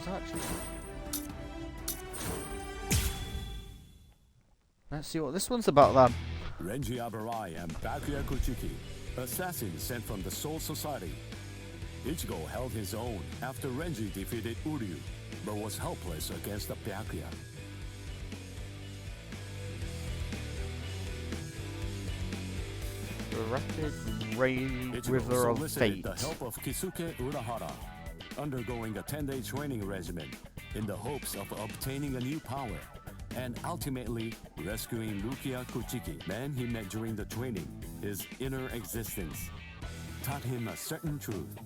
ones actually. Let's see what this one's about then. Renji Abarai and Bakuya Kuchiki, assassins sent from the Soul Society. Ichigo held his own after Renji defeated Uryu, but was helpless against the Byakuya. The rapid river Ichigo of solicited fate. the help of Kisuke Urahara, undergoing a 10-day training regimen in the hopes of obtaining a new power, and ultimately rescuing Rukia Kuchiki, man he met during the training. His inner existence taught him a certain truth.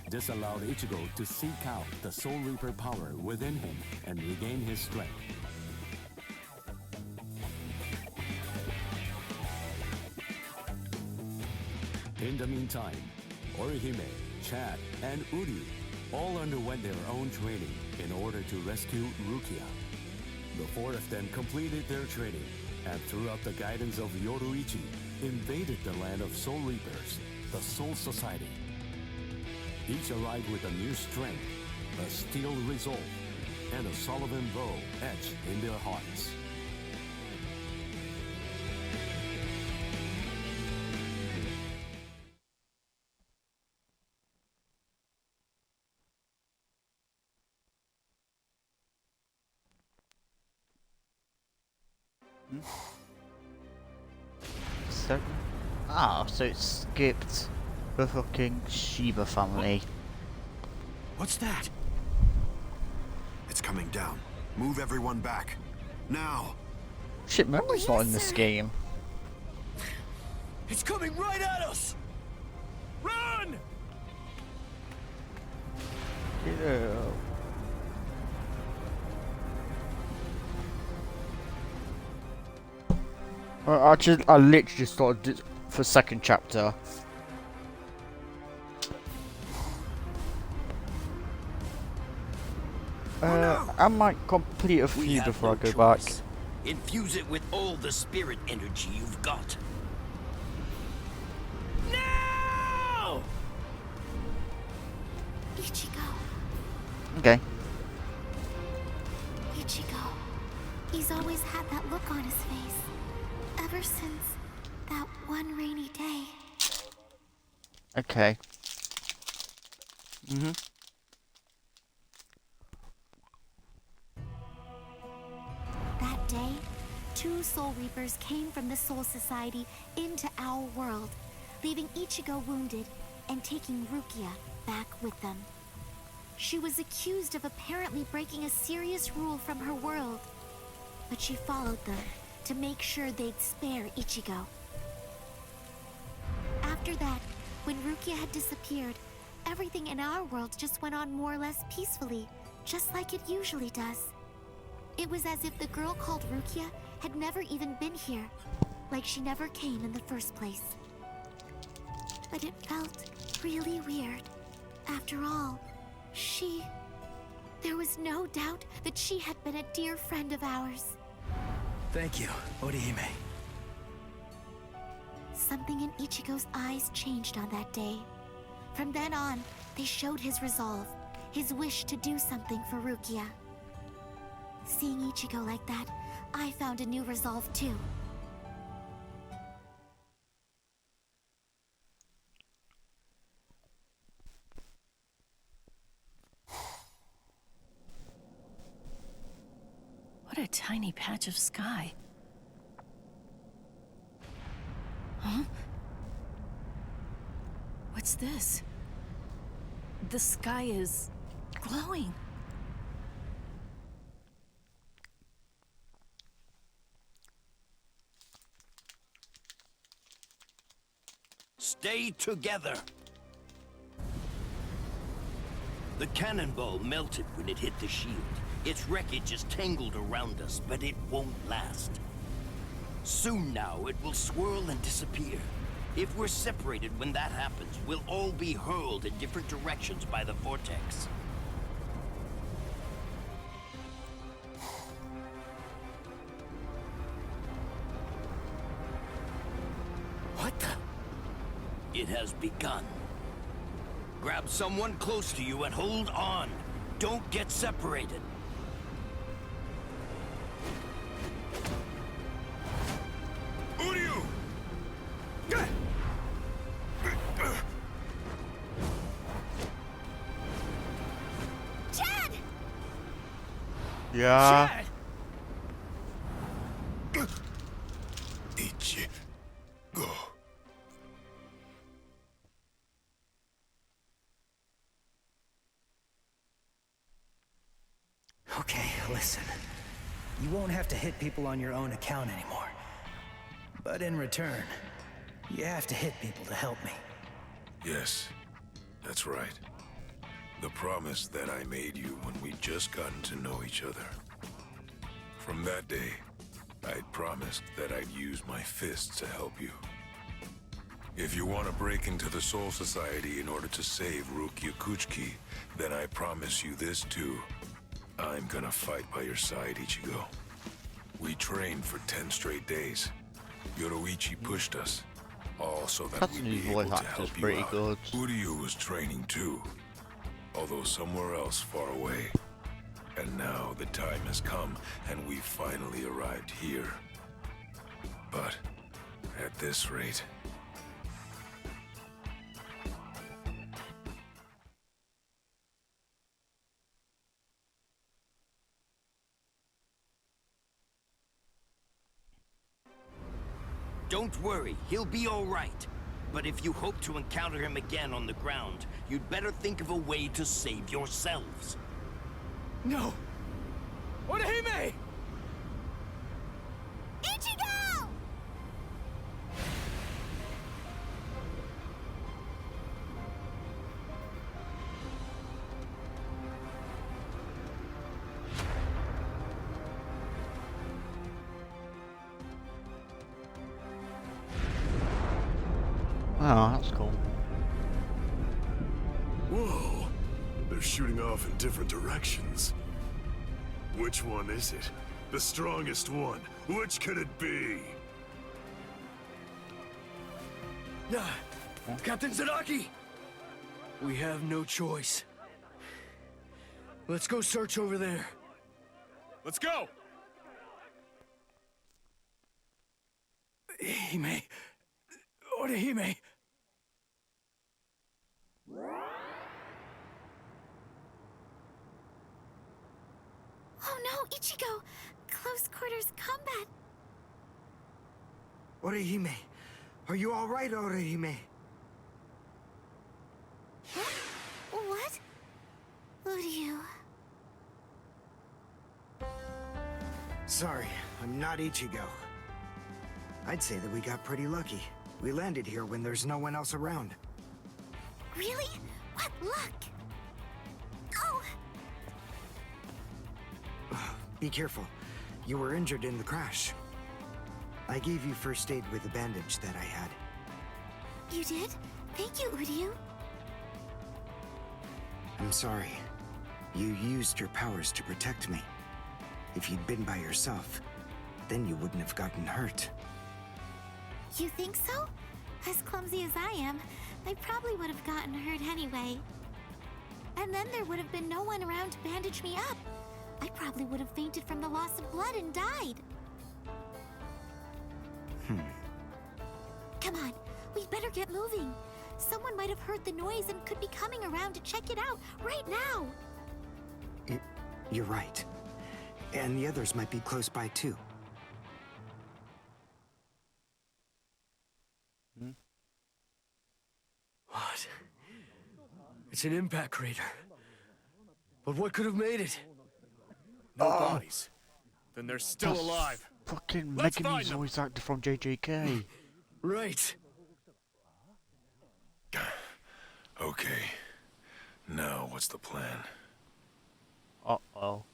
This allowed Ichigo to seek out the Soul Reaper power within him and regain his strength. In the meantime, Orihime, Chad, and Uryu all underwent their own training in order to rescue Rukia. The four of them completed their training, and throughout the guidance of Yoruichi, invaded the land of Soul Reapers, the Soul Society. Each arrived with a new strength, a steel resolve, and a Sullivan bow etched in their hearts. So, so it skipped the fucking Shiba family. What's that? It's coming down. Move everyone back. Now! Shit, memory's not in this game. It's coming right at us! Run! Yeah. I literally just started for second chapter. I might complete a few before I go back. Infuse it with all the spirit energy you've got. Now! Ichigo. Okay. Ichigo. He's always had that look on his face. Ever since that one rainy day. Okay. That day, two Soul Reapers came from the Soul Society into our world, leaving Ichigo wounded and taking Rukia back with them. She was accused of apparently breaking a serious rule from her world, but she followed them to make sure they'd spare Ichigo. After that, when Rukia had disappeared, everything in our world just went on more or less peacefully, just like it usually does. It was as if the girl called Rukia had never even been here, like she never came in the first place. But it felt really weird. After all, there was no doubt that she had been a dear friend of ours. Thank you, Orihime. Something in Ichigo's eyes changed on that day. From then on, they showed his resolve, his wish to do something for Rukia. Seeing Ichigo like that, I found a new resolve too. What a tiny patch of sky. Huh? What's this? The sky is glowing. Stay together. The cannonball melted when it hit the shield. Its wreckage is tangled around us, but it won't last. Soon now, it will swirl and disappear. If we're separated when that happens, we'll all be hurled in different directions by the vortex. What the? It has begun. Grab someone close to you and hold on. Don't get separated. Uryu! Chad! Yeah. Ichi, go. Okay, listen. You won't have to hit people on your own account anymore. But in return, you have to hit people to help me. Yes, that's right. The promise that I made you when we'd just gotten to know each other. From that day, I'd promised that I'd use my fists to help you. If you want to break into the Soul Society in order to save Rukia Kuchiki, then I promise you this too. I'm gonna fight by your side, Ichigo. We trained for 10 straight days. Yoruichi pushed us, all so that we'd be able to help you out. Uryu was training too, although somewhere else far away. And now the time has come, and we've finally arrived here. But at this rate... Don't worry, he'll be all right. But if you hope to encounter him again on the ground, you'd better think of a way to save yourselves. No! Orihime! Ichigo! Oh, that's cool. Whoa! They're shooting off in different directions. Which one is it? The strongest one? Which could it be? Captain Zaraki! We have no choice. Let's go search over there. Let's go! Hime... Orihime... Oh no, Ichigo! Close quarters combat! Orihime, are you all right, Orihime? What? Uryu. Sorry, I'm not Ichigo. I'd say that we got pretty lucky. We landed here when there's no one else around. Really? What luck? Oh! Be careful. You were injured in the crash. I gave you first aid with the bandage that I had. You did? Thank you, Uryu. I'm sorry. You used your powers to protect me. If you'd been by yourself, then you wouldn't have gotten hurt. You think so? As clumsy as I am, I probably would have gotten hurt anyway. And then there would have been no one around to bandage me up. I probably would have fainted from the loss of blood and died. Come on, we'd better get moving. Someone might have heard the noise and could be coming around to check it out right now. You're right. And the others might be close by too. What? It's an impact crater. But what could have made it? No bodies. Then they're still That's alive. Fucking Let's Mega find Man's them. voice actor from JJK. Right. Okay. Now what's the plan? Uh-oh.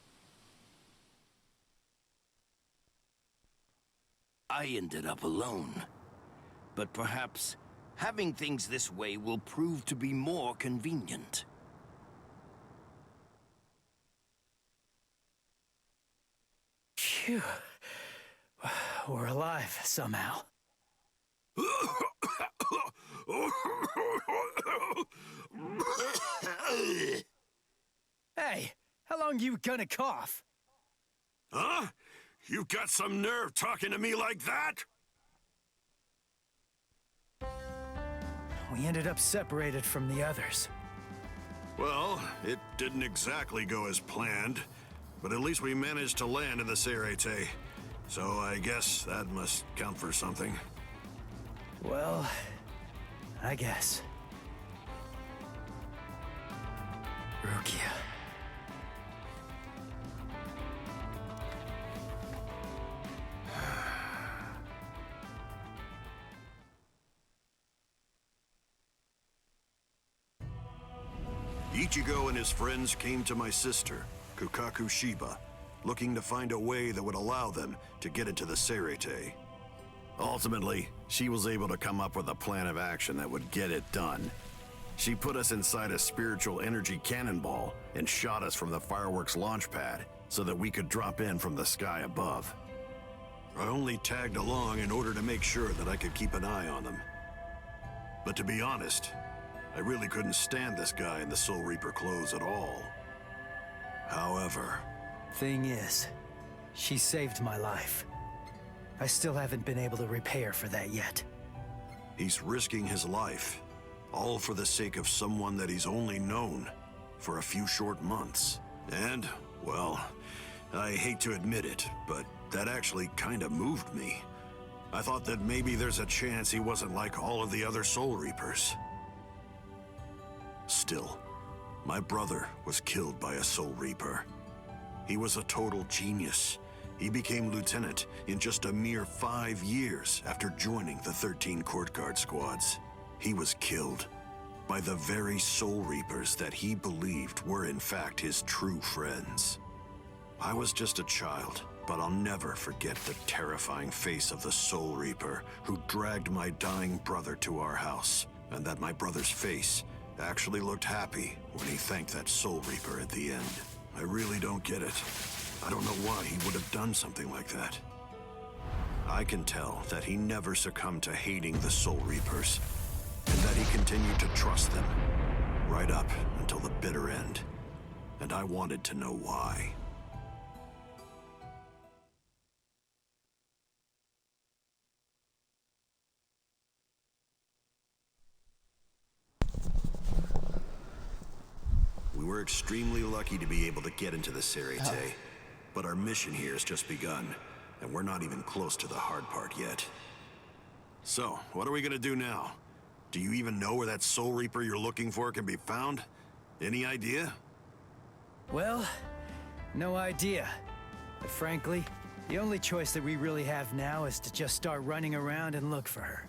I ended up alone. But perhaps having things this way will prove to be more convenient. Phew. We're alive, somehow. Hey, How long you gonna cough? Huh? You got some nerve talking to me like that? We ended up separated from the others. Well, it didn't exactly go as planned, but at least we managed to land in the Serete. So I guess that must count for something. Well, I guess. Rukia. Ichigo and his friends came to my sister, Kukaku Shiba, looking to find a way that would allow them to get into the Serete. Ultimately, she was able to come up with a plan of action that would get it done. She put us inside a spiritual energy cannonball and shot us from the fireworks launch pad so that we could drop in from the sky above. I only tagged along in order to make sure that I could keep an eye on them. But to be honest, I really couldn't stand this guy in the Soul Reaper clothes at all. However... Thing is, she saved my life. I still haven't been able to repay her for that yet. He's risking his life, all for the sake of someone that he's only known for a few short months. And, well, I hate to admit it, but that actually kind of moved me. I thought that maybe there's a chance he wasn't like all of the other Soul Reapers. Still, my brother was killed by a Soul Reaper. He was a total genius. He became lieutenant in just a mere 5 years after joining the 13 Court Guard squads. He was killed by the very Soul Reapers that he believed were in fact his true friends. I was just a child, but I'll never forget the terrifying face of the Soul Reaper who dragged my dying brother to our house, and that my brother's face actually looked happy when he thanked that Soul Reaper at the end. I really don't get it. I don't know why he would have done something like that. I can tell that he never succumbed to hating the Soul Reapers, and that he continued to trust them, right up until the bitter end. And I wanted to know why. We were extremely lucky to be able to get into the Serete, but our mission here has just begun, and we're not even close to the hard part yet. So, what are we gonna do now? Do you even know where that Soul Reaper you're looking for can be found? Any idea? Well, no idea. But frankly, the only choice that we really have now is to just start running around and look for her.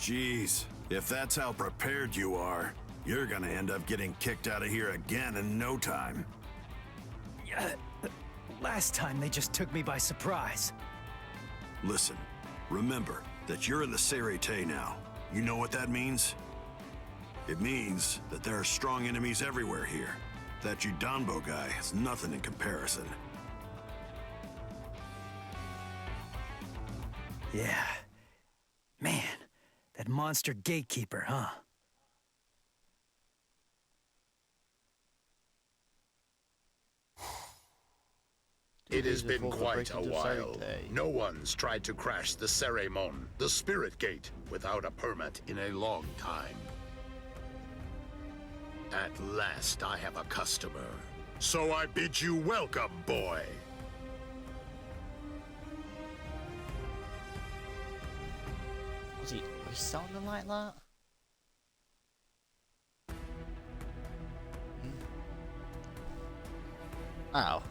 Jeez, if that's how prepared you are, you're gonna end up getting kicked out of here again in no time. Last time they just took me by surprise. Listen, remember that you're in the Serete now. You know what that means? It means that there are strong enemies everywhere here. That Judanbo guy is nothing in comparison. Yeah. Man, that monster gatekeeper, huh? It has been quite a while. No one's tried to crash the Ceremon, the Spirit Gate, without a permit in a long time. At last I have a customer. So I bid you welcome, boy. Was he sounding like that? Ow.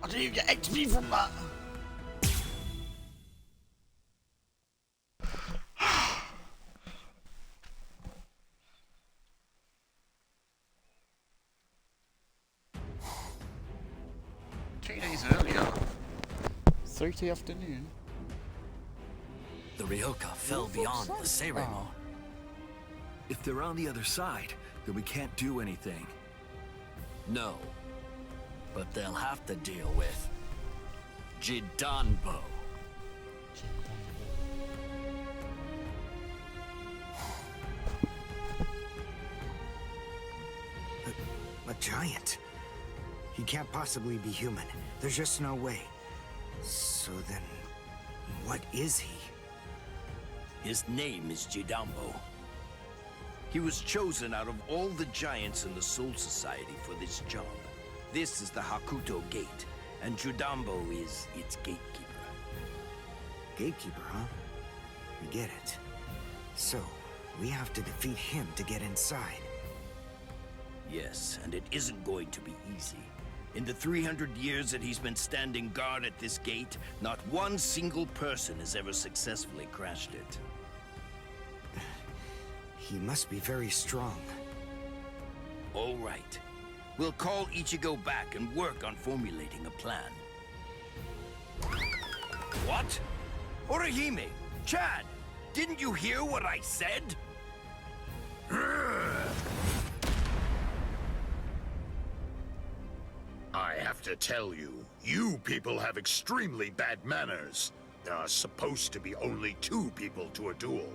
How do you get XP from that? Earlier. 3 afternoon. The Ryoka fell beyond the Ceremon. If they're on the other side, then we can't do anything. No. But they'll have to deal with Jidanbo. But giant. He can't possibly be human. There's just no way. So then, what is he? His name is Jidambo. He was chosen out of all the giants in the Soul Society for this job. This is the Hakuto Gate, and Jidambo is its gatekeeper. Gatekeeper, huh? I get it. So, we have to defeat him to get inside. Yes, and it isn't going to be easy. In the 300 years that he's been standing guard at this gate, not one single person has ever successfully crashed it. He must be very strong. All right. We'll call Ichigo back and work on formulating a plan. What? Orihime! Chad! Didn't you hear what I said? I have to tell you, you people have extremely bad manners. There are supposed to be only 2 people to a duel.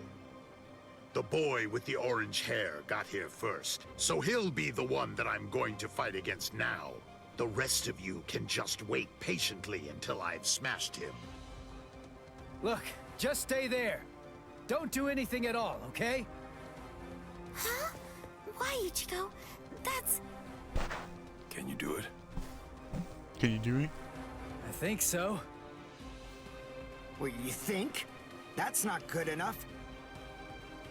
The boy with the orange hair got here first, so he'll be the one that I'm going to fight against now. The rest of you can just wait patiently until I've smashed him. Look, just stay there. Don't do anything at all, okay? Huh? Why, Ichigo? That's... Can you do it? Can you do it? I think so. What, you think? That's not good enough.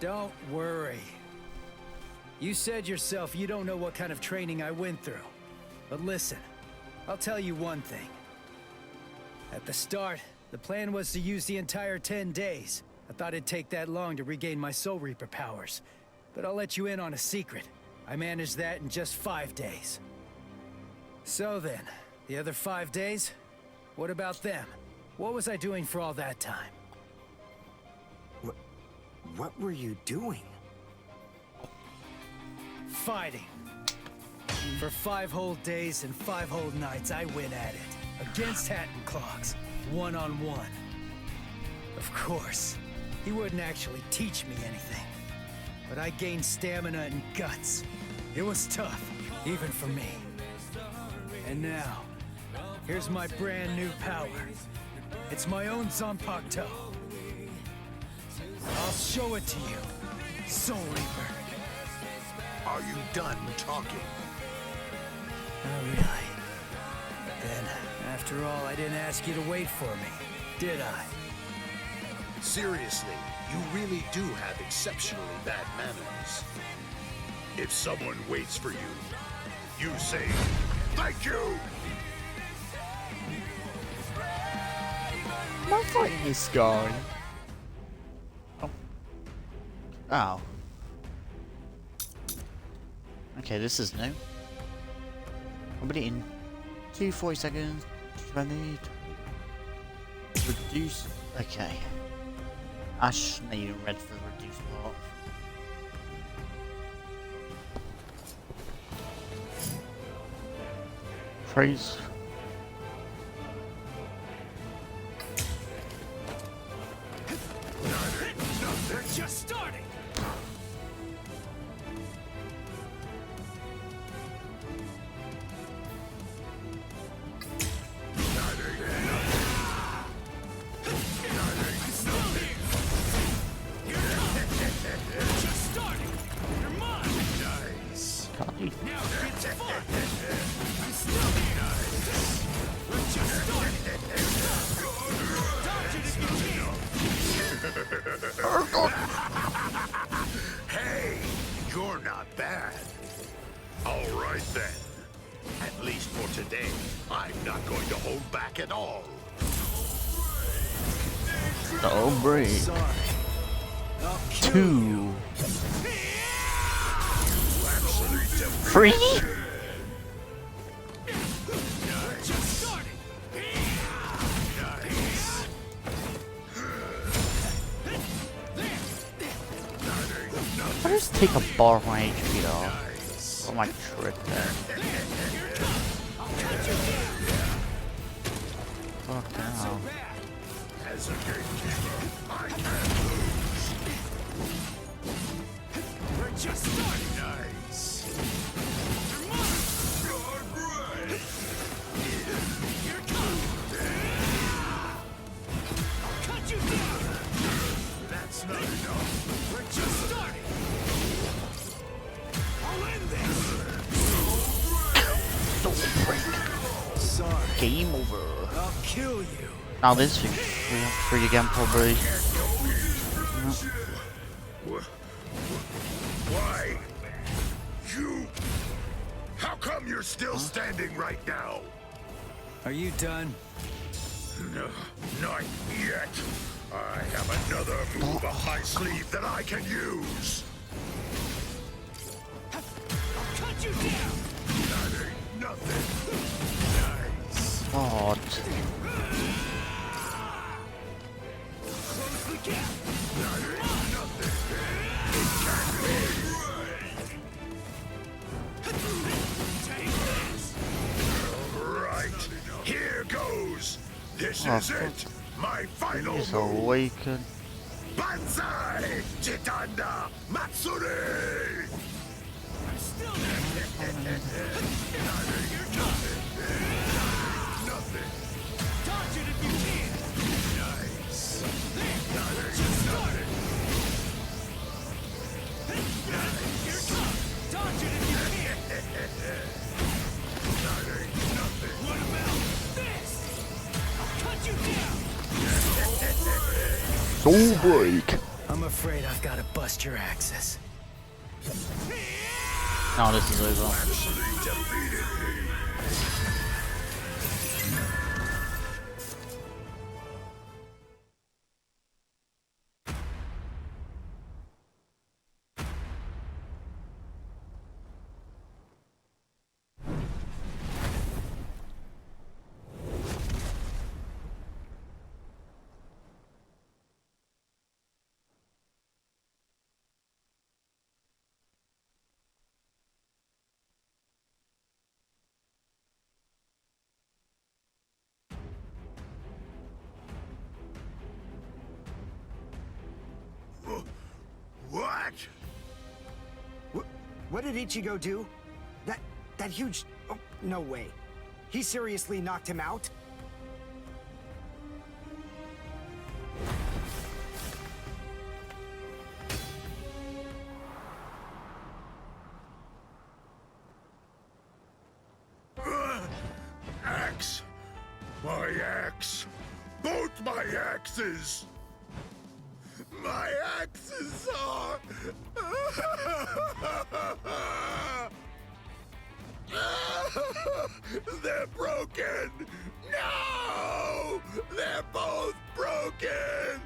Don't worry. You said yourself you don't know what kind of training I went through. But listen, I'll tell you one thing. At the start, the plan was to use the entire 10 days. I thought it'd take that long to regain my Soul Reaper powers. But I'll let you in on a secret. I managed that in just 5 days. So then, the other 5 days? What about them? What was I doing for all that time? What were you doing? Fighting. For 5 whole days and 5 whole nights, I went at it. Against Hatton Clogs. One-on-one. Of course, he wouldn't actually teach me anything. But I gained stamina and guts. It was tough, even for me. And now, here's my brand new power. It's my own Zanpakuto. I'll show it to you, Soul Reaper. Are you done talking? Not really. Then, after all, I didn't ask you to wait for me, did I? Seriously, you really do have exceptionally bad manners. If someone waits for you, you say, "Thank you!" Am I fighting this guy? Oh. Okay, this is new. I'll put it in 240 seconds. I need reduce. Okay. Ash need red for the reduced part. Freeze. They're just starting! Hey, you're not bad. All right then. At least for today, I'm not going to hold back at all. Oh, break. Sorry. I'll kill 2. Actually, 3. Just starting! I'll just take a bar of my HP off. Oh my trick there. Fuck now. As a gatekeeper, I can't lose. We're just starting! Nice. Game over. I'll kill you. Now this thing free again probably. Why? You... How come you're still standing right now? Are you done? No, not yet. I have another move up my sleeve that I can use. Cut you down! That ain't nothing. Nice. God. Close the gap! That ain't nothing. It can't be. Take this! Right. Here goes. This Oh, is it. My final He's move. awakened. Banzai! Chitanda Matsuri! Still Nothing. dodge it if you can! Nice. Just nothing! You're tough! Dodge it if you can! That ain't nothing. What about this? Cut you down! Soul break. I'm afraid I've got to bust your axes. Now this is over. Actually defeated me. What? What did Ichigo do? That huge... Oh, no way. He seriously knocked him out? Axe. My axe. Both my axes. My axes are... They're broken! No! They're both broken!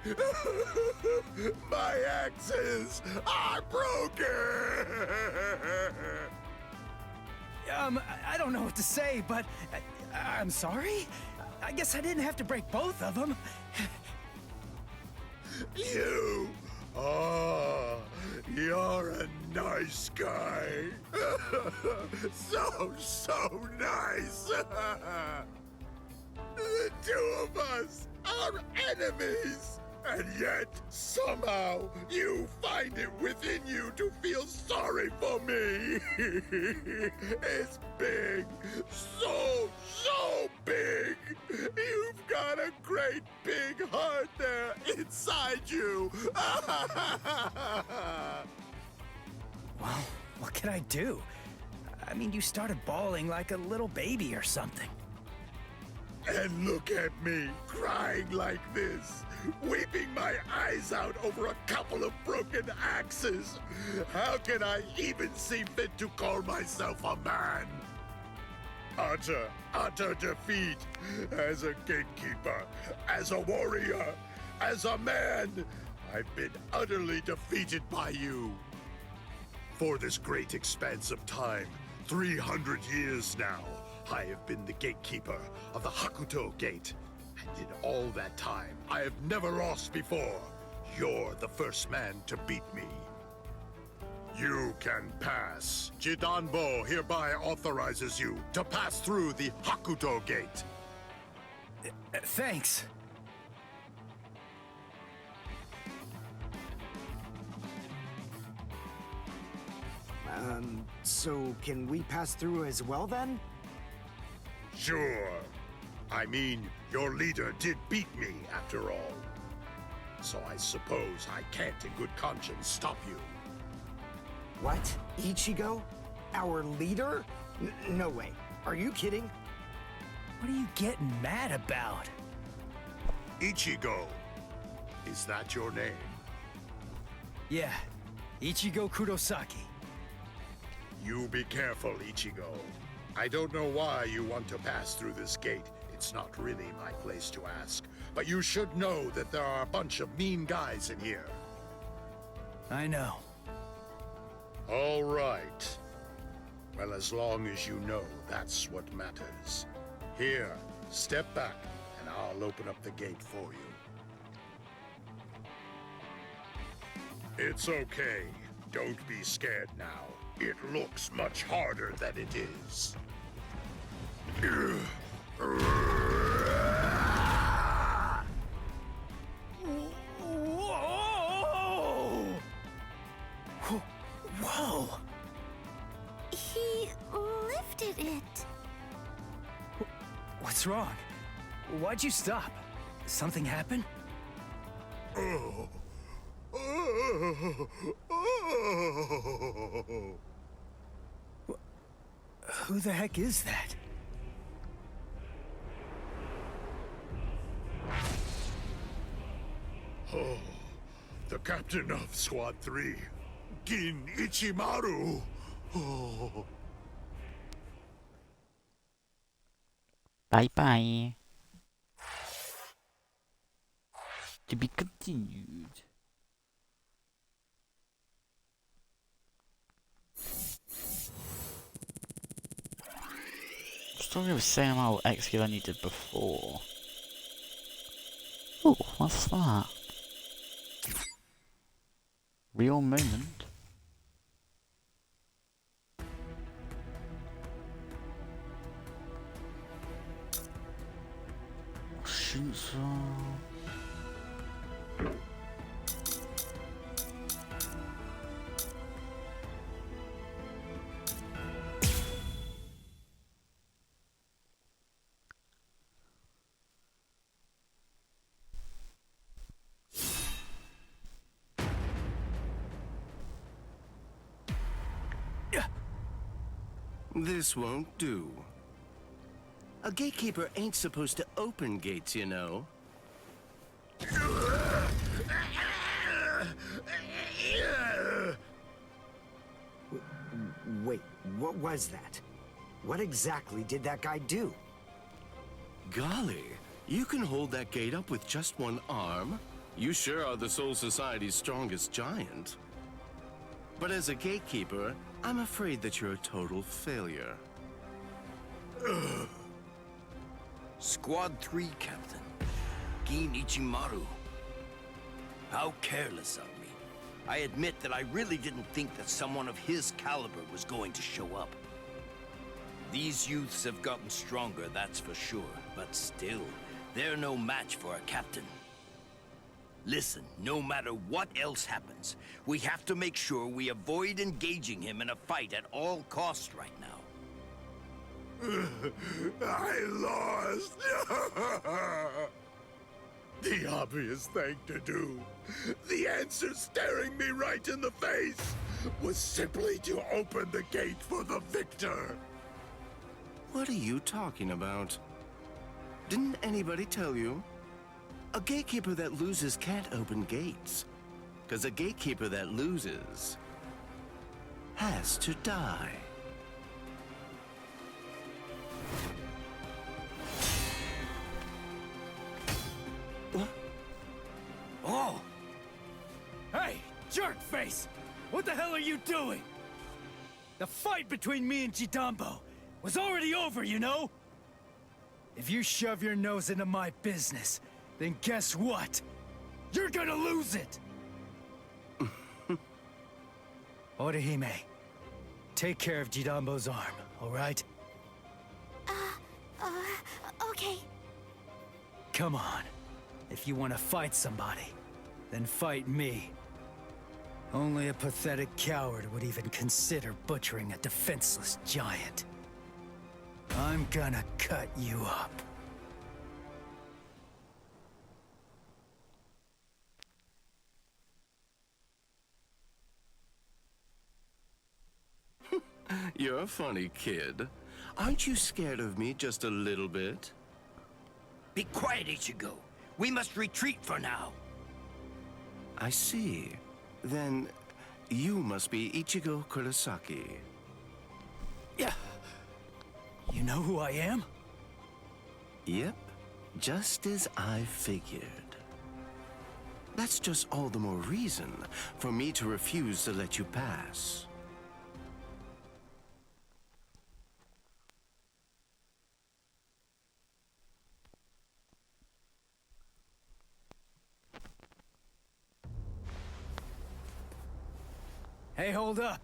My axes are broken! I don't know what to say, but I'm sorry. I guess I didn't have to break both of them. You! Oh, you're a nice guy. so nice. The two of us are enemies. And yet, somehow, you find it within you to feel sorry for me. It's big. So big. You've got a great big heart there inside you. Well, what can I do? I mean, you started bawling like a little baby or something. And look at me, crying like this, weeping my eyes out over a couple of broken axes. How can I even see fit to call myself a man? Utter defeat. As a gatekeeper, as a warrior, as a man, I've been utterly defeated by you. For this great expanse of time, 300 years now, I have been the gatekeeper of the Hakuto Gate. And in all that time, I have never lost before. You're the first man to beat me. You can pass. Jidanbo hereby authorizes you to pass through the Hakuto Gate. Thanks. So can we pass through as well then? Sure. I mean, your leader did beat me, after all. So I suppose I can't in good conscience stop you. What? Ichigo? Our leader? No way. Are you kidding? What are you getting mad about? Ichigo. Is that your name? Yeah, Ichigo Kurosaki. You be careful, Ichigo. I don't know why you want to pass through this gate. It's not really my place to ask. But you should know that there are a bunch of mean guys in here. I know. All right. Well, as long as you know, that's what matters. Here, step back, and I'll open up the gate for you. It's okay. Don't be scared now. It looks much harder than it is. Whoa! Whoa! He lifted it. What's wrong? Why'd you stop? Something happen? Oh. Who the heck is that? Oh, the captain of Squad 3, Gin Ichimaru. Oh. Bye bye. To be continued. Still the same amount of XP I needed before. Oh, what's that? Real moment. Shouldn't so. This won't do. A gatekeeper ain't supposed to open gates, you know. Wait, what was that? What exactly did that guy do? Golly, you can hold that gate up with just one arm? You sure are the Soul Society's strongest giant. But as a gatekeeper, I'm afraid that you're a total failure. Squad 3, Captain. Gin Ichimaru. How careless of me. I admit that I really didn't think that someone of his caliber was going to show up. These youths have gotten stronger, that's for sure. But still, they're no match for a captain. Listen, no matter what else happens, we have to make sure we avoid engaging him in a fight at all costs right now. I lost. The obvious thing to do, the answer staring me right in the face, was simply to open the gate for the victor. What are you talking about? Didn't anybody tell you? A gatekeeper that loses can't open gates. 'Cause a gatekeeper that loses has to die. What? Oh! Hey, jerkface! What the hell are you doing? The fight between me and Jidambo was already over, you know? If you shove your nose into my business, then guess what? You're gonna lose it! Orihime, take care of Jidambo's arm, alright? Okay. Come on. If you want to fight somebody, then fight me. Only a pathetic coward would even consider butchering a defenseless giant. I'm gonna cut you up. You're a funny kid. Aren't you scared of me just a little bit? Be quiet, Ichigo. We must retreat for now. I see. Then you must be Ichigo Kurosaki. Yeah. You know who I am? Yep, just as I figured. That's just all the more reason for me to refuse to let you pass. Hey, hold up.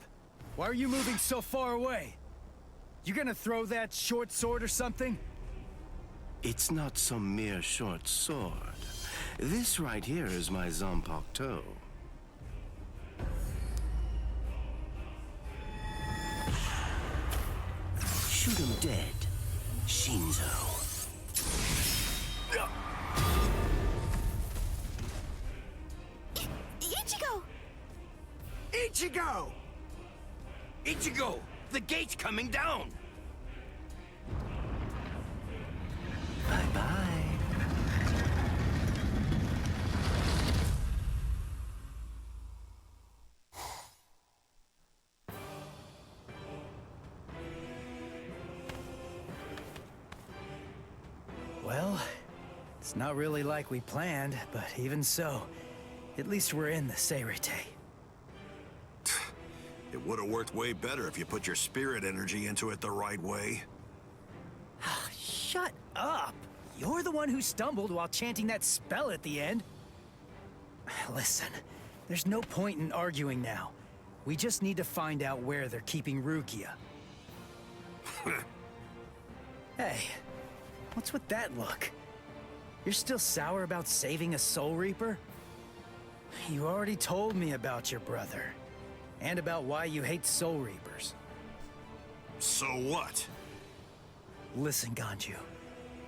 Why are you moving so far away? You gonna throw that short sword or something? It's not some mere short sword. This right here is my Zanpakuto. Shoot him dead, Shinzo. Ichigo! Ichigo! Ichigo! The gate's coming down! Bye-bye. Well, it's not really like we planned, but even so, at least we're in the Seirete. It would have worked way better if you put your spirit energy into it the right way. Shut up! You're the one who stumbled while chanting that spell at the end. Listen, there's no point in arguing now. We just need to find out where they're keeping Rukia. Hey, what's with that look? You're still sour about saving a Soul Reaper? You already told me about your brother. And about why you hate Soul Reapers. So what? Listen, Ganju.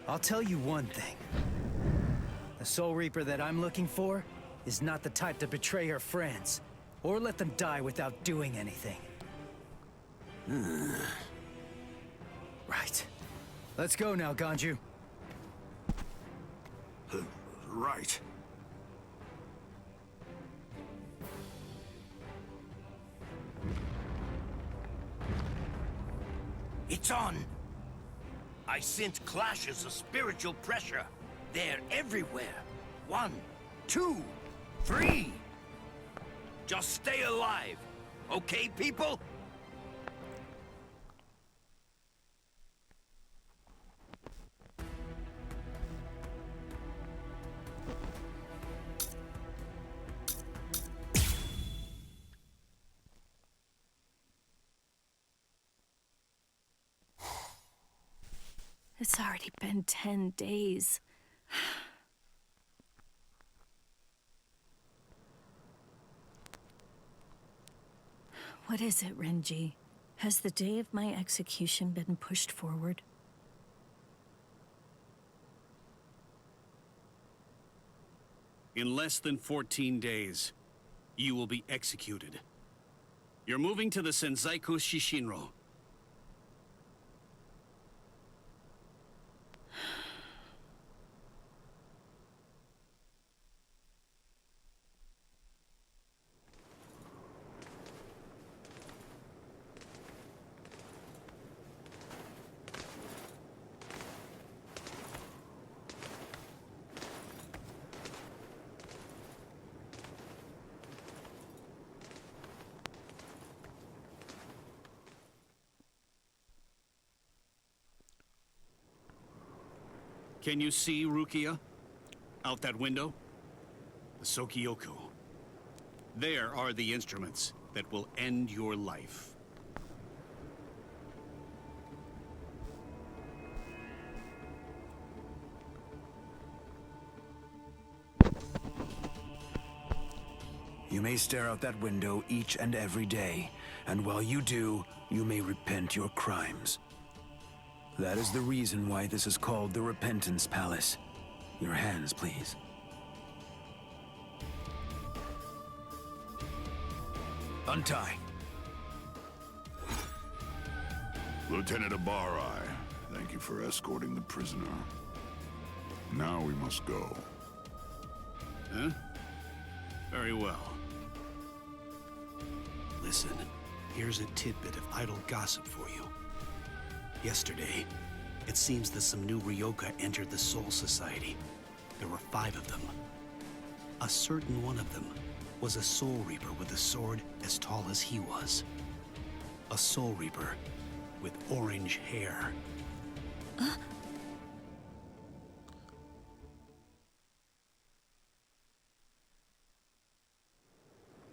I'll tell you one thing. The Soul Reaper that I'm looking for is not the type to betray her friends, or let them die without doing anything. Right. Let's go now, Ganju. Right. It's on! I sense clashes of spiritual pressure. They're everywhere. 1, 2, 3! Just stay alive. Okay, people? It's already been 10 days. What is it, Renji? Has the day of my execution been pushed forward? In less than 14 days, you will be executed. You're moving to the Senzaiku Shishinro. Can you see Rukia? Out that window? The Sokioku. There are the instruments that will end your life. You may stare out that window each and every day, and while you do, you may repent your crimes. That is the reason why this is called the Repentance Palace. Your hands, please. Untie. Lieutenant Abari, thank you for escorting the prisoner. Now we must go. Huh? Very well. Listen, here's a tidbit of idle gossip for you. Yesterday, it seems that some new Ryoka entered the Soul Society. There were 5 of them. A certain one of them was a Soul Reaper with a sword as tall as he was. A Soul Reaper with orange hair.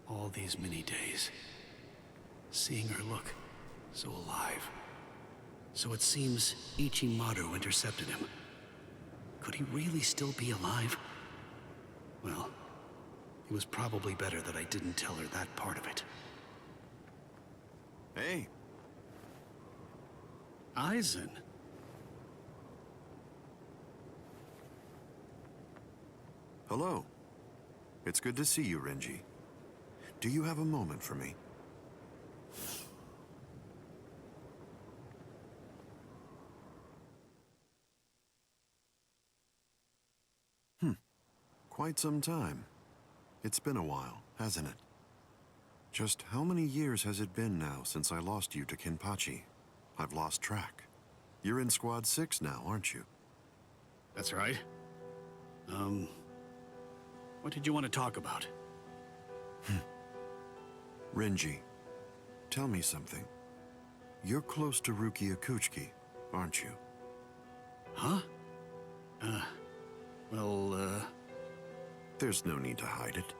All these many days, seeing her look so alive. So it seems Ichimaru intercepted him. Could he really still be alive? Well, it was probably better that I didn't tell her that part of it. Hey. Aizen. Hello. It's good to see you, Renji. Do you have a moment for me? Quite some time. It's been a while, hasn't it? Just how many years has it been now since I lost you to Kenpachi? I've lost track. You're in Squad 6 now, aren't you? That's right. What did you want to talk about? Renji, tell me something. You're close to Rukia Kuchiki, aren't you? Huh? There's no need to hide it.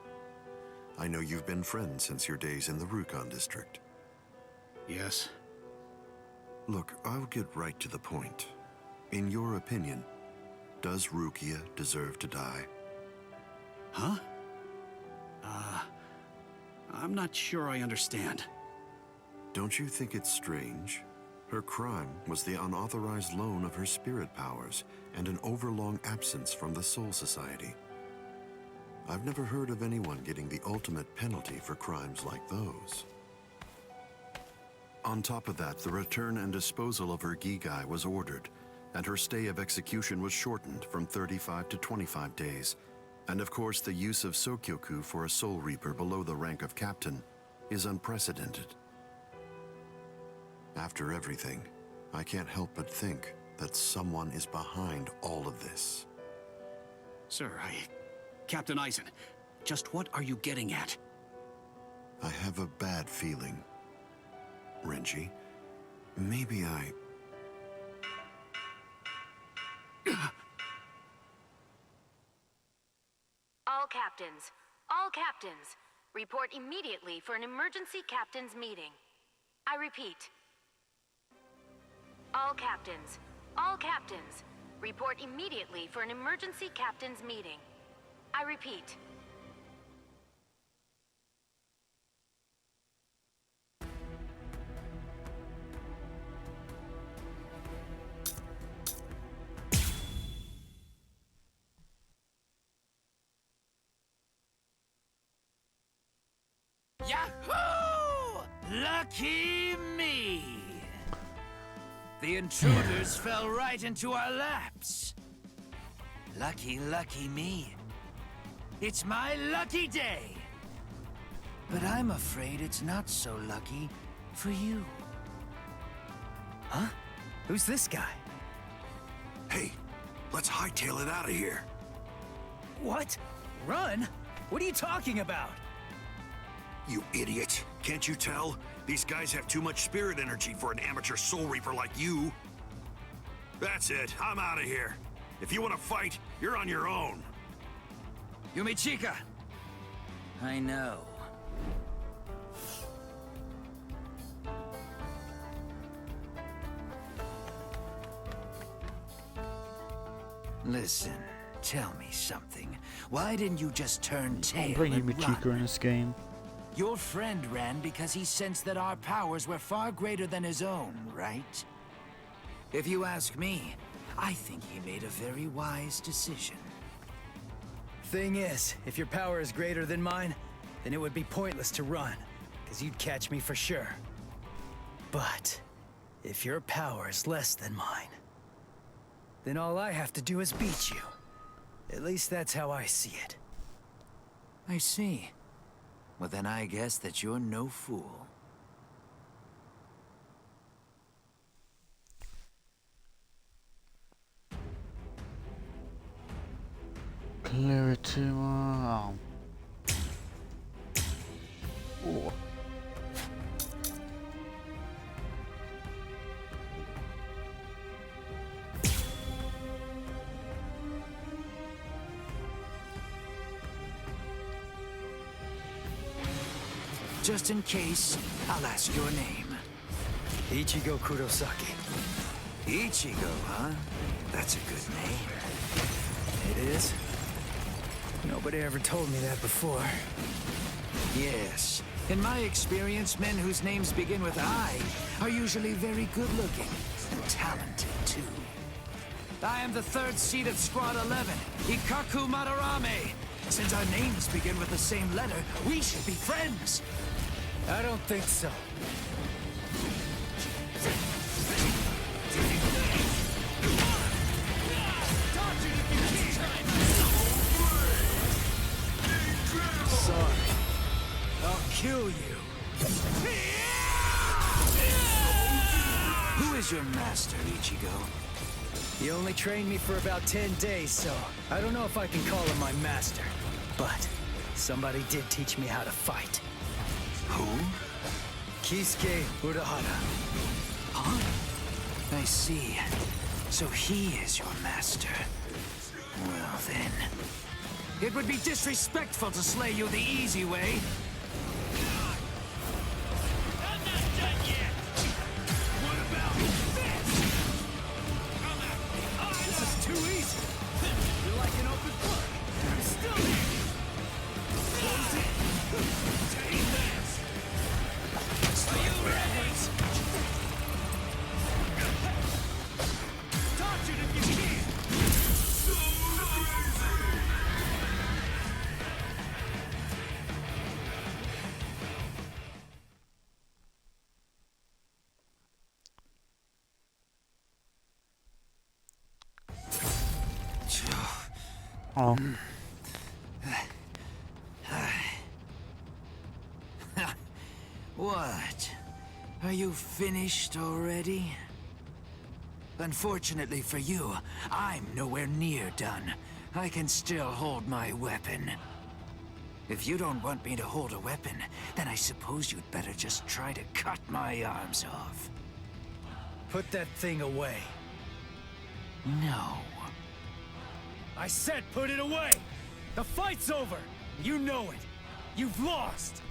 I know you've been friends since your days in the Rukon district. Yes. Look, I'll get right to the point. In your opinion, does Rukia deserve to die? Huh? I'm not sure I understand. Don't you think it's strange? Her crime was the unauthorized loan of her spirit powers and an overlong absence from the Soul Society. I've never heard of anyone getting the ultimate penalty for crimes like those. On top of that, the return and disposal of her Gigai was ordered, and her stay of execution was shortened from 35 to 25 days. And of course, the use of Sokyoku for a Soul Reaper below the rank of captain is unprecedented. After everything, I can't help but think that someone is behind all of this. Sir, Captain Aizen, just what are you getting at? I have a bad feeling. Renji, maybe I... All captains, report immediately for an emergency captain's meeting. I repeat. All captains, report immediately for an emergency captain's meeting. I repeat. Yahoo! Lucky me! The intruders fell right into our laps. Lucky me. It's my lucky day. But I'm afraid it's not so lucky for you. Huh? Who's this guy? Hey, let's hightail it out of here. What? Run? What are you talking about? You idiot. Can't you tell? These guys have too much spirit energy for an amateur Soul Reaper like you. That's it. I'm out of here. If you want to fight, you're on your own. Yumichika! I know. Listen, tell me something. Why didn't you just turn tail I'm playing and Michiko run? in this game. Your friend ran because he sensed that our powers were far greater than his own, right? If you ask me, I think he made a very wise decision. Thing is, if your power is greater than mine, then it would be pointless to run, because you'd catch me for sure. But If your power is less than mine, then all I have to do is beat you. At least that's how I see it. I see. Well, then I guess that you're no fool. Clear it to my... Oh. Just in case, I'll ask your name. Ichigo Kurosaki. Ichigo, huh? That's a good name. It is? Nobody ever told me that before. Yes. In my experience, men whose names begin with I are usually very good-looking and talented, too. I am the third seat of Squad 11, Ikaku Madarame. Since our names begin with the same letter, we should be friends. I don't think so. Sorry. I'll kill you. Who is your master, Ichigo? He only trained me for about 10 days, so I don't know if I can call him my master. But somebody did teach me how to fight. Who? Kisuke Urahara. Huh? I see. So he is your master. Well then... It would be disrespectful to slay you the easy way. I'm not done yet! What about this? This is too easy. You're like an open book. I'm still here. Close it! Take this! Are you ready? Touch it if you can! Oh. What? Are you finished already? Unfortunately for you, I'm nowhere near done. I can still hold my weapon. If you don't want me to hold a weapon, then I suppose you'd better just try to cut my arms off. Put that thing away. No. I said put it away! The fight's over! You know it! You've lost!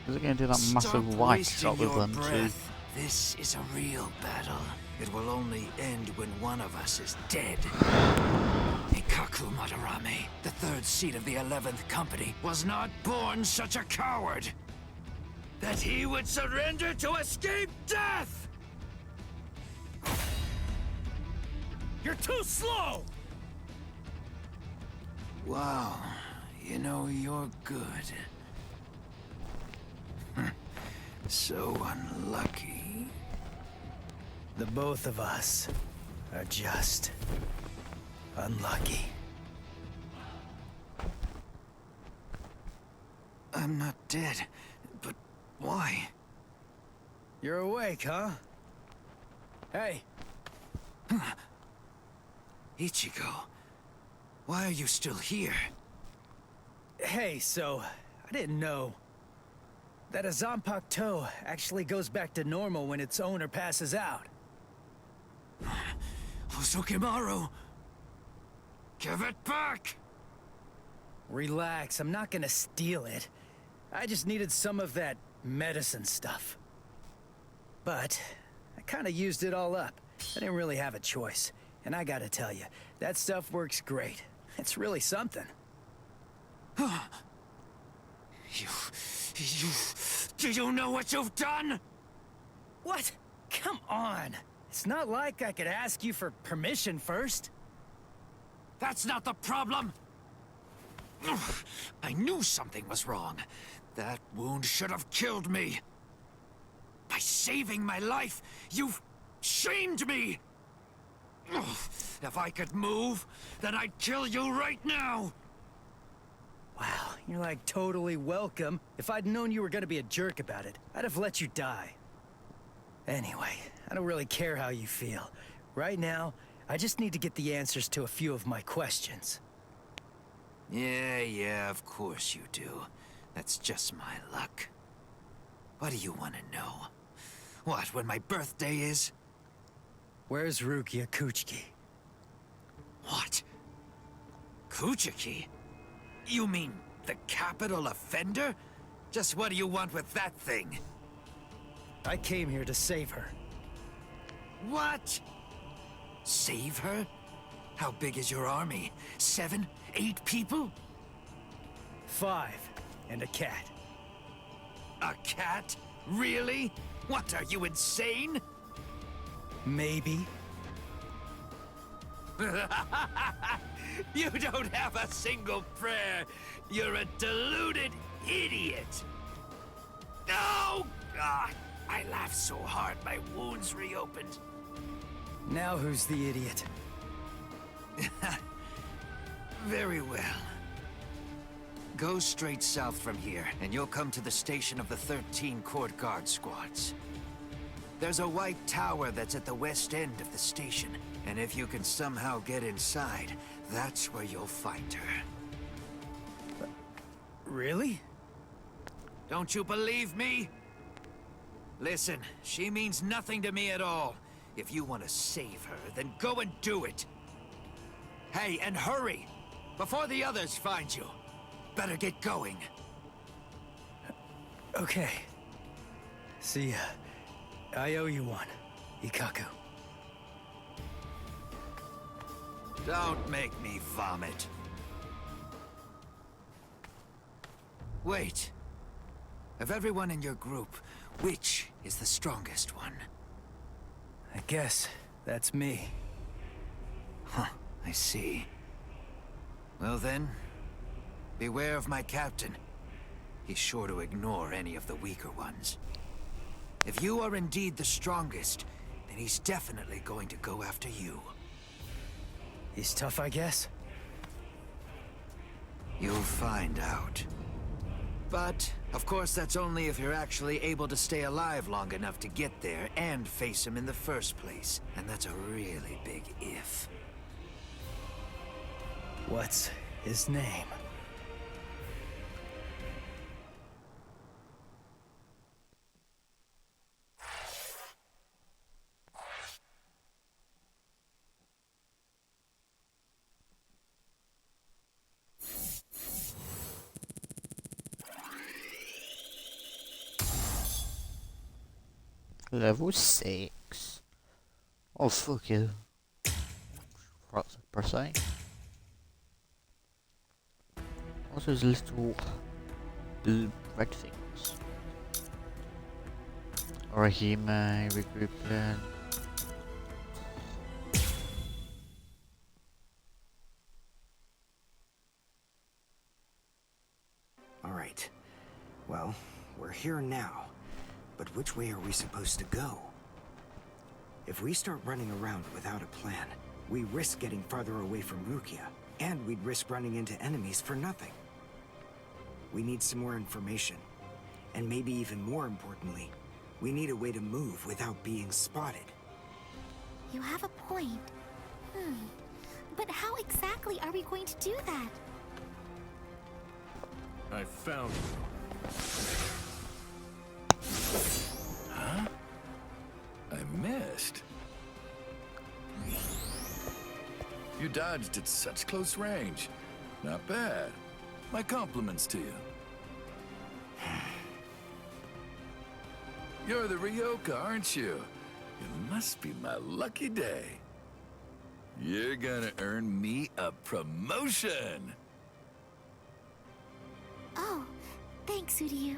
Is it going to do that massive white shot with them too? This is a real battle. It will only end when one of us is dead. Ikaku Madarame, the third seat of the 11th Company, was not born such a coward that he would surrender to escape death! You're too slow! Wow, you know, you're good. So unlucky. The both of us are just unlucky. I'm not dead, but why? You're awake, huh? Hey! Ichigo, why are you still here? Hey, so, I didn't know that a Zanpakuto actually goes back to normal when its owner passes out. Hosokimaru! Give it back! Relax, I'm not gonna steal it. I just needed some of that medicine stuff. But, I kinda used it all up. I didn't really have a choice. And I gotta tell you, that stuff works great. It's really something. Do you know what you've done? What? Come on. It's not like I could ask you for permission first. That's not the problem. I knew something was wrong. That wound should have killed me. By saving my life, you've shamed me! Ugh, if I could move, then I'd kill you right now! Wow, you're like totally welcome. If I'd known you were gonna be a jerk about it, I'd have let you die. Anyway, I don't really care how you feel. Right now, I just need to get the answers to a few of my questions. Yeah, of course you do. That's just my luck. What do you want to know? What, when my birthday is? Where's Rukia Kuchiki? What? Kuchiki? You mean the capital offender? Just what do you want with that thing? I came here to save her. What? Save her? How big is your army? 7, 8 people? 5, and a cat. A cat? Really? What, are you insane? Maybe. You don't have a single prayer. You're a deluded idiot. Oh, God. I laughed so hard my wounds reopened. Now who's the idiot? Very well. Go straight south from here, and you'll come to the station of the 13 Court Guard squads. There's a white tower that's at the west end of the station, and if you can somehow get inside, that's where you'll find her. Really? Don't you believe me? Listen, she means nothing to me at all. If you want to save her, then go and do it. Hey, and hurry! Before the others find you. Better get going. Okay. See ya. I owe you one, Ikaku. Don't make me vomit. Wait. Of everyone in your group, which is the strongest one? I guess that's me. Huh, I see. Well then, beware of my captain. He's sure to ignore any of the weaker ones. If you are indeed the strongest, then he's definitely going to go after you. He's tough, I guess? You'll find out. But, of course, that's only if you're actually able to stay alive long enough to get there and face him in the first place. And that's a really big if. What's his name? Level 6. Oh fuck you. What's per se? What's those little blue red things? Orihime, regroup plan. Alright. Well, we're here now. But which way are we supposed to go? If we start running around without a plan, we risk getting farther away from Rukia, and we'd risk running into enemies for nothing. We need some more information, and maybe even more importantly, we need a way to move without being spotted. You have a point. But how exactly are we going to do that? I found you. Huh? I missed. You dodged at such close range. Not bad. My compliments to you. You're the Ryoka, aren't you? It must be my lucky day. You're gonna earn me a promotion. Oh, thanks, Uryu.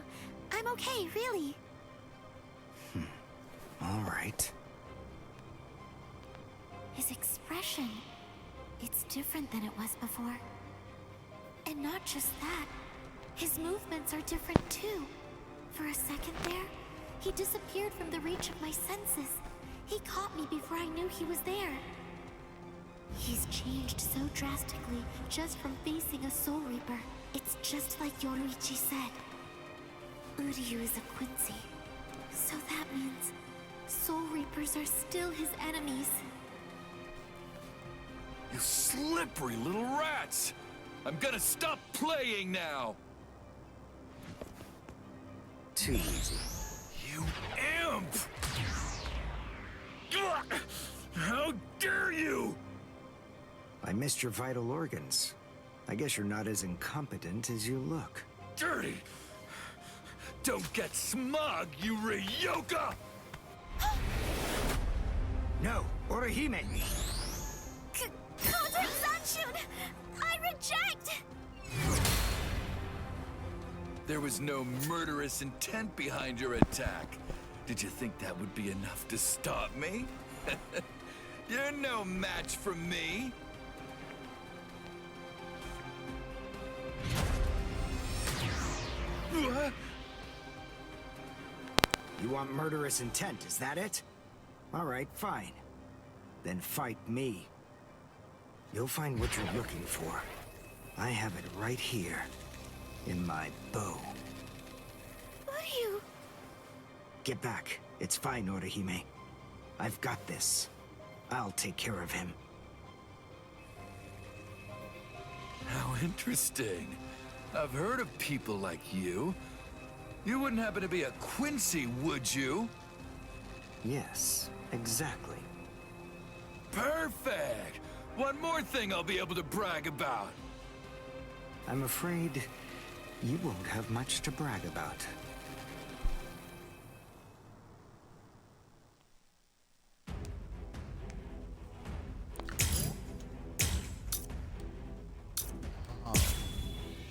I'm okay, really. All right. His expression, it's different than it was before. And not just that, his movements are different too. For a second there, he disappeared from the reach of my senses. He caught me before I knew he was there. He's changed so drastically just from facing a Soul Reaper. It's just like Yoruichi said. Uryu is a Quincy. So that means Soul Reapers are still his enemies. You slippery little rats! I'm gonna stop playing now! Too easy. You imp! Ugh! How dare you! I missed your vital organs. I guess you're not as incompetent as you look. Dirty! Don't get smug, you Ryoka! No, Orihime! Kodai Sanshun! I reject! There was no murderous intent behind your attack. Did you think that would be enough to stop me? You're no match for me. What? You want murderous intent, is that it? All right, fine. Then fight me. You'll find what you're looking for. I have it right here, in my bow. Uryu! Get back. It's fine, Orihime. I've got this. I'll take care of him. How interesting. I've heard of people like you. You wouldn't happen to be a Quincy, would you? Yes, exactly. Perfect! One more thing I'll be able to brag about. I'm afraid you won't have much to brag about.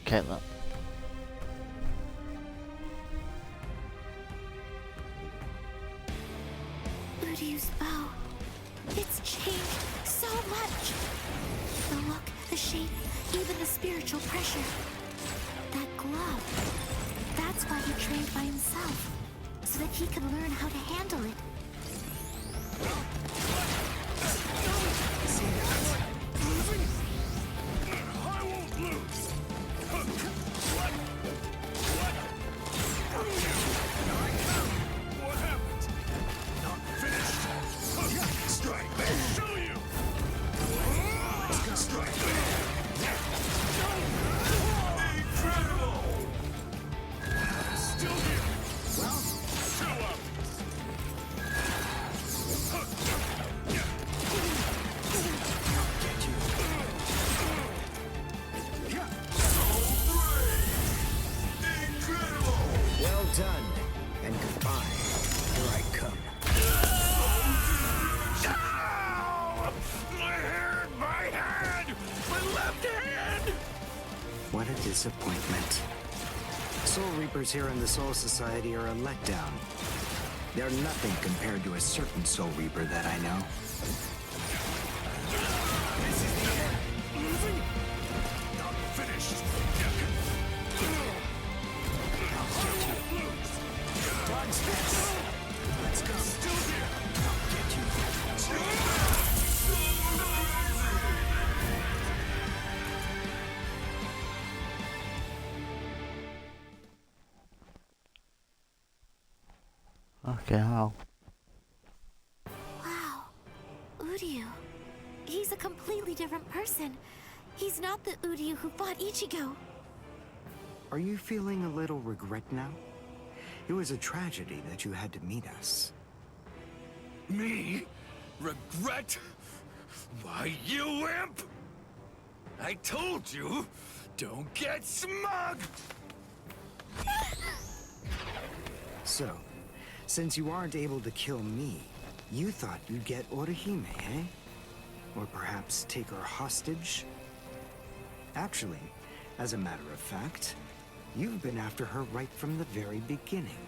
Okay, look. Uryu's bow. It's changed so much. The look, the shape, even the spiritual pressure. That glove. That's why he trained by himself. So that he could learn how to handle it. I won't lose! What happened? Not finished? Strike back! Show you! Strike back! Incredible! Still here! Well, show up! Well done, and goodbye. Here I come. Ow! My hand! My left hand! What a disappointment. Soul Reapers here in the Soul Society are a letdown. They're nothing compared to a certain Soul Reaper that I know. This is the end! Losing? Not finished! Dodge this! Let's go. Still here! I'll get you. Okay, how? Wow. Uryu. He's a completely different person. He's not the Uryu who fought Ichigo. Are you feeling a little regret now? It was a tragedy that you had to meet us. Me? Regret? Why, you imp! I told you, don't get smug! So, since you aren't able to kill me, you thought you'd get Orihime, eh? Or perhaps take her hostage? Actually, as a matter of fact, you've been after her right from the very beginning.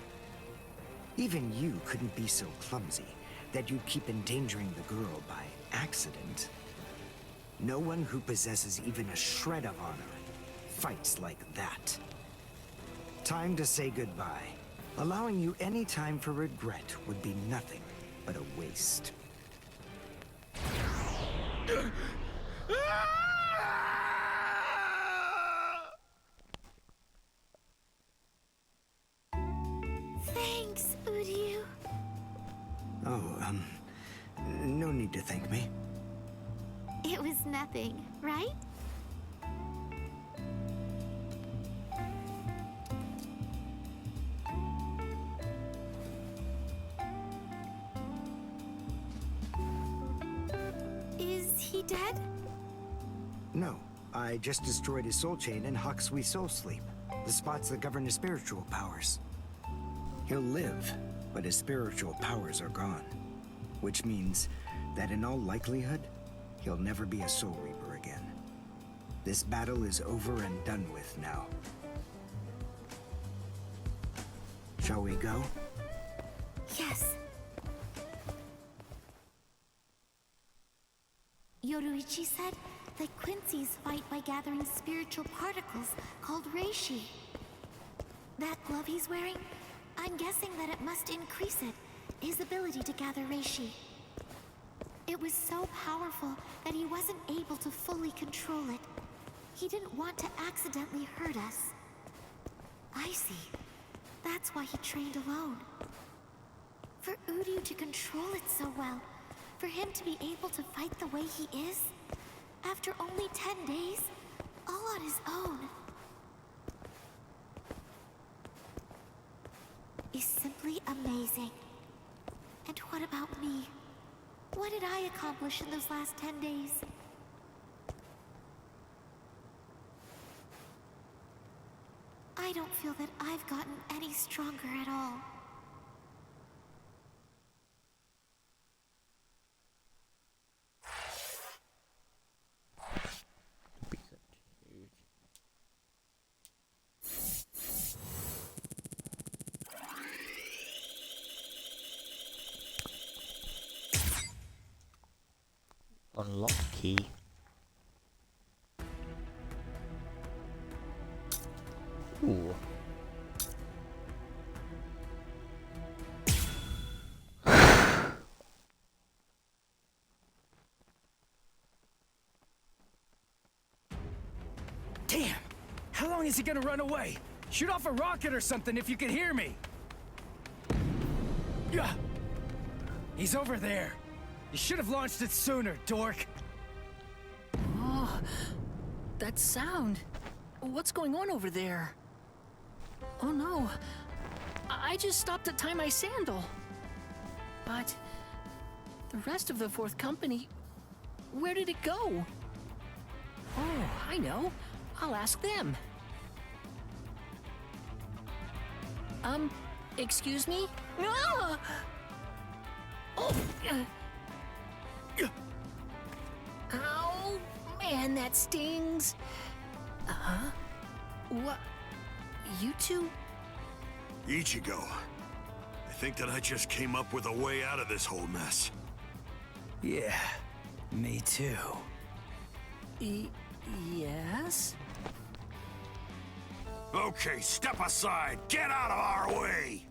Even you couldn't be so clumsy that you'd keep endangering the girl by accident. No one who possesses even a shred of honor fights like that. Time to say goodbye. Allowing you any time for regret would be nothing but a waste. waste. Thanks, Uryu. Oh, no need to thank me. It was nothing, right? Is he dead? No, I just destroyed his soul chain and Hakusui's soul sleep, the spots that govern his spiritual powers. He'll live, but his spiritual powers are gone. Which means that in all likelihood, he'll never be a Soul Reaper again. This battle is over and done with now. Shall we go? Yes. Yoruichi said that Quincy's fight by gathering spiritual particles called reishi. That glove he's wearing, I'm guessing that it must increase it, his ability to gather reishi. It was so powerful that he wasn't able to fully control it. He didn't want to accidentally hurt us. I see. That's why he trained alone. For Uryu to control it so well, for him to be able to fight the way he is, after only 10 days, all on his own, is simply amazing. And what about me? What did I accomplish in those last 10 days? I don't feel that I've gotten any stronger at all. Unlock key. Ooh. Damn! How long is he gonna run away? Shoot off a rocket or something if you can hear me! Yeah! He's over there! You should have launched it sooner, dork! Oh, that sound. What's going on over there? Oh no. I just stopped to tie my sandal. But the rest of the fourth company, where did it go? Oh, I know. I'll ask them. Excuse me? Ah! Oh! Ow! Man, that stings! Uh-huh? What? You two? Ichigo, I think that I just came up with a way out of this whole mess. Yeah, me too. Yes? Okay, step aside! Get out of our way!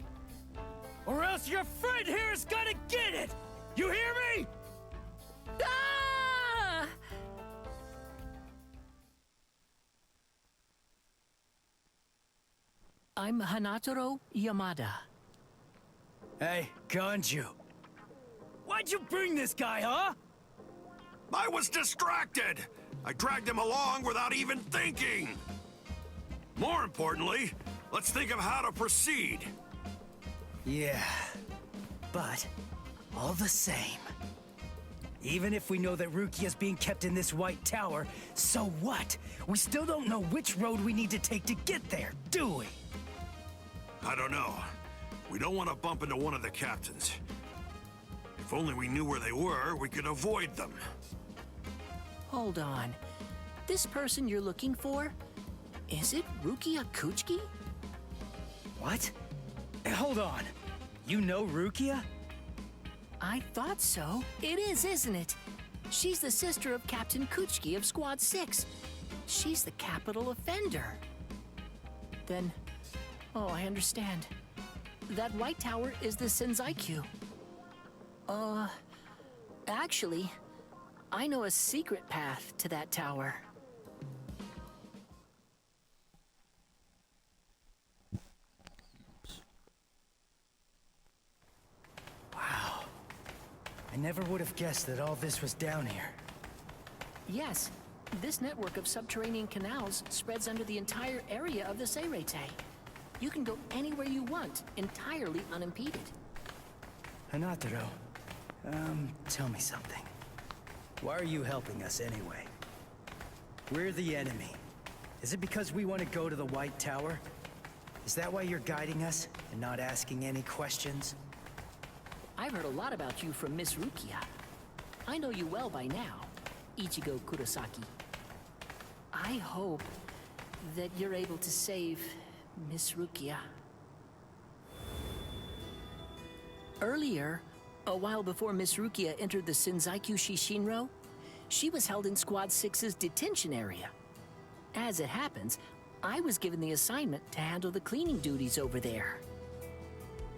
Or else your friend here is gonna get it! You hear me? Ah! I'm Hanataro Yamada. Hey, Ganju. Why'd you bring this guy, huh? I was distracted! I dragged him along without even thinking! More importantly, let's think of how to proceed. Yeah, but all the same. Even if we know that Rukia's being kept in this white tower, so what? We still don't know which road we need to take to get there, do we? I don't know. We don't want to bump into one of the captains. If only we knew where they were, we could avoid them. Hold on. This person you're looking for, is it Rukia Kuchiki? What? Hold on. You know Rukia? I thought so. It is, isn't it? She's the sister of Captain Kuchiki of Squad 6. She's the capital offender. Then, oh, I understand. That white tower is the Senzaikyu. Actually, I know a secret path to that tower. Wow. I never would have guessed that all this was down here. Yes, this network of subterranean canals spreads under the entire area of the Seirete. You can go anywhere you want, entirely unimpeded. Hanataro, tell me something. Why are you helping us anyway? We're the enemy. Is it because we want to go to the White Tower? Is that why you're guiding us and not asking any questions? I've heard a lot about you from Miss Rukia. I know you well by now, Ichigo Kurosaki. I hope that you're able to save Miss Rukia. Earlier, a while before Miss Rukia entered the Shinzaiku Shishinro, she was held in Squad 6's detention area. As it happens, I was given the assignment to handle the cleaning duties over there.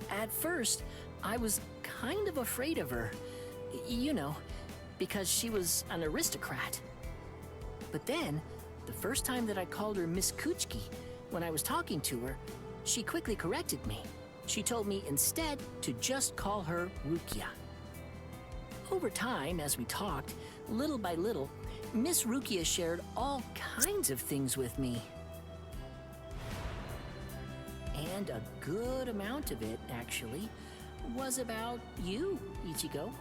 At first, I was kind of afraid of her, you know, because she was an aristocrat. But then, the first time that I called her Miss Kuchiki, when I was talking to her, she quickly corrected me. She told me instead to just call her Rukia. Over time, as we talked, little by little, Miss Rukia shared all kinds of things with me. And a good amount of it, actually, was about you, Ichigo.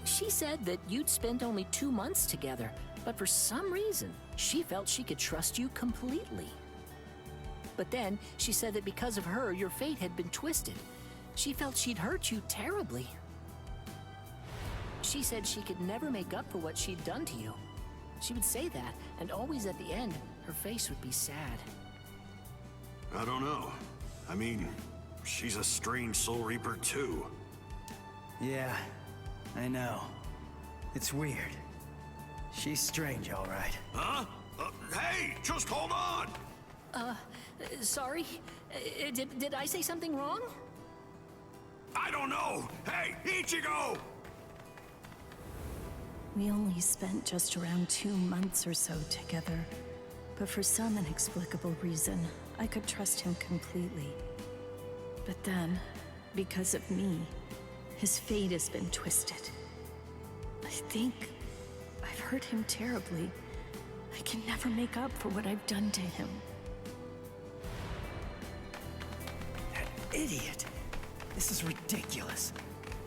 She said that you'd spent only 2 months together, but for some reason, she felt she could trust you completely. But then, she said that because of her, your fate had been twisted. She felt she'd hurt you terribly. She said she could never make up for what she'd done to you. She would say that, and always at the end, her face would be sad. I don't know. I mean, she's a strange Soul Reaper too. Yeah, I know. It's weird. She's strange, all right. Huh? Hey, just hold on! Sorry? Did I say something wrong? I don't know! Hey, Ichigo! We only spent just around 2 months or so together, but for some inexplicable reason, I could trust him completely. But then, because of me, his fate has been twisted. I think I've hurt him terribly. I can never make up for what I've done to him. That idiot! This is ridiculous.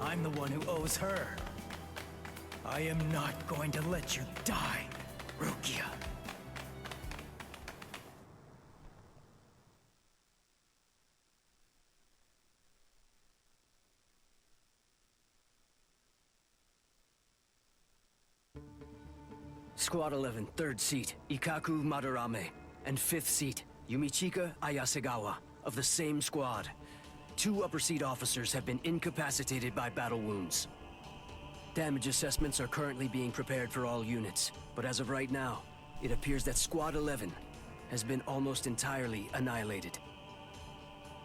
I'm the one who owes her. I am not going to let you die, Rukia. Squad 11, 3rd seat, Ikaku Madarame, and 5th seat, Yumichika Ayasegawa, of the same squad. 2 upper seat officers have been incapacitated by battle wounds. Damage assessments are currently being prepared for all units, but as of right now, it appears that Squad 11 has been almost entirely annihilated.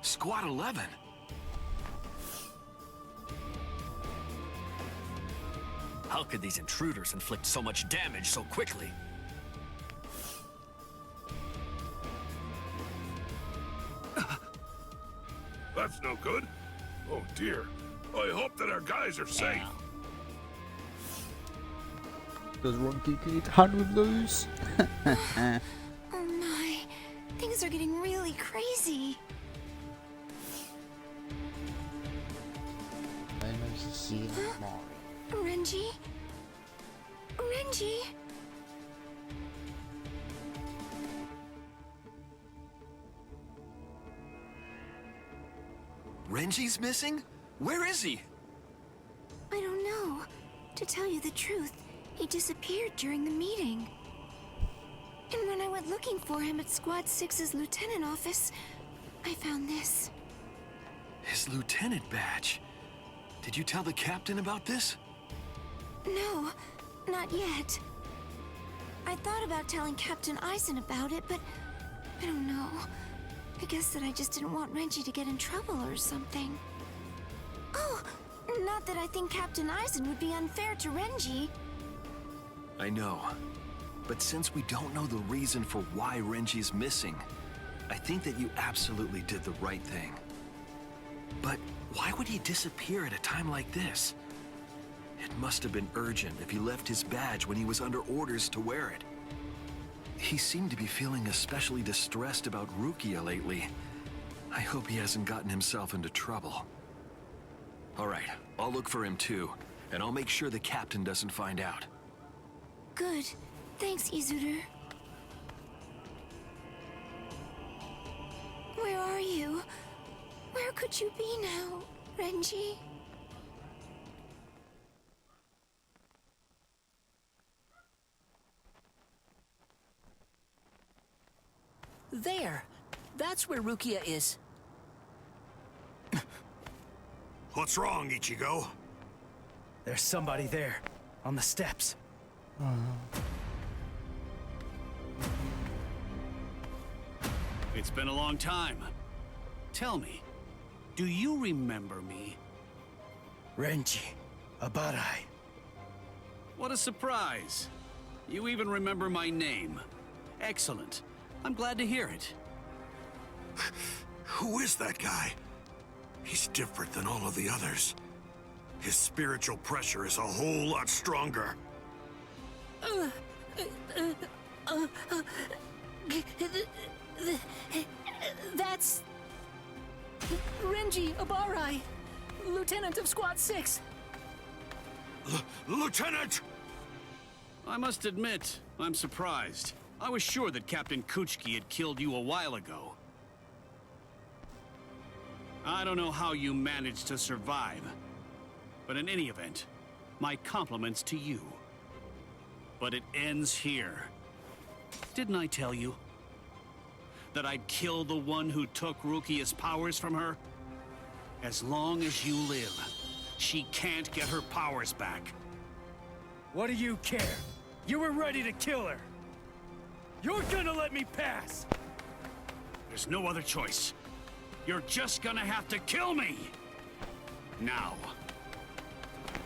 Squad 11? How could these intruders inflict so much damage so quickly? That's no good. Oh dear. I hope that our guys are safe. Does Ronki get done with those? Oh my, things are getting really crazy. Renji? Renji? Renji's missing? Where is he? I don't know. To tell you the truth, he disappeared during the meeting. And when I went looking for him at Squad 6's lieutenant office, I found this. His lieutenant badge. Did you tell the captain about this? No, not yet. I thought about telling Captain Eisen about it, but I don't know. I guess that I just didn't want Renji to get in trouble or something. Not that I think Captain Eisen would be unfair to Renji. I know. But since we don't know the reason for why Renji's missing, I think that you absolutely did the right thing. But why would he disappear at a time like this? It must have been urgent if he left his badge when he was under orders to wear it. He seemed to be feeling especially distressed about Rukia lately. I hope he hasn't gotten himself into trouble. All right, I'll look for him too, and I'll make sure the captain doesn't find out. Good. Thanks, Izuru. Where are you? Where could you be now, Renji? There! That's where Rukia is. What's wrong, Ichigo? There's somebody there, on the steps. It's been a long time. Tell me, do you remember me? Renji, Abarai. What a surprise. You even remember my name. Excellent. I'm glad to hear it. Who is that guy? He's different than all of the others. His spiritual pressure is a whole lot stronger. That's... Renji Abarai, Lieutenant of Squad 6. Lieutenant! I must admit, I'm surprised. I was sure that Captain Kuchiki had killed you a while ago. I don't know how you managed to survive, but in any event, my compliments to you. But it ends here. Didn't I tell you that I'd kill the one who took Rukia's powers from her? As long as you live, she can't get her powers back. What do you care? You were ready to kill her. You're gonna let me pass! There's no other choice. You're just gonna have to kill me! Now,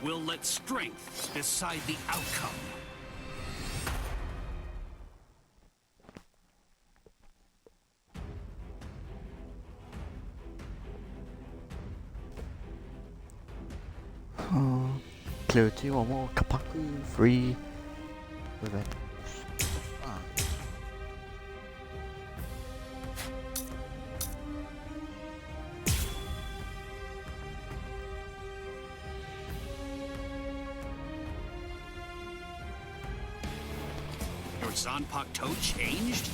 we'll let strength decide the outcome. Clarity or more Kapaku 3 Revenge. Your Zanpakuto changed?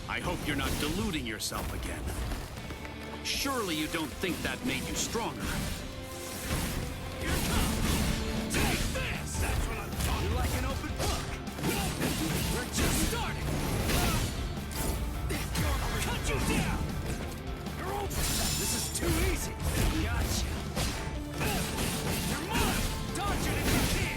I hope you're not deluding yourself again. Surely you don't think that made you stronger. Here it comes! Take this! That's what I'm talking about! You're like an open book! We're just starting! Cut you down! You're open! This is too easy! Gotcha! You're mine! Dodge it if you can!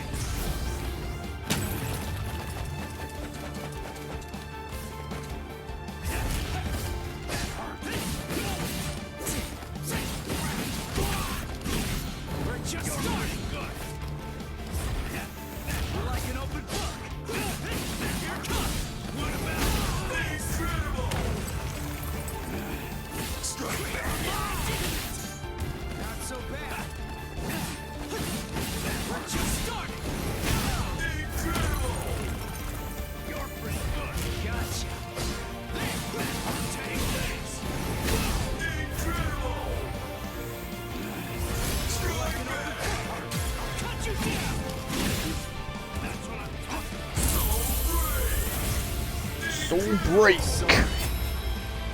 Soul break.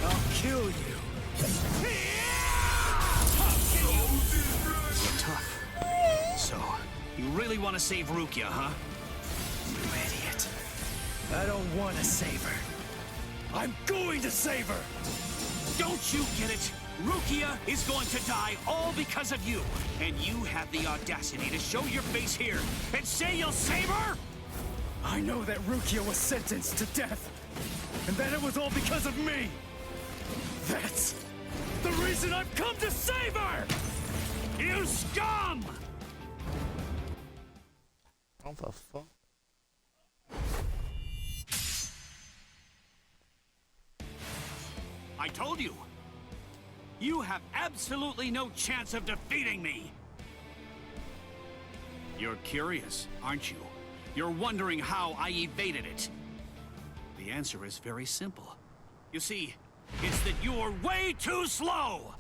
I'll kill you. You're tough. So, you really want to save Rukia, huh? You idiot. I don't want to save her. I'm going to save her! Don't you get it? Rukia is going to die all because of you. And you have the audacity to show your face here and say you'll save her? I know that Rukia was sentenced to death. And that it was all because of me! That's the reason I've come to save her! You scum! Oh, for fuck. I told you! You have absolutely no chance of defeating me! You're curious, aren't you? You're wondering how I evaded it. The answer is very simple. You see, it's that you're way too slow!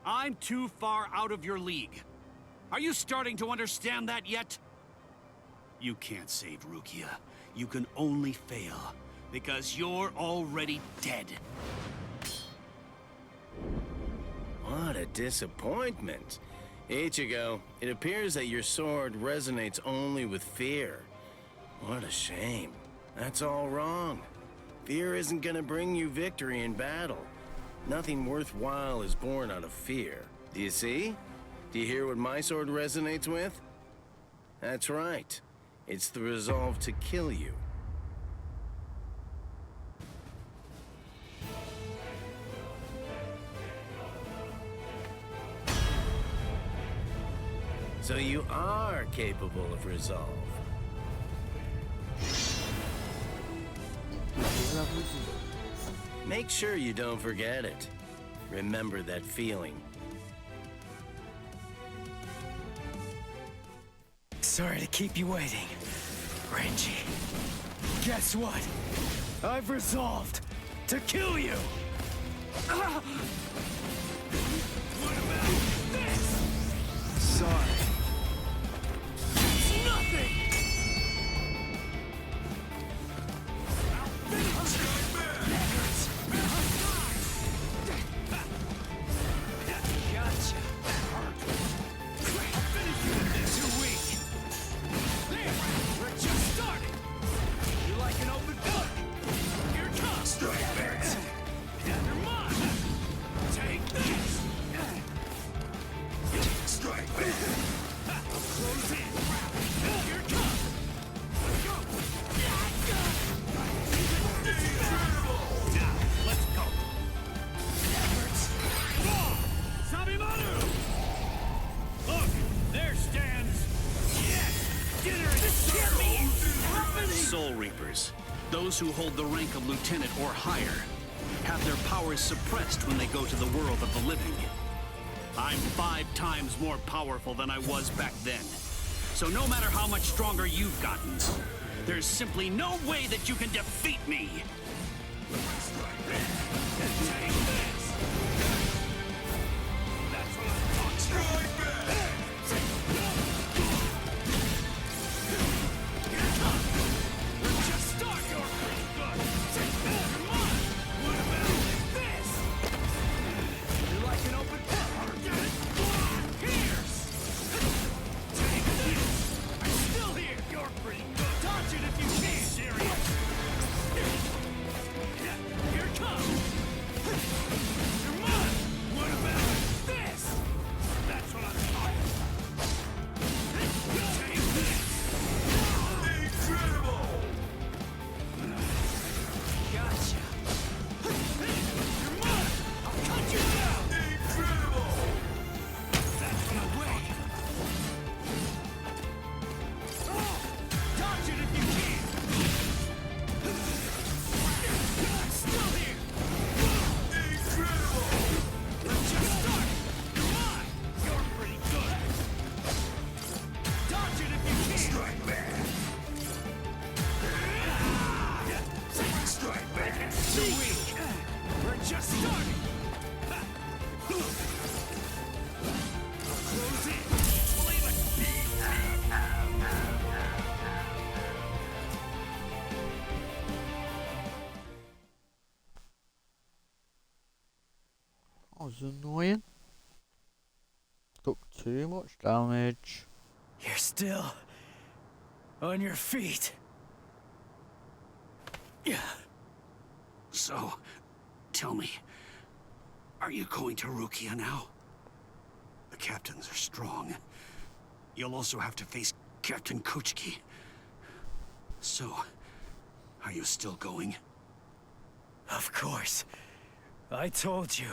I'm too far out of your league. Are you starting to understand that yet? You can't save Rukia. You can only fail, because you're already dead. What a disappointment. Ichigo, it appears that your sword resonates only with fear. What a shame. That's all wrong. Fear isn't gonna bring you victory in battle. Nothing worthwhile is born out of fear. Do you see? Do you hear what my sword resonates with? That's right. It's the resolve to kill you. So you are capable of resolve. Make sure you don't forget it. Remember that feeling. Sorry to keep you waiting, Renji. Guess what? I've resolved to kill you! What about this? Sorry. It's nothing! Gotcha. I'll finish you in this. Too weak. There, we're just starting. You like an open book? Here it comes. Strike back. You're mine. Take this. Strike back. I'll close in. Here it comes. Let's go. Now, let's go. Sabimaru! Look, there stands. Yes! Dinner is served! Soul Reapers, those who hold the rank of lieutenant or higher, have their powers suppressed when they go to the world of the living. I'm 5 times more powerful than I was back then. So no matter how much stronger you've gotten, there's simply no way that you can defeat me! Take this! That's what I'm talking about! Here it comes! We're just starting! You're pretty good! Come on! What about this? You like an open book? Pierce! Take this! I'm still here! You're pretty good! Dodge it if you can! Serious! Here it comes! Come on! What about this? That's what I'm talking about! Take this! Incredible! Gotcha! Come on! I'll cut you down! Incredible! That's no way! Oh! Dodge it if you can! I'm still here! Incredible! Let's just start! Come on! You're pretty good! Dodge it if you can! Strike back! Strike back! Too weak! We're just starting! Close in! Believe it! That was annoying. Took too much damage. You're still on your feet. Yeah. So, tell me, are you going to Rukia now? The captains are strong. You'll also have to face Captain Kuchiki. So, are you still going? Of course. I told you.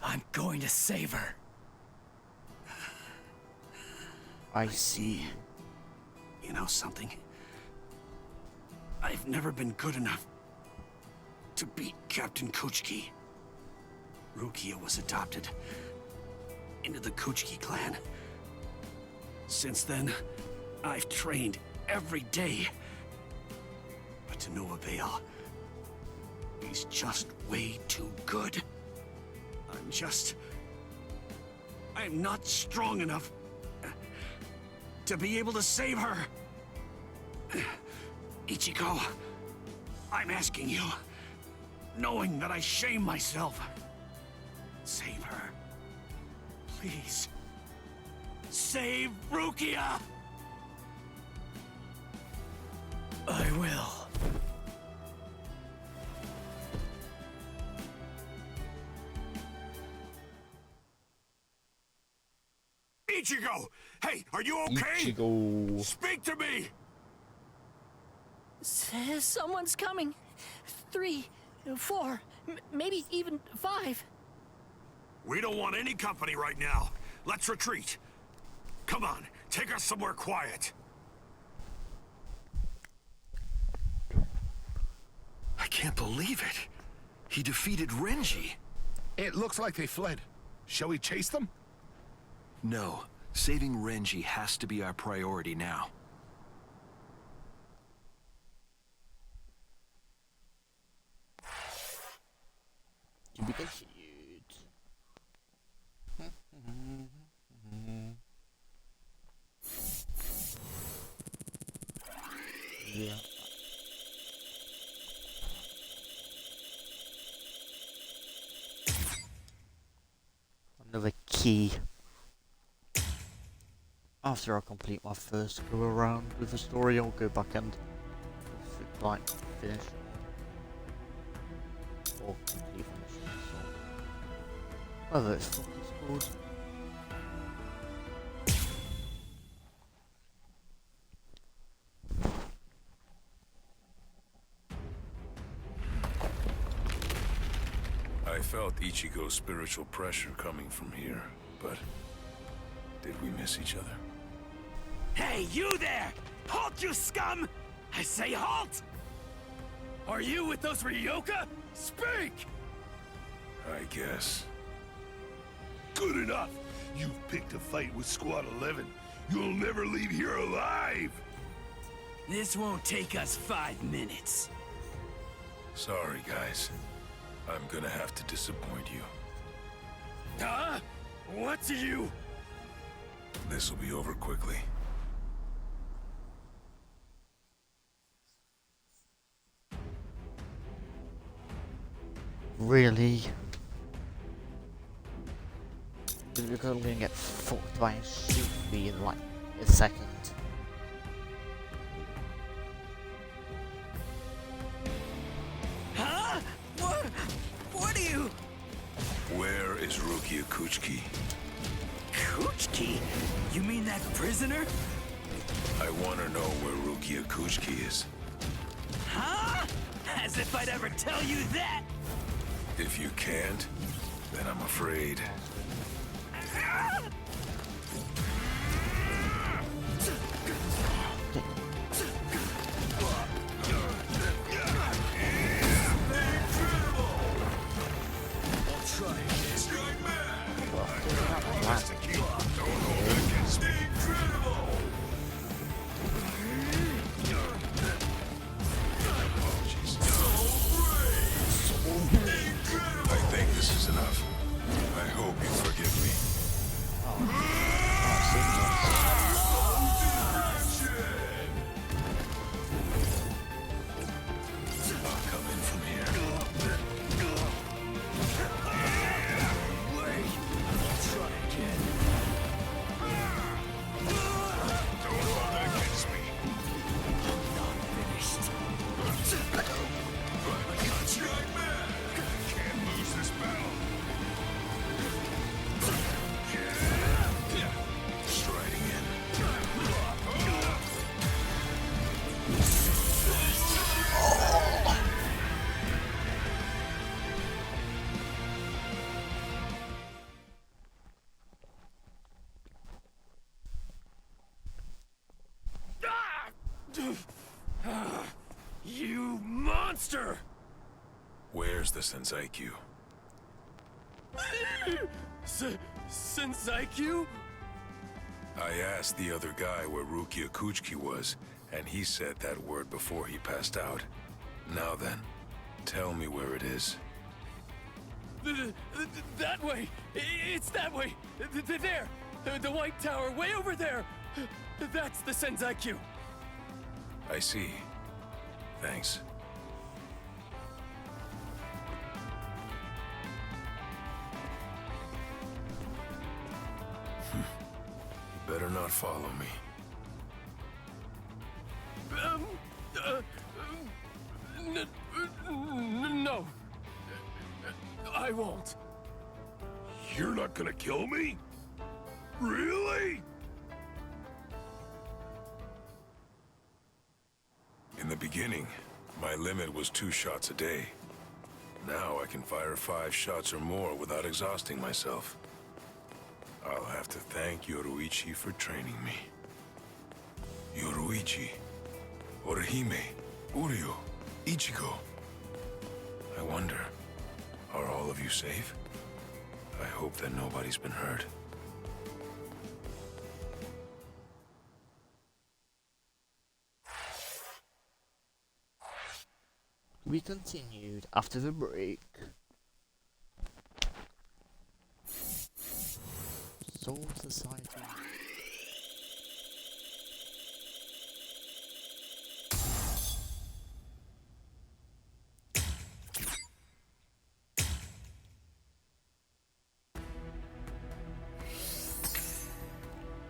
I'm going to save her. I see. You know something? I've never been good enough to beat Captain Kuchki. Rukia was adopted into the Kuchki clan. Since then, I've trained every day. But to no avail. He's just way too good. I'm not strong enough to be able to save her. Ichigo, I'm asking you, knowing that I shame myself, save her. Please. Save Rukia! I will. Ichigo! Hey, are you okay? Ichigo. Speak to me! Someone's coming. 3, 4, maybe even 5. We don't want any company right now. Let's retreat. Come on, take us somewhere quiet. I can't believe it. He defeated Renji. It looks like they fled. Shall we chase them? No. Saving Renji has to be our priority now. To be continued. Yeah. Another key. After I complete my first go around with the story, I'll go back and like finish or complete the mission. So whether it's fucking called. I felt Ichigo's spiritual pressure coming from here, but did we miss each other? Hey, you there! Halt, you scum! I say halt! Are you with those Ryoka? Speak! I guess. Good enough. You've picked a fight with Squad 11. You'll never leave here alive. This won't take us 5 minutes. Sorry, guys. I'm gonna have to disappoint you. Huh? What do you... This'll be over quickly. Really? You're gonna get fucked by a Shufi in like a second. Huh? What are you... Where is Rukia Kuchki? Kuchki? You mean that prisoner? I want to know where Rukia Kuchki is. Huh? As if I'd ever tell you that! If you can't, then I'm afraid. I think this is enough. I hope you forgive me. I'll come in from here. monster! Where's the Senseikyuu? Senseikyuu? I asked the other guy where Rukia Kuchiki was, and he said that word before he passed out. Now then, tell me where it is. That way! It's that way! There! The White Tower, way over there! That's the Senseikyuu! I see. Thanks. You better not follow me. No. I won't. You're not gonna kill me? Really? In the beginning, my limit was 2 shots a day. Now I can fire 5 shots or more without exhausting myself. I'll have to thank Yoruichi for training me. Yoruichi, Orihime, Uryu, Ichigo. I wonder, are all of you safe? I hope that nobody's been hurt. We continued after the break. Soul Society.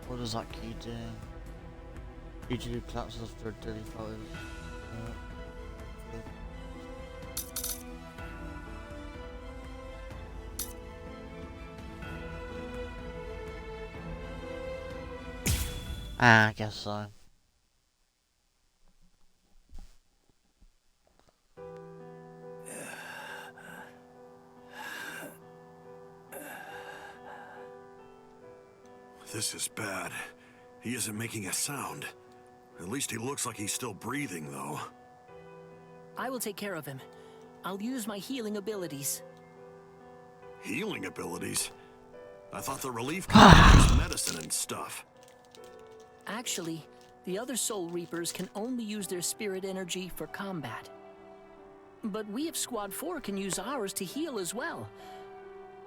What does that key do? Usually collapses after a daily fire. I guess so. This is bad. He isn't making a sound. At least he looks like he's still breathing, though. I will take care of him. I'll use my healing abilities. Healing abilities? I thought the relief was medicine and stuff. Actually, the other Soul Reapers can only use their spirit energy for combat. But we of Squad 4 can use ours to heal as well.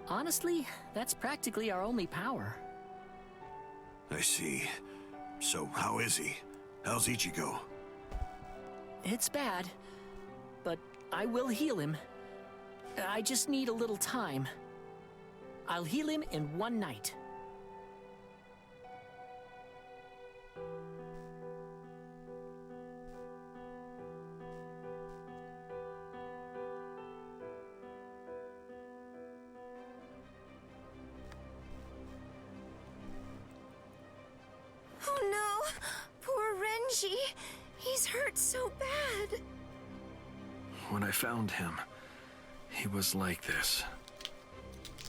Honestly, that's practically our only power. I see. So, how is he? How's Ichigo? It's bad, but I will heal him. I just need a little time. I'll heal him in 1 night. Oh no! Poor Renji! He's hurt so bad! When I found him, he was like this.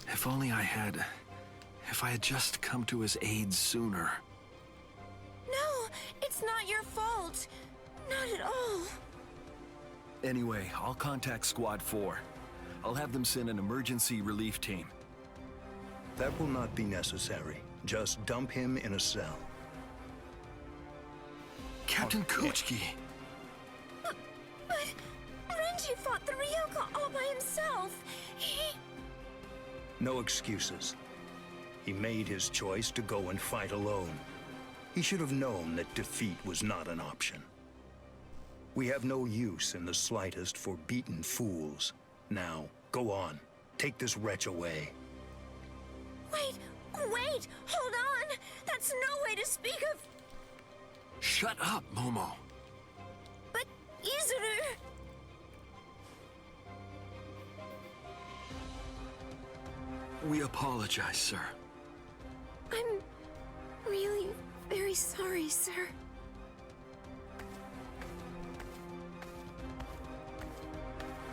If only if I had just come to his aid sooner. No! It's not your fault! Not at all! Anyway, I'll contact Squad 4. I'll have them send an emergency relief team. That will not be necessary. Just dump him in a cell. Captain Kuchiki! But Renji fought the Ryoka all by himself! No excuses. He made his choice to go and fight alone. He should have known that defeat was not an option. We have no use in the slightest for beaten fools. Now, go on. Take this wretch away. Wait! Hold on! That's no way to speak of... Shut up, Momo! But, Izuru... We apologize, sir. I'm really very sorry, sir.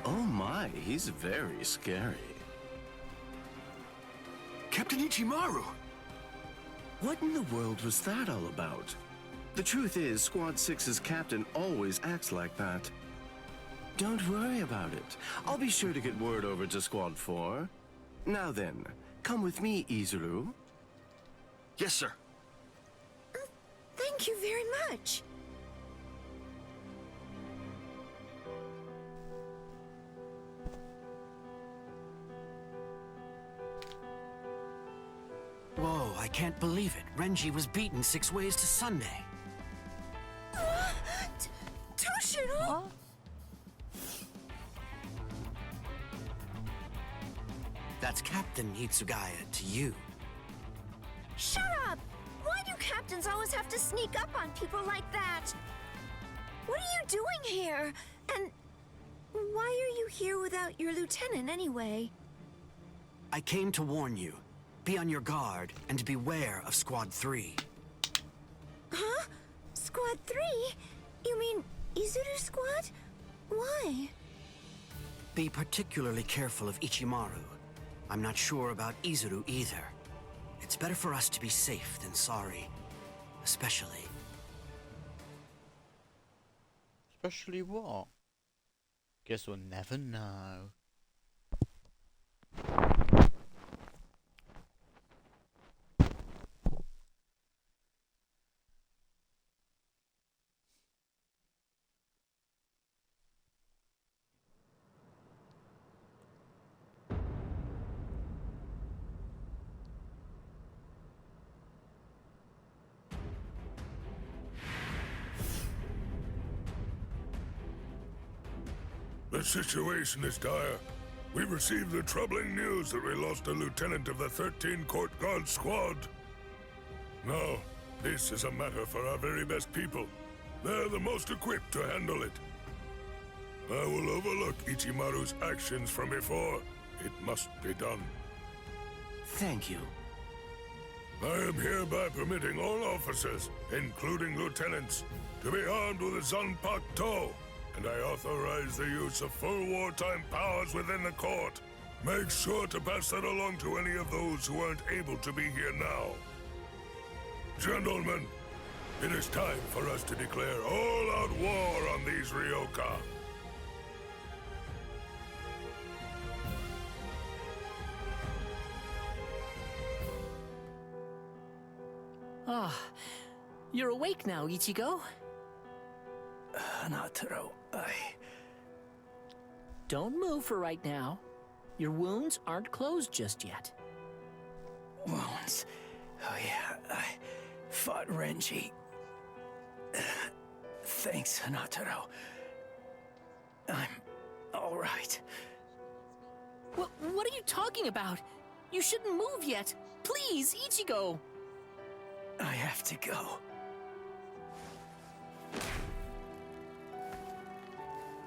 Oh my, he's very scary. Captain Ichimaru! What in the world was that all about? The truth is, Squad 6's captain always acts like that. Don't worry about it. I'll be sure to get word over to Squad 4. Now then, come with me, Izuru. Yes, sir. Thank you very much. Whoa, I can't believe it. Renji was beaten 6 ways to Sunday. Toshiro! That's Captain Hitsugaya to you. Shut up! Why do captains always have to sneak up on people like that? What are you doing here? And why are you here without your lieutenant anyway? I came to warn you. Be on your guard and beware of Squad 3. Huh? Squad 3? You mean Izuru Squad? Why? Be particularly careful of Ichimaru. I'm not sure about Izuru either. It's better for us to be safe than sorry. Especially... Especially what? Guess we'll never know. The situation is dire. We received the troubling news that we lost a lieutenant of the 13 Court Guard Squad. Now, this is a matter for our very best people. They're the most equipped to handle it. I will overlook Ichimaru's actions from before. It must be done. Thank you. I am hereby permitting all officers, including lieutenants, to be armed with a Zanpakuto, and I authorize the use of full wartime powers within the court. Make sure to pass that along to any of those who aren't able to be here now. Gentlemen, it is time for us to declare all-out war on these Ryoka. Ah, you're awake now, Ichigo? Nataro, Don't move for right now. Your wounds aren't closed just yet. Wounds? Oh yeah, I fought Renji. Thanks, Nataro. I'm all right. What are you talking about? You shouldn't move yet. Please, Ichigo. I have to go.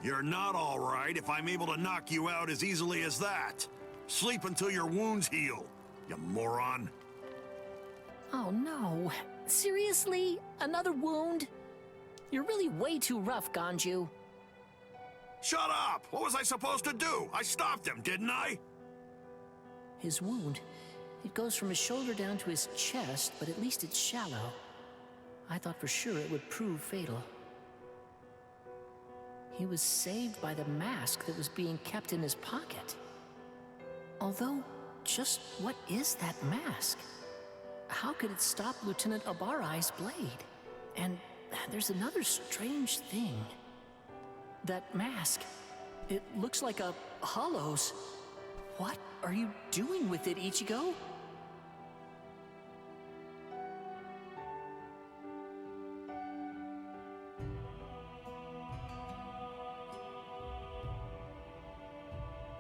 You're not all right if I'm able to knock you out as easily as that. Sleep until your wounds heal, you moron. Oh no. Seriously? Another wound? You're really way too rough, Ganju. Shut up! What was I supposed to do? I stopped him, didn't I? His wound, it goes from his shoulder down to his chest, but at least it's shallow. I thought for sure it would prove fatal. He was saved by the mask that was being kept in his pocket. Although, just what is that mask? How could it stop Lieutenant Abarai's blade? And there's another strange thing. That mask, it looks like a hollow's. What are you doing with it, Ichigo?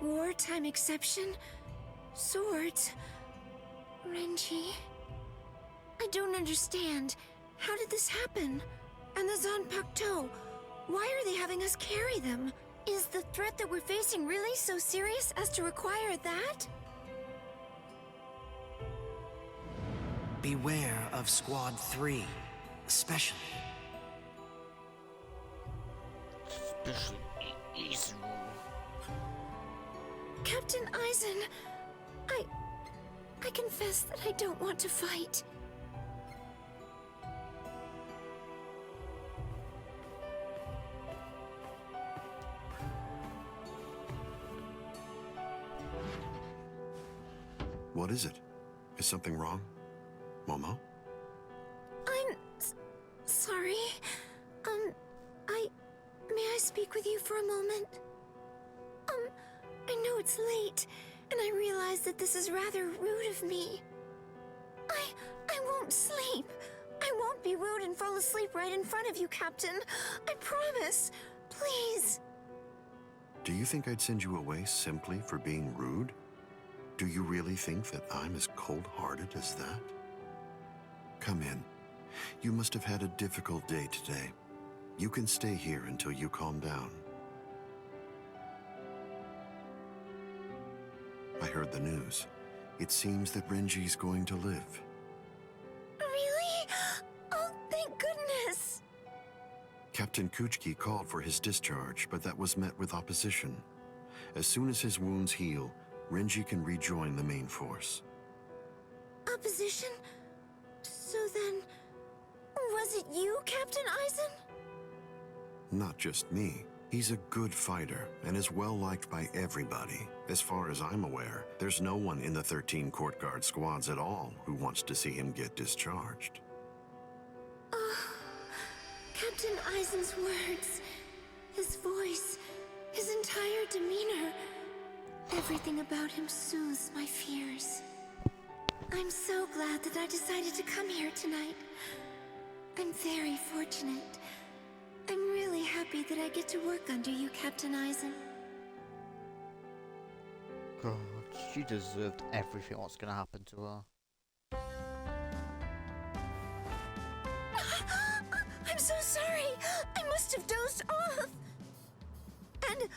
Wartime exception? Swords? Renji? I don't understand. How did this happen? And the Zanpakuto? Why are they having us carry them? Is the threat that we're facing really so serious as to require that? Beware of Squad 3, especially. Especially Izuru. Captain Aizen, I confess that I don't want to fight. What is it? Is something wrong? Momo? I'm sorry. May I speak with you for a moment? I know it's late, and I realize that this is rather rude of me. I won't sleep. I won't be rude and fall asleep right in front of you, Captain. I promise. Please. Do you think I'd send you away simply for being rude? Do you really think that I'm as cold-hearted as that? Come in. You must have had a difficult day today. You can stay here until you calm down. I heard the news. It seems that Renji's going to live. Really? Oh, thank goodness. Captain Kuchiki called for his discharge, but that was met with opposition. As soon as his wounds heal, Renji can rejoin the main force. Opposition? So then, was it you, Captain Eisen? Not just me. He's a good fighter and is well liked by everybody. As far as I'm aware, there's no one in the 13 court guard squads at all who wants to see him get discharged. Captain Eisen's words, his voice, his entire demeanor, everything about him soothes my fears. I'm so glad that I decided to come here tonight. I'm very fortunate. I'm really happy that I get to work under you, Captain Eisen. God, she deserved everything what's gonna happen to her. I'm so sorry. I must have dozed off. And,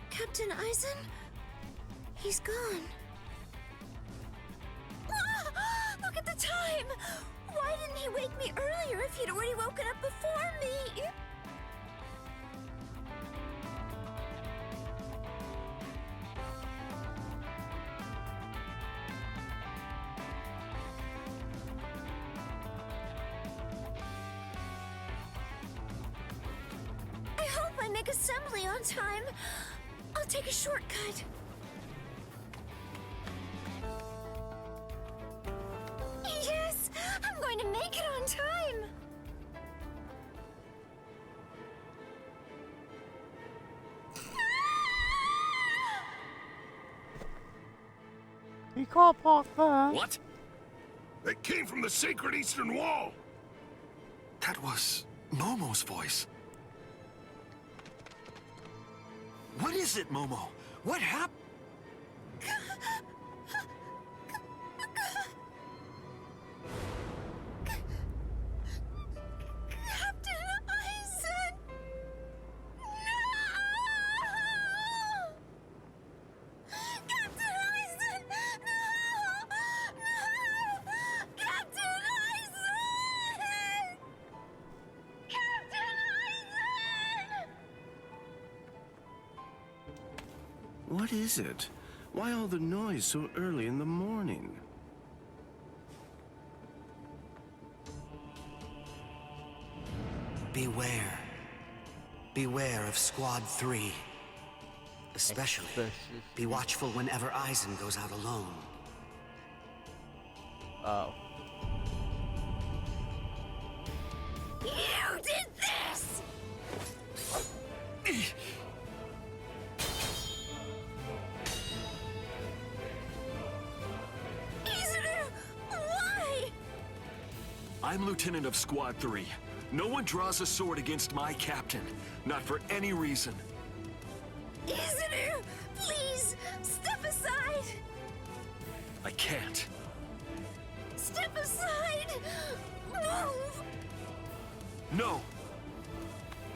Captain Eisen? He's gone. Look at the time! Why didn't he wake me earlier if he'd already woken up before me? I hope I make assembly on time. I'll take a shortcut. Yes! I'm going to make it on time! You can't park there. What? They came from the sacred Eastern Wall! That was Momo's voice. What is it, Momo? What happened? Captain Eisen! No! Captain Eisen! No! No! Captain Eisen! Captain Eisen! What is it? Why all the noise so early in the morning? Beware. Beware of Squad 3. Especially, be watchful whenever Eisen goes out alone. Oh. You did this! Why? I'm Lieutenant of Squad 3. No one draws a sword against my captain. Not for any reason. Izuru, please, step aside! I can't. Step aside! Move! No!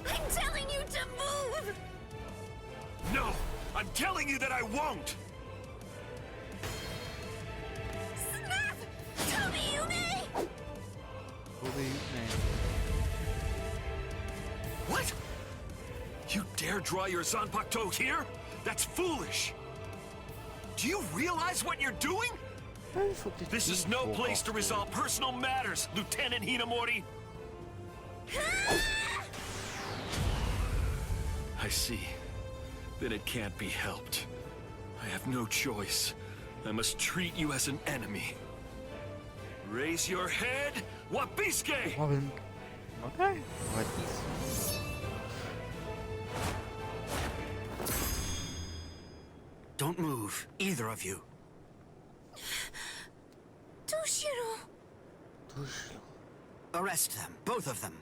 I'm telling you to move! No! I'm telling you that I won't! Snap! Tomiyume! What? You dare draw your Zanpakuto here? That's foolish! Do you realize what you're doing? This is no place to resolve personal matters, Lieutenant Hinamori! I see. Then it can't be helped. I have no choice. I must treat you as an enemy. Raise your head, Wabiske! Robin. Okay. Right, please. Don't move, either of you. Toshiro! Arrest them, both of them.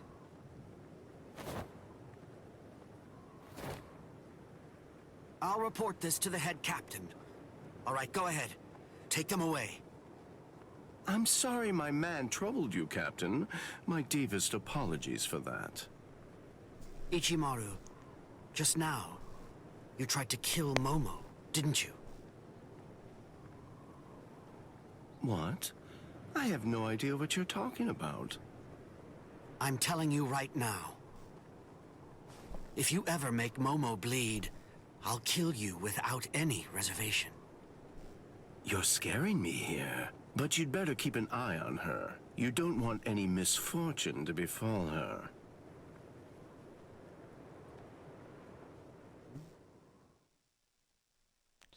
I'll report this to the head captain. All right, go ahead. Take them away. I'm sorry my man troubled you, Captain. My deepest apologies for that. Ichimaru, just now, you tried to kill Momo, didn't you? What? I have no idea what you're talking about. I'm telling you right now. If you ever make Momo bleed, I'll kill you without any reservation. You're scaring me here. But you'd better keep an eye on her. You don't want any misfortune to befall her.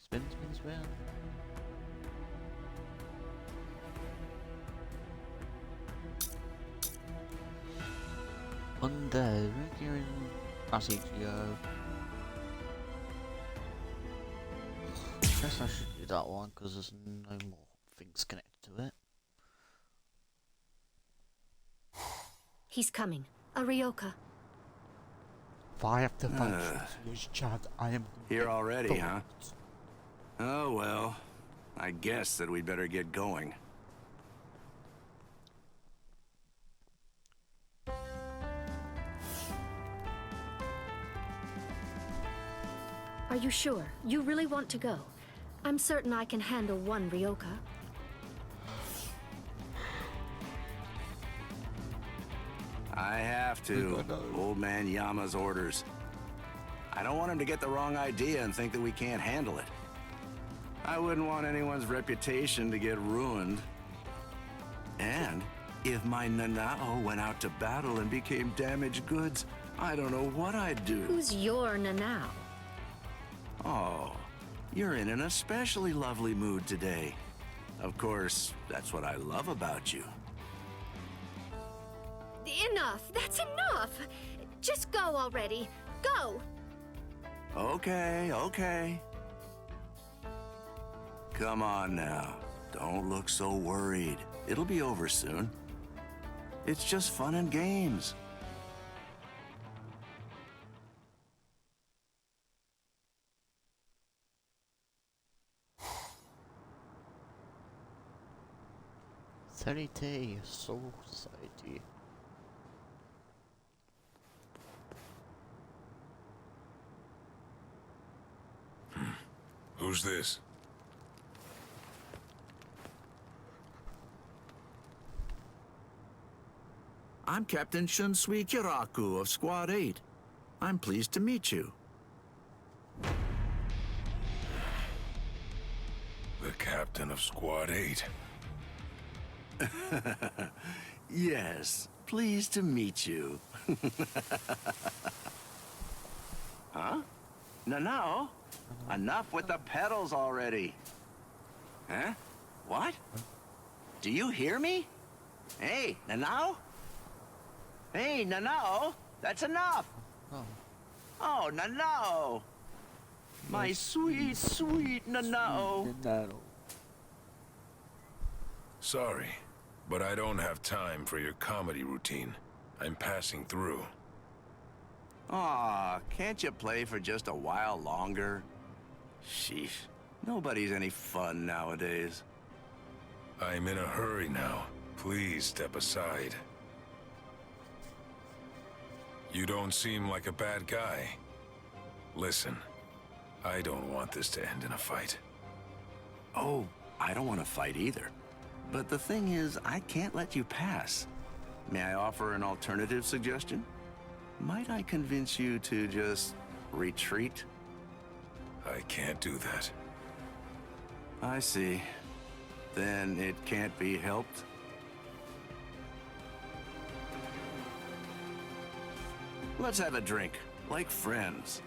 Spin, spin, spin. Under Rukia and Asicchio. Guess I should do that one because there's no more things connected to it. He's coming. A Ryoka. If I have to function as Chad, I am here already, huh? Oh well, I guess that we'd better get going. Are you sure? You really want to go? I'm certain I can handle one Ryoka. I have to. Old man Yama's orders. I don't want him to get the wrong idea and think that we can't handle it. I wouldn't want anyone's reputation to get ruined. And if my Nanao went out to battle and became damaged goods, I don't know what I'd do. Who's your Nanao? Oh, you're in an especially lovely mood today. Of course, that's what I love about you. Enough! That's enough! Just go already. Go! Okay, okay. Come on now. Don't look so worried. It'll be over soon. It's just fun and games. Salite, Soul Society. Who's this? I'm Captain Shunsui Kiraku of Squad 8. I'm pleased to meet you. The captain of Squad 8. Yes, pleased to meet you. Huh? No. Enough with the pedals already. Huh? What? Do you hear me? Hey, Nanao? Hey, Nanao, that's enough. Oh, Nanao. My sweet, sweet Nanao. Sorry, but I don't have time for your comedy routine. I'm passing through. Aw, can't you play for just a while longer? Sheesh, nobody's any fun nowadays. I'm in a hurry now. Please step aside. You don't seem like a bad guy. Listen, I don't want this to end in a fight. Oh, I don't want to fight either. But the thing is, I can't let you pass. May I offer an alternative suggestion? Might I convince you to just retreat? I can't do that. I see. Then it can't be helped? Let's have a drink, like friends.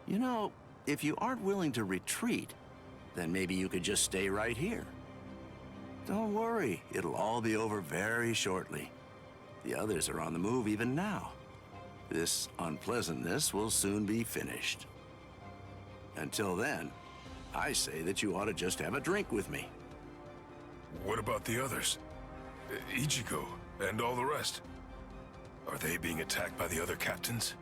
You know, if you aren't willing to retreat, then maybe you could just stay right here. Don't worry, it'll all be over very shortly. The others are on the move even now. This unpleasantness will soon be finished. Until then, I say that you ought to just have a drink with me. What about the others? Ichigo and all the rest? Are they being attacked by the other captains?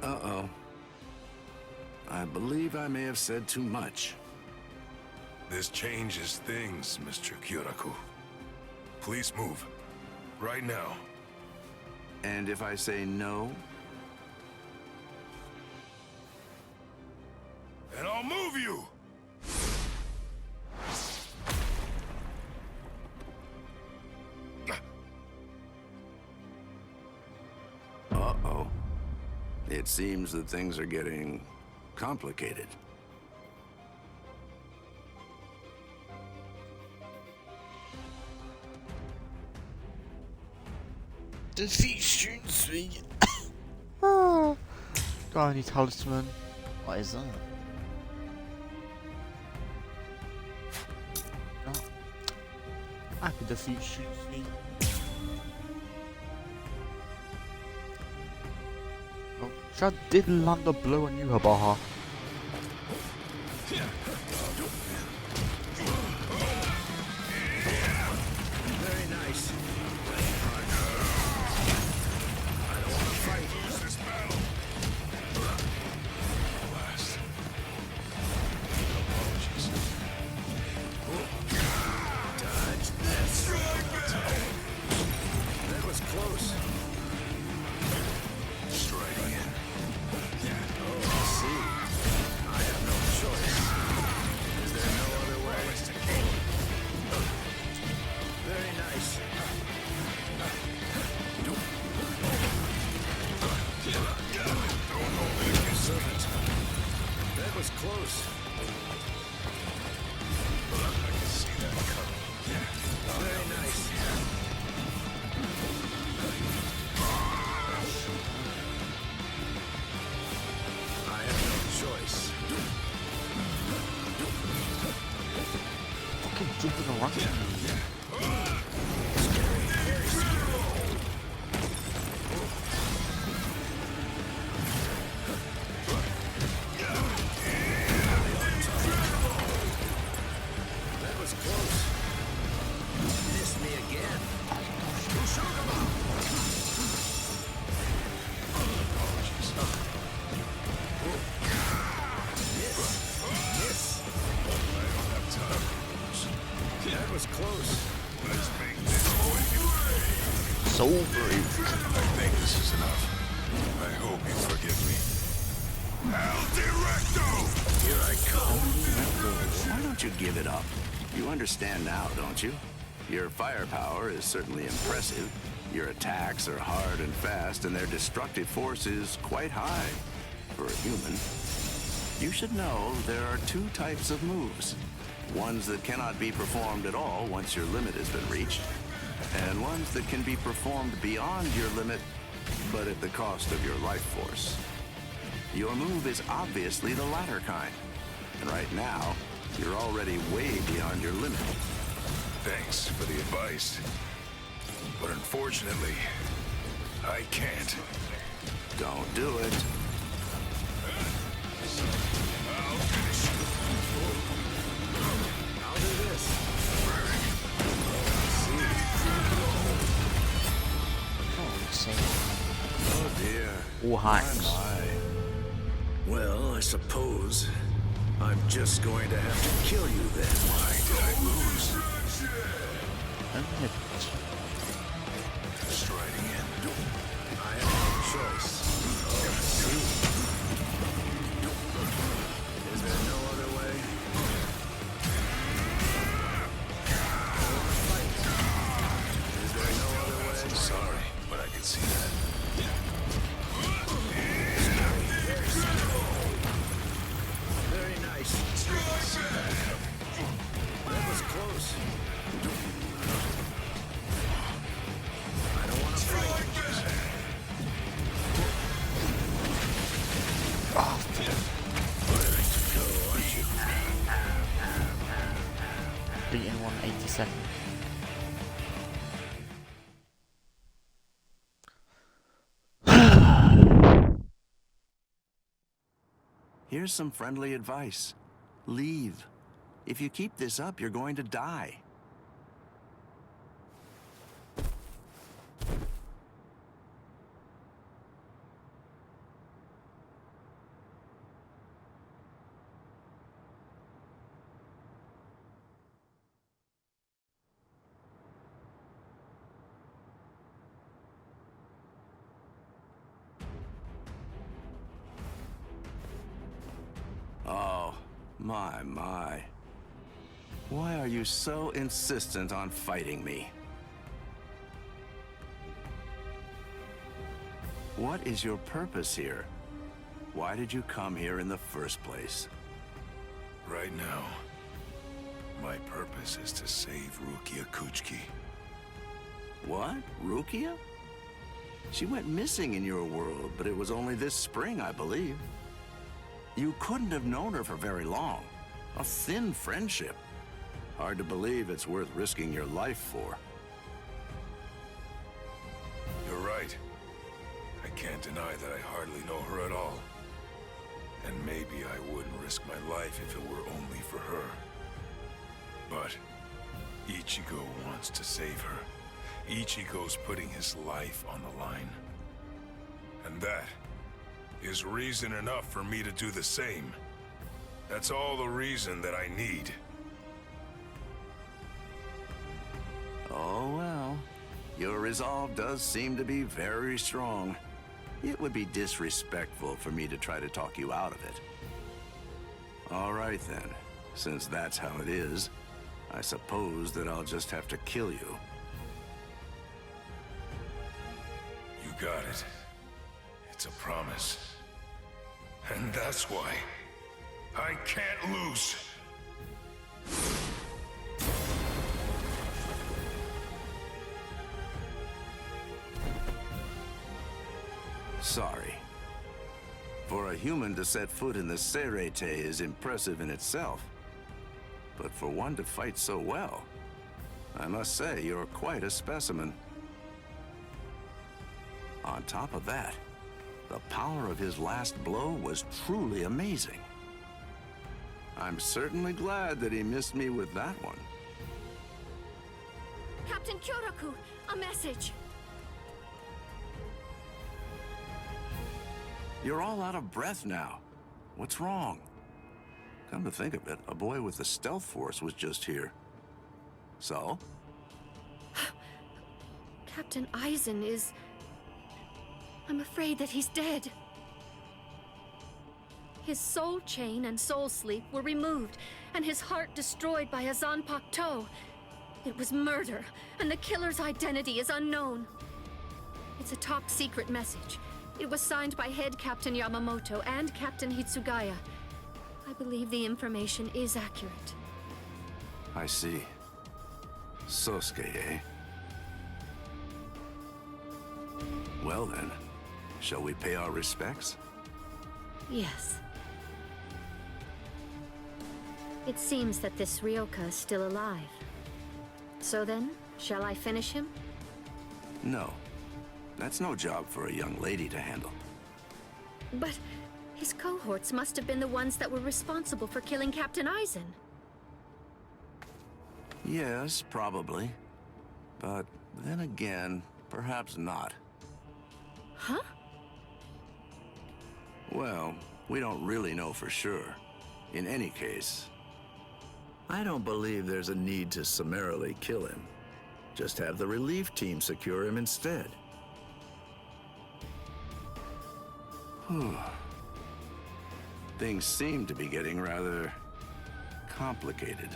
Uh-oh. I believe I may have said too much. This changes things, Mr. Kyoraku. Please move. Right now. And if I say no? And I'll move you! Uh-oh. It seems that things are getting complicated. Defeat student swing. Got any talisman? What is that? Oh. I can defeat student swing. Oh, Chad did land a blow on you, Habaha. Very nice. Jumping around. That was close. Missed me again. Miss. That was close. Let's make this quick. So brave. I think this is enough. I hope you forgive me. El Directo! Here I come. Why don't you give it up? You understand now, don't you? Your firepower is certainly impressive. Your attacks are hard and fast, and their destructive force is quite high for a human. You should know there are two types of moves. Ones that cannot be performed at all once your limit has been reached, and ones that can be performed beyond your limit, but at the cost of your life force. Your move is obviously the latter kind, and right now, you're already way beyond your limit. Thanks for the advice. But unfortunately, I can't. Don't do it. I'll finish you. I'll do this. Oh dear. All hacks. My. Well, I suppose I'm just going to have to kill you then. Why did I lose? Striding in. I have no choice. Is there no other way? Is there no other way? Sorry, but I can see that. Very nice. That was close. I don't want to fight. second. Here's some friendly advice. Leave. If you keep this up, you're going to die. Oh, my. Why are you so insistent on fighting me? What is your purpose here? Why did you come here in the first place? Right now, my purpose is to save Rukia Kuchki. What? Rukia? She went missing in your world, but it was only this spring, I believe. You couldn't have known her for very long. A thin friendship. Hard to believe it's worth risking your life for. You're right. I can't deny that I hardly know her at all. And maybe I wouldn't risk my life if it were only for her. But Ichigo wants to save her. Ichigo's putting his life on the line. And that is reason enough for me to do the same. That's all the reason that I need. Oh, well. Your resolve does seem to be very strong. It would be disrespectful for me to try to talk you out of it. All right, then. Since that's how it is, I suppose that I'll just have to kill you. You got it. It's a promise. And that's why I can't lose. Sorry. For a human to set foot in the Serete is impressive in itself. But for one to fight so well, I must say you're quite a specimen. On top of that, the power of his last blow was truly amazing. I'm certainly glad that he missed me with that one. Captain Kyoraku, a message. You're all out of breath now. What's wrong? Come to think of it, a boy with the stealth force was just here. So? Captain Eisen is... I'm afraid that he's dead. His soul chain and soul sleep were removed, and his heart destroyed by a Zanpakuto. It was murder, and the killer's identity is unknown. It's a top-secret message. It was signed by Head Captain Yamamoto and Captain Hitsugaya. I believe the information is accurate. I see. Sosuke, eh? Well then, shall we pay our respects? Yes. It seems that this Ryoka is still alive. So then, shall I finish him? No. That's no job for a young lady to handle. But his cohorts must have been the ones that were responsible for killing Captain Eisen. Yes, probably. But then again, perhaps not. Huh? Well, we don't really know for sure. In any case, I don't believe there's a need to summarily kill him. Just have the relief team secure him instead. Things seem to be getting rather complicated.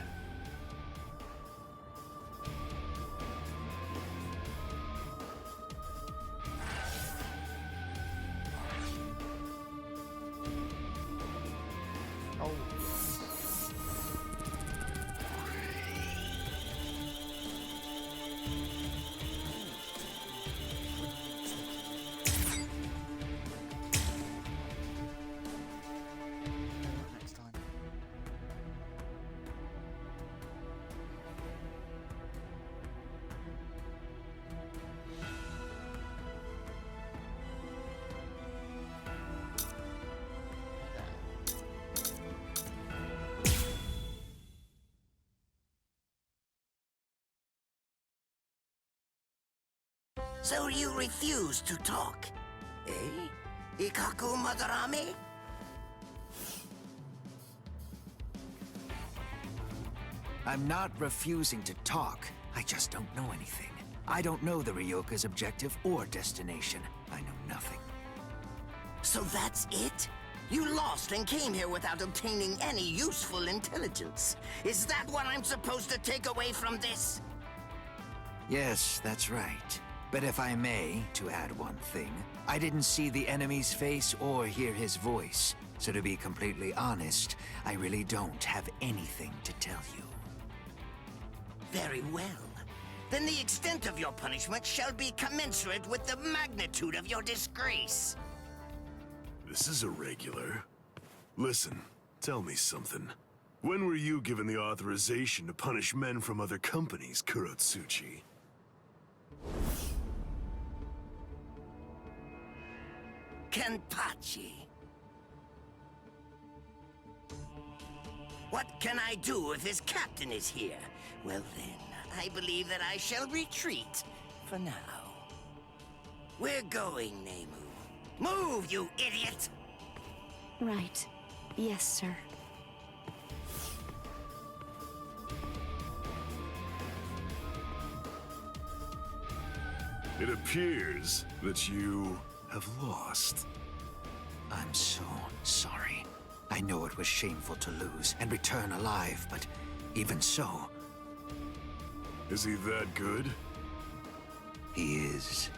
So you refuse to talk, eh? Ikaku Madarame? I'm not refusing to talk. I just don't know anything. I don't know the Ryoka's objective or destination. I know nothing. So that's it? You lost and came here without obtaining any useful intelligence. Is that what I'm supposed to take away from this? Yes, that's right. But if I may, to add one thing, I didn't see the enemy's face or hear his voice. So to be completely honest, I really don't have anything to tell you. Very well. Then the extent of your punishment shall be commensurate with the magnitude of your disgrace. This is irregular. Listen, tell me something. When were you given the authorization to punish men from other companies, Kurotsuchi? Kenpachi. What can I do if his captain is here? Well then, I believe that I shall retreat for now. We're going, Nemu. Move, you idiot! Right. Yes, sir. It appears that you have lost. I'm so sorry. I know it was shameful to lose and return alive, but even so... Is he that good? He is.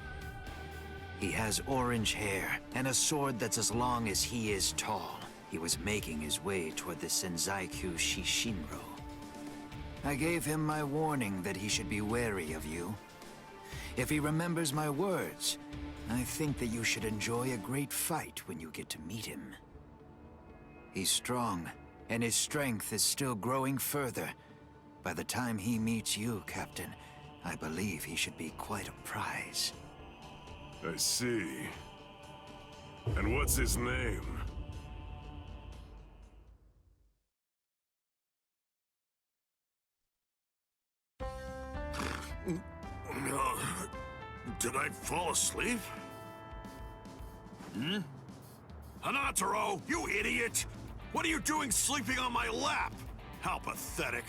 He has orange hair and a sword that's as long as he is tall. He was making his way toward the Senzaiku Shishinro. I gave him my warning that he should be wary of you. If he remembers my words, I think that you should enjoy a great fight when you get to meet him. He's strong, and his strength is still growing further. By the time he meets you, Captain, I believe he should be quite a prize. I see. And what's his name? Did I fall asleep? Hanataro, you idiot! What are you doing sleeping on my lap? How pathetic.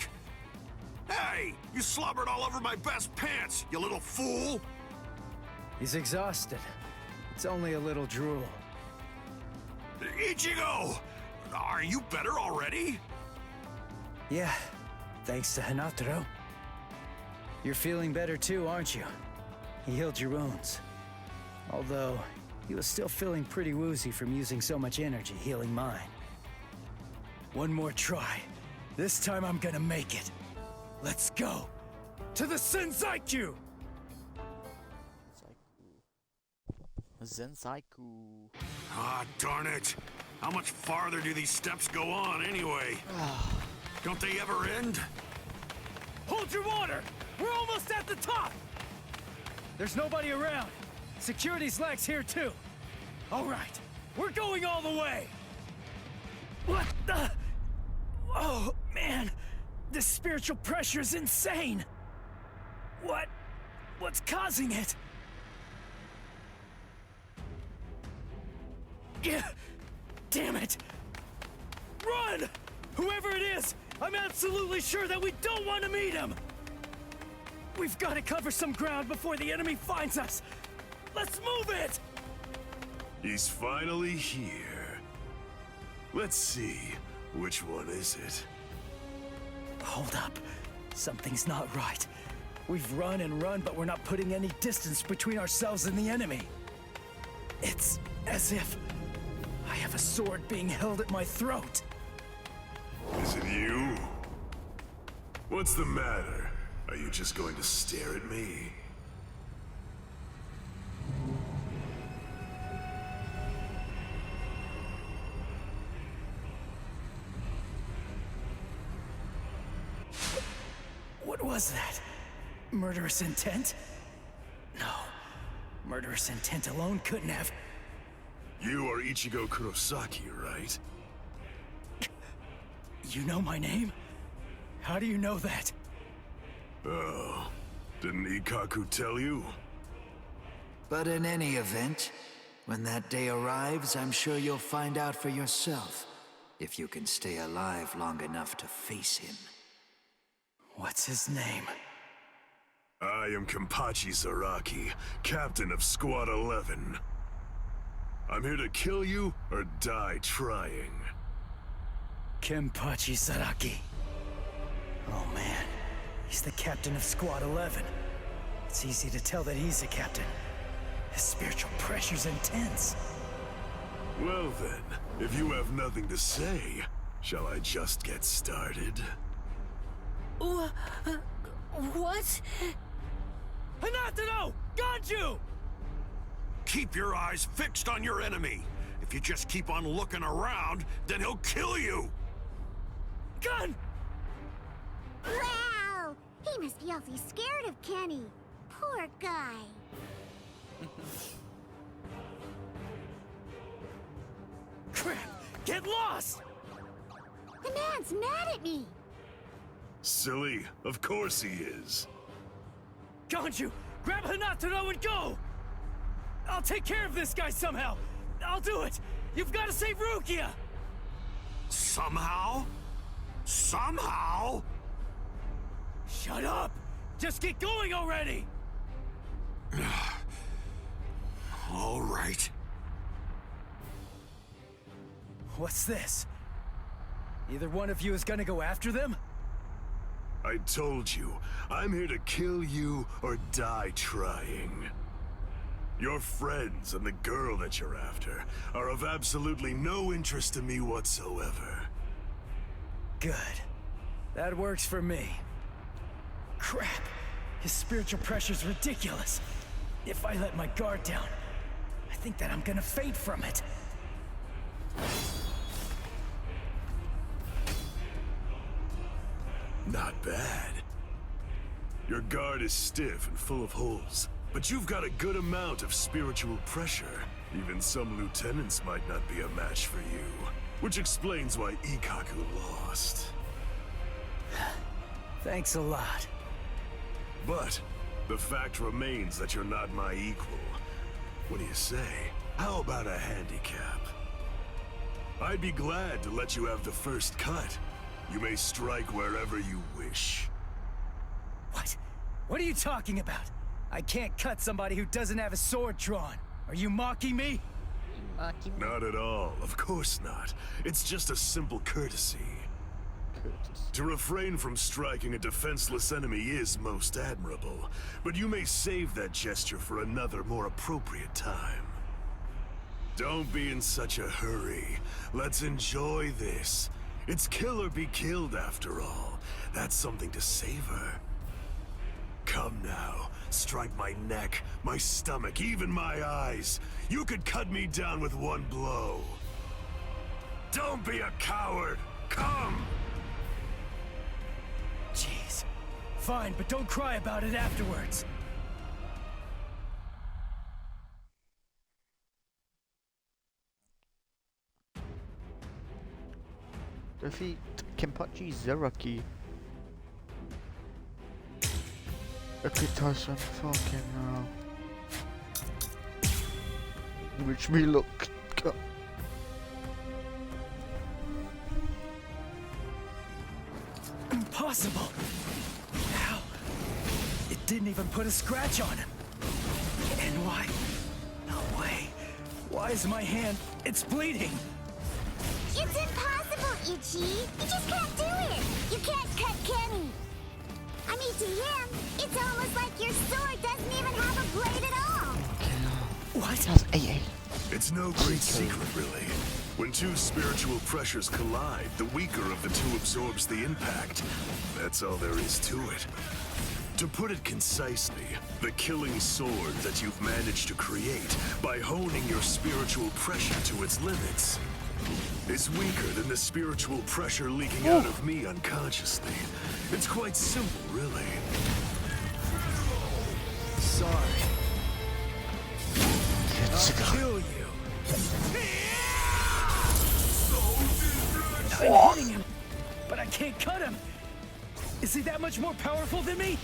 Hey, you slobbered all over my best pants, you little fool! He's exhausted. It's only a little drool. Ichigo! Are you better already? Yeah, thanks to Hanataro. You're feeling better too, aren't you? He healed your wounds. Although, he was still feeling pretty woozy from using so much energy healing mine. One more try. This time I'm gonna make it. Let's go! To the Senzaiku! Zensaiku. Ah, darn it! How much farther do these steps go on, anyway? Don't they ever end? Hold your water! We're almost at the top! There's nobody around. Security's lax here, too. All right, we're going all the way! What the... Oh, man. This spiritual pressure is insane! What's causing it? Yeah, damn it! Run! Whoever it is, I'm absolutely sure that we don't want to meet him! We've got to cover some ground before the enemy finds us! Let's move it! He's finally here. Let's see, which one is it? Hold up. Something's not right. We've run and run, but we're not putting any distance between ourselves and the enemy. It's as if I have a sword being held at my throat. Is it you? What's the matter? Are you just going to stare at me? What was that? Murderous intent? No. Murderous intent alone couldn't have... You are Ichigo Kurosaki, right? You know my name? How do you know that? Oh, didn't Ikaku tell you? But in any event, when that day arrives, I'm sure you'll find out for yourself if you can stay alive long enough to face him. What's his name? I am Kenpachi Zaraki, captain of Squad 11. I'm here to kill you or die trying. Kenpachi Zaraki. Oh man, he's the captain of Squad 11. It's easy to tell that he's a captain. His spiritual pressure's intense. Well then, if you have nothing to say, shall I just get started? What? Hanatano! Ganju! Keep your eyes fixed on your enemy. If you just keep on looking around, then he'll kill you! Gun! Wow! He must be awfully scared of Kenny. Poor guy. Crap! Get lost! The man's mad at me. Silly, of course he is. Ganju, grab Hanataro and go! I'll take care of this guy somehow! I'll do it! You've got to save Rukia! Somehow? Somehow? Shut up! Just get going already! All right. What's this? Either one of you is gonna go after them? I told you, I'm here to kill you or die trying. Your friends and the girl that you're after are of absolutely no interest to me whatsoever. Good. That works for me. Crap! His spiritual pressure's ridiculous. If I let my guard down, I think that I'm gonna fade from it. Not bad. Your guard is stiff and full of holes, but you've got a good amount of spiritual pressure. Even some lieutenants might not be a match for you, which explains why Ikkaku lost. Thanks a lot. But the fact remains that you're not my equal. What do you say? How about a handicap? I'd be glad to let you have the first cut. You may strike wherever you wish. What? What are you talking about? I can't cut somebody who doesn't have a sword drawn. Are you mocking me? Not at all. Of course not. It's just a simple courtesy. To refrain from striking a defenseless enemy is most admirable, but you may save that gesture for another, more appropriate time. Don't be in such a hurry. Let's enjoy this. It's kill or be killed, after all. That's something to savor. Come now. Strike my neck, my stomach, even my eyes. You could cut me down with one blow. Don't be a coward. Come! Jeez. Fine, but don't cry about it afterwards. Defeat Kenpachi Zaraki. Okay, Tyson, fucking hell. Which me look. Impossible! How? It didn't even put a scratch on him. And why? No way. Why is my hand? It's bleeding. It's impossible, Ichi. You just can't do it. You can't cut Kenny. I mean, to him, it's almost like your sword doesn't even have a blade at all. What? That's AA. It's no great secret, really. When two spiritual pressures collide, the weaker of the two absorbs the impact. That's all there is to it. To put it concisely, the killing sword that you've managed to create by honing your spiritual pressure to its limits is weaker than the spiritual pressure leaking out of me unconsciously. It's quite simple, really. Sorry. I'll kill you. I'm hitting him, but I can't cut him. Is he that much more powerful than me?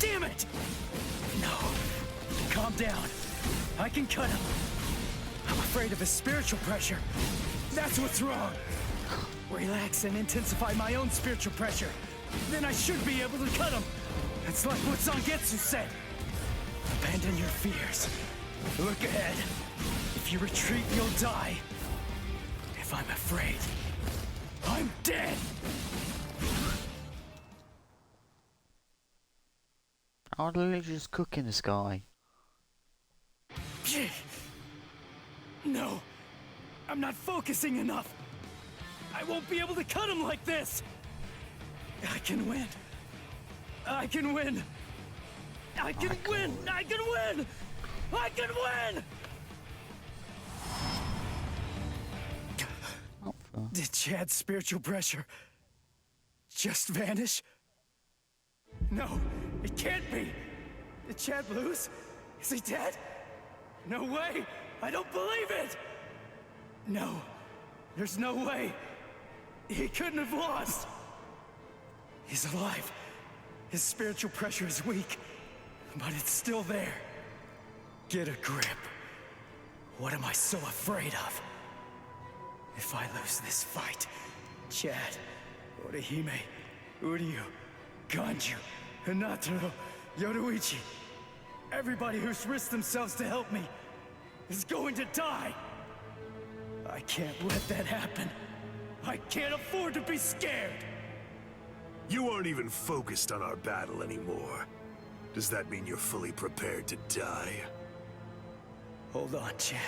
Damn it! No. Calm down. I can cut him. I'm afraid of his spiritual pressure. That's what's wrong. Relax and intensify my own spiritual pressure. Then I should be able to cut him. It's like what Zangetsu said. Abandon your fears. Look ahead. If you retreat, you'll die. If I'm afraid, I'm dead. I'll literally just cooking this guy. No, I'm not focusing enough. I won't be able to cut him like this. I can win. I can win. I can win. I can win. I can win. Did Chad's spiritual pressure just vanish? No, it can't be. Did Chad lose? Is he dead? No way! I don't believe it! No, there's no way. He couldn't have lost. He's alive. His spiritual pressure is weak, but it's still there. Get a grip. What am I so afraid of? If I lose this fight, Chad, Orihime, Uryu, Ganju, Hinataro, Yoruichi, everybody who's risked themselves to help me is going to die. I can't let that happen. I can't afford to be scared. You aren't even focused on our battle anymore. Does that mean you're fully prepared to die? Hold on, Chad.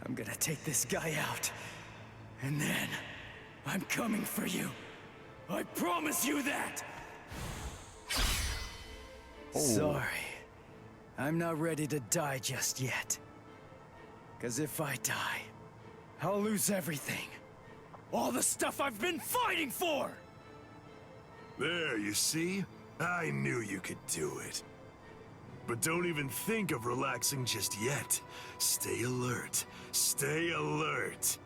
I'm gonna take this guy out. And then, I'm coming for you. I promise you that! Sorry. I'm not ready to die just yet. 'Cause if I die, I'll lose everything. All the stuff I've been fighting for! There, you see? I knew you could do it. But don't even think of relaxing just yet. Stay alert. Stay alert.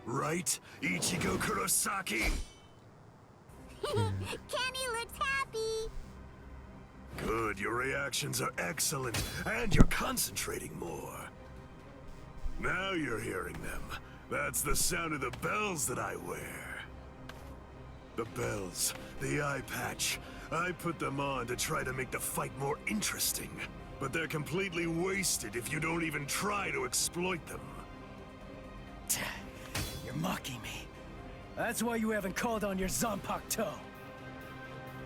Right, Ichigo Kurosaki? Kenny looks happy. Good, your reactions are excellent, and you're concentrating more. Now you're hearing them. That's the sound of the bells that I wear. The bells, the eye patch. I put them on to try to make the fight more interesting. But they're completely wasted if you don't even try to exploit them. You're mocking me. That's why you haven't called on your Zanpakuto.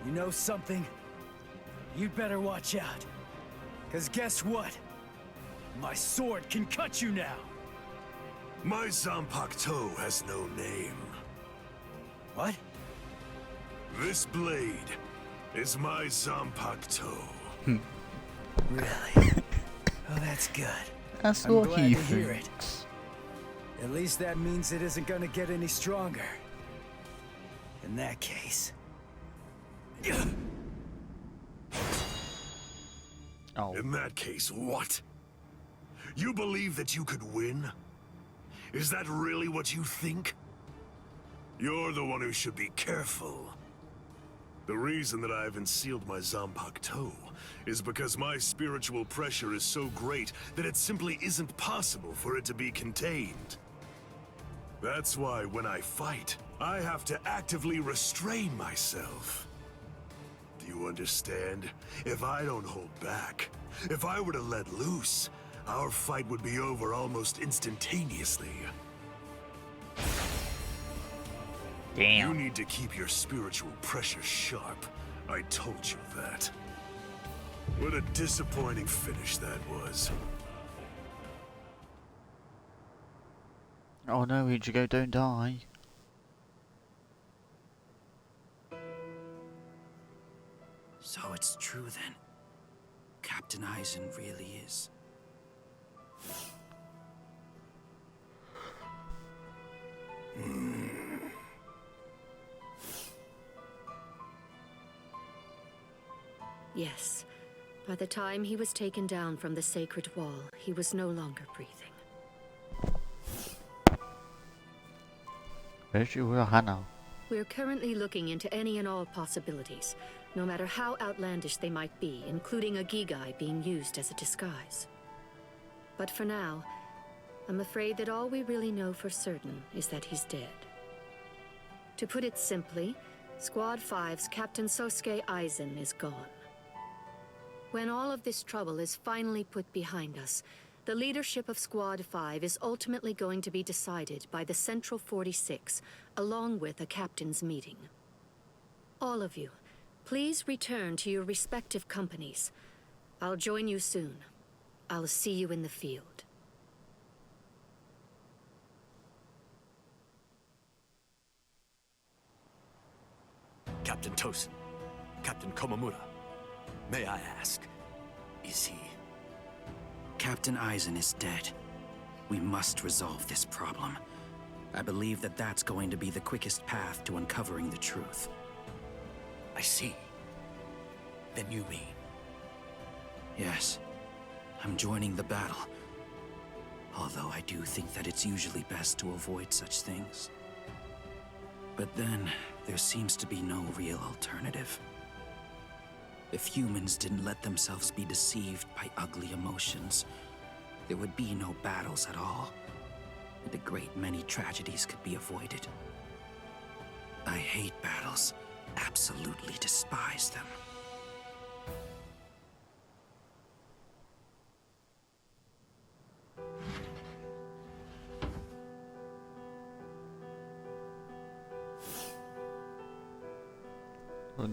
You know something? You'd better watch out. 'Cause guess what? My sword can cut you now. My Zanpakuto has no name. What? This blade is my Zanpakuto. Really? Oh, that's good. That's I'm what glad he to hear it. thinks. At least that means it isn't gonna get any stronger. In that case... Oh. In that case, what? You believe that you could win? Is that really what you think? You're the one who should be careful. The reason that I haven't sealed my Zanpakuto is because my spiritual pressure is so great that it simply isn't possible for it to be contained. That's why when I fight, I have to actively restrain myself. Do you understand? If I don't hold back, if I were to let loose, our fight would be over almost instantaneously. Damn. You need to keep your spiritual pressure sharp. I told you that. What a disappointing finish that was. Oh no, Ichigo, don't die. So it's true then. Captain Eisen really is. Yes. By the time he was taken down from the sacred wall, he was no longer breathing. Where's your Hana? We're currently looking into any and all possibilities, no matter how outlandish they might be, including a Gigai being used as a disguise. But for now, I'm afraid that all we really know for certain is that he's dead. To put it simply, Squad 5's Captain Sosuke Aizen is gone. When all of this trouble is finally put behind us, the leadership of Squad 5 is ultimately going to be decided by the Central 46, along with a captain's meeting. All of you, please return to your respective companies. I'll join you soon. I'll see you in the field. Captain Tosin, Captain Komamura, may I ask, is he? Captain Aizen is dead. We must resolve this problem. I believe that that's going to be the quickest path to uncovering the truth. I see. Then you mean? Yes. I'm joining the battle. Although I do think that it's usually best to avoid such things. But then, there seems to be no real alternative. If humans didn't let themselves be deceived by ugly emotions, there would be no battles at all, and a great many tragedies could be avoided. I hate battles, absolutely despise them.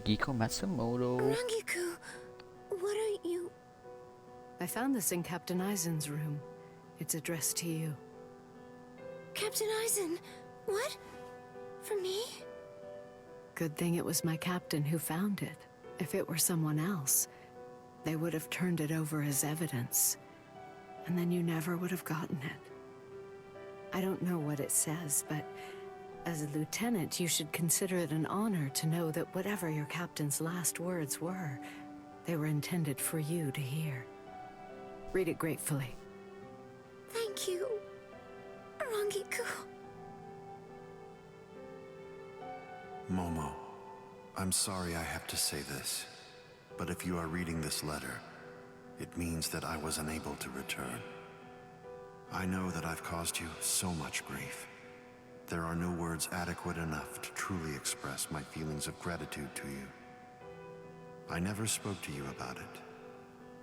Giko Matsumoto. Rangiku, what are you... I found this in Captain Aizen's room. It's addressed to you. Captain Aizen, what? For me? Good thing it was my captain who found it. If it were someone else, they would have turned it over as evidence. And then you never would have gotten it. I don't know what it says, but as a lieutenant, you should consider it an honor to know that whatever your captain's last words were, they were intended for you to hear. Read it gratefully. Thank you, Rangiku. Momo, I'm sorry I have to say this, but if you are reading this letter, it means that I was unable to return. I know that I've caused you so much grief. There are no words adequate enough to truly express my feelings of gratitude to you. I never spoke to you about it.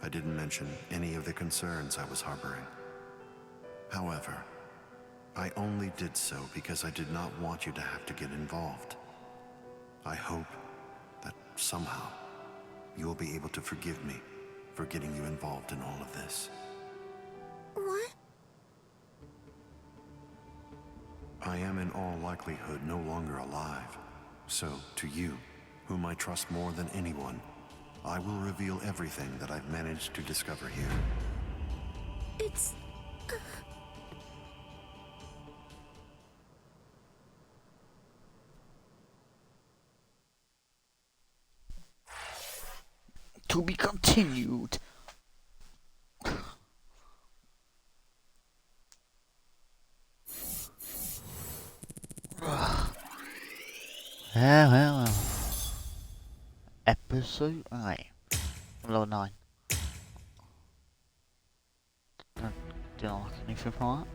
I didn't mention any of the concerns I was harboring. However, I only did so because I did not want you to have to get involved. I hope that somehow you will be able to forgive me for getting you involved in all of this. What? I am in all likelihood no longer alive. So, to you, whom I trust more than anyone, I will reveal everything that I've managed to discover here. It's... To be continued. Well. Episode 8. Level 9. Didn't like anything from that.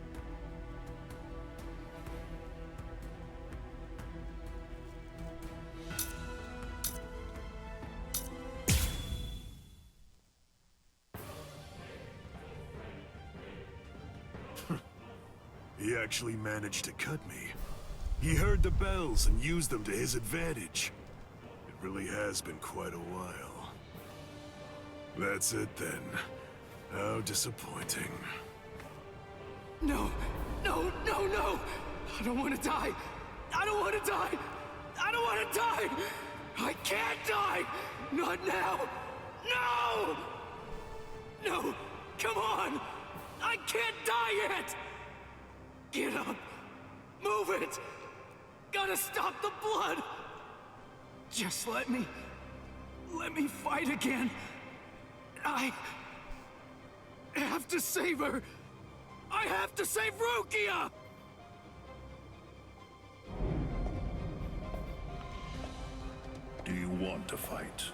He actually managed to cut me. He heard the bells and used them to his advantage. It really has been quite a while. That's it then. How disappointing. No! No, no, no! I don't want to die! I don't want to die! I don't want to die! I can't die! Not now! No! No! Come on! I can't die yet! Get up! Move it! Gotta stop the blood! Just let me fight again. I have to save her! I have to save Rukia! Do you want to fight?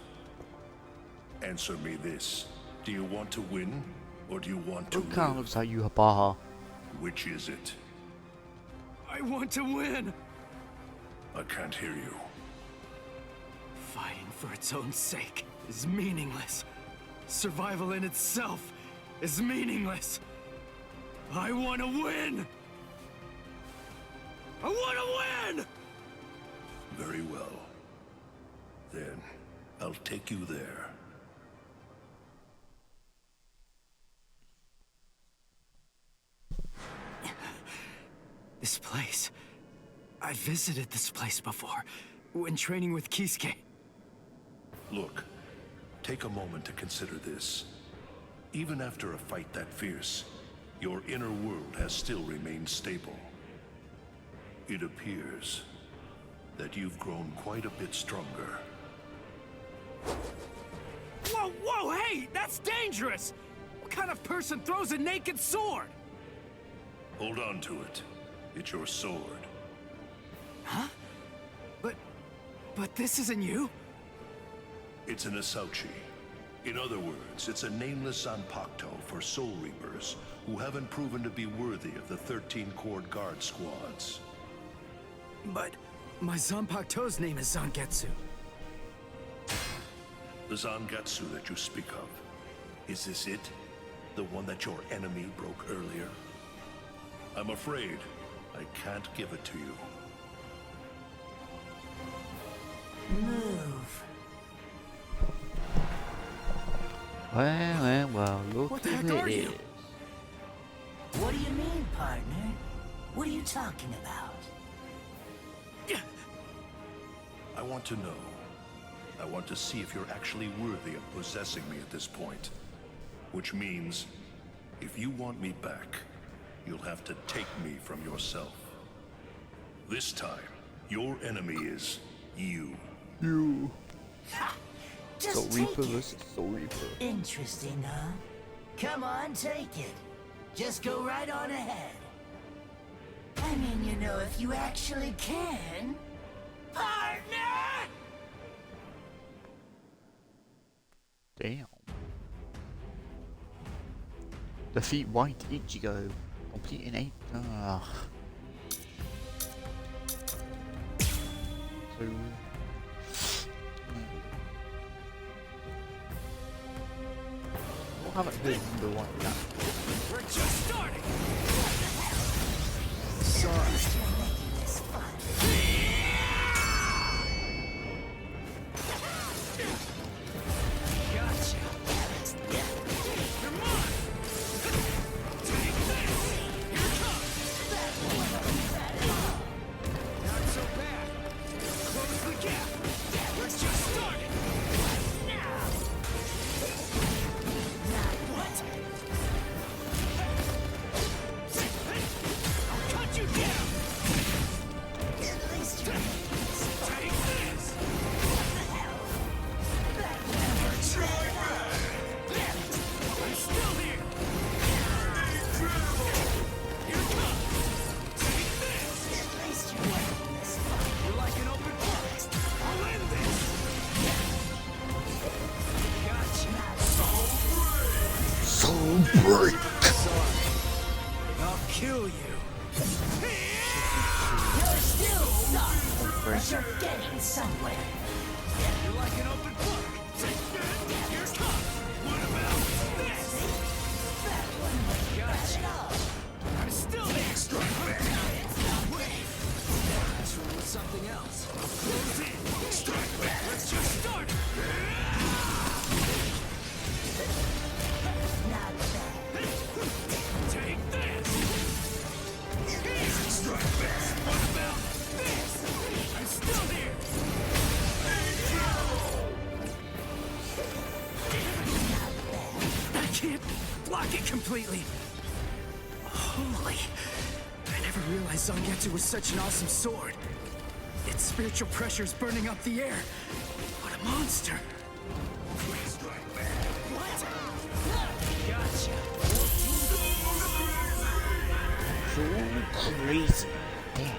Answer me this. Do you want to win? Or do you want to Who kind of live? looks like you, Baha? Which is it? I want to win! I can't hear you. Fighting for its own sake is meaningless. Survival in itself is meaningless. I want to win! I want to win! Very well. Then, I'll take you there. This place. I visited this place before, when training with Kisuke. Look, take a moment to consider this. Even after a fight that fierce, your inner world has still remained stable. It appears that you've grown quite a bit stronger. Whoa, whoa, hey! That's dangerous! What kind of person throws a naked sword? Hold on to it. It's your sword. Huh? But this isn't you? It's an Asauchi. In other words, it's a nameless Zanpakuto for Soul Reapers who haven't proven to be worthy of the 13-Corps Guard squads. But my Zanpakuto's name is Zangetsu. The Zangetsu that you speak of, is this it? The one that your enemy broke earlier? I'm afraid I can't give it to you. Move. Well, look What the who heck it are you? is. What do you mean, partner? What are you talking about? I want to know. I want to see if you're actually worthy of possessing me at this point. Which means, if you want me back, you'll have to take me from yourself. This time, your enemy is you. You. Just Soul take Reaper it. versus Soul Reaper. Interesting, huh? Come on, take it. Just go right on ahead. I mean, you know, if you actually can. Partner! Damn. Defeat White Ichigo. Completing 8. So. We'll have it good number 1 now. We're just starting! Gotcha! You're mine! Take this! Here it comes! Not so bad! Close the gap! We're just starting! What? I'll cut you down! Take this! I'm still here! Here it comes! Take this! You're like an open book! I'll end this! Gotcha! Soul Break! Sorry. I'll kill you! You're still stuck, but you're getting somewhere. You're like an open book! Here it comes! What about this? Gotcha! I'm still there! Wait! Let's roll with something else. Close in! Let's just start! Take this! What about this? I'm still here! I can't block it completely. Holy. I never realized Zangetsu was such an awesome sword. Its spiritual pressure is burning up the air. What a monster. What? Gotcha. So crazy. Damn.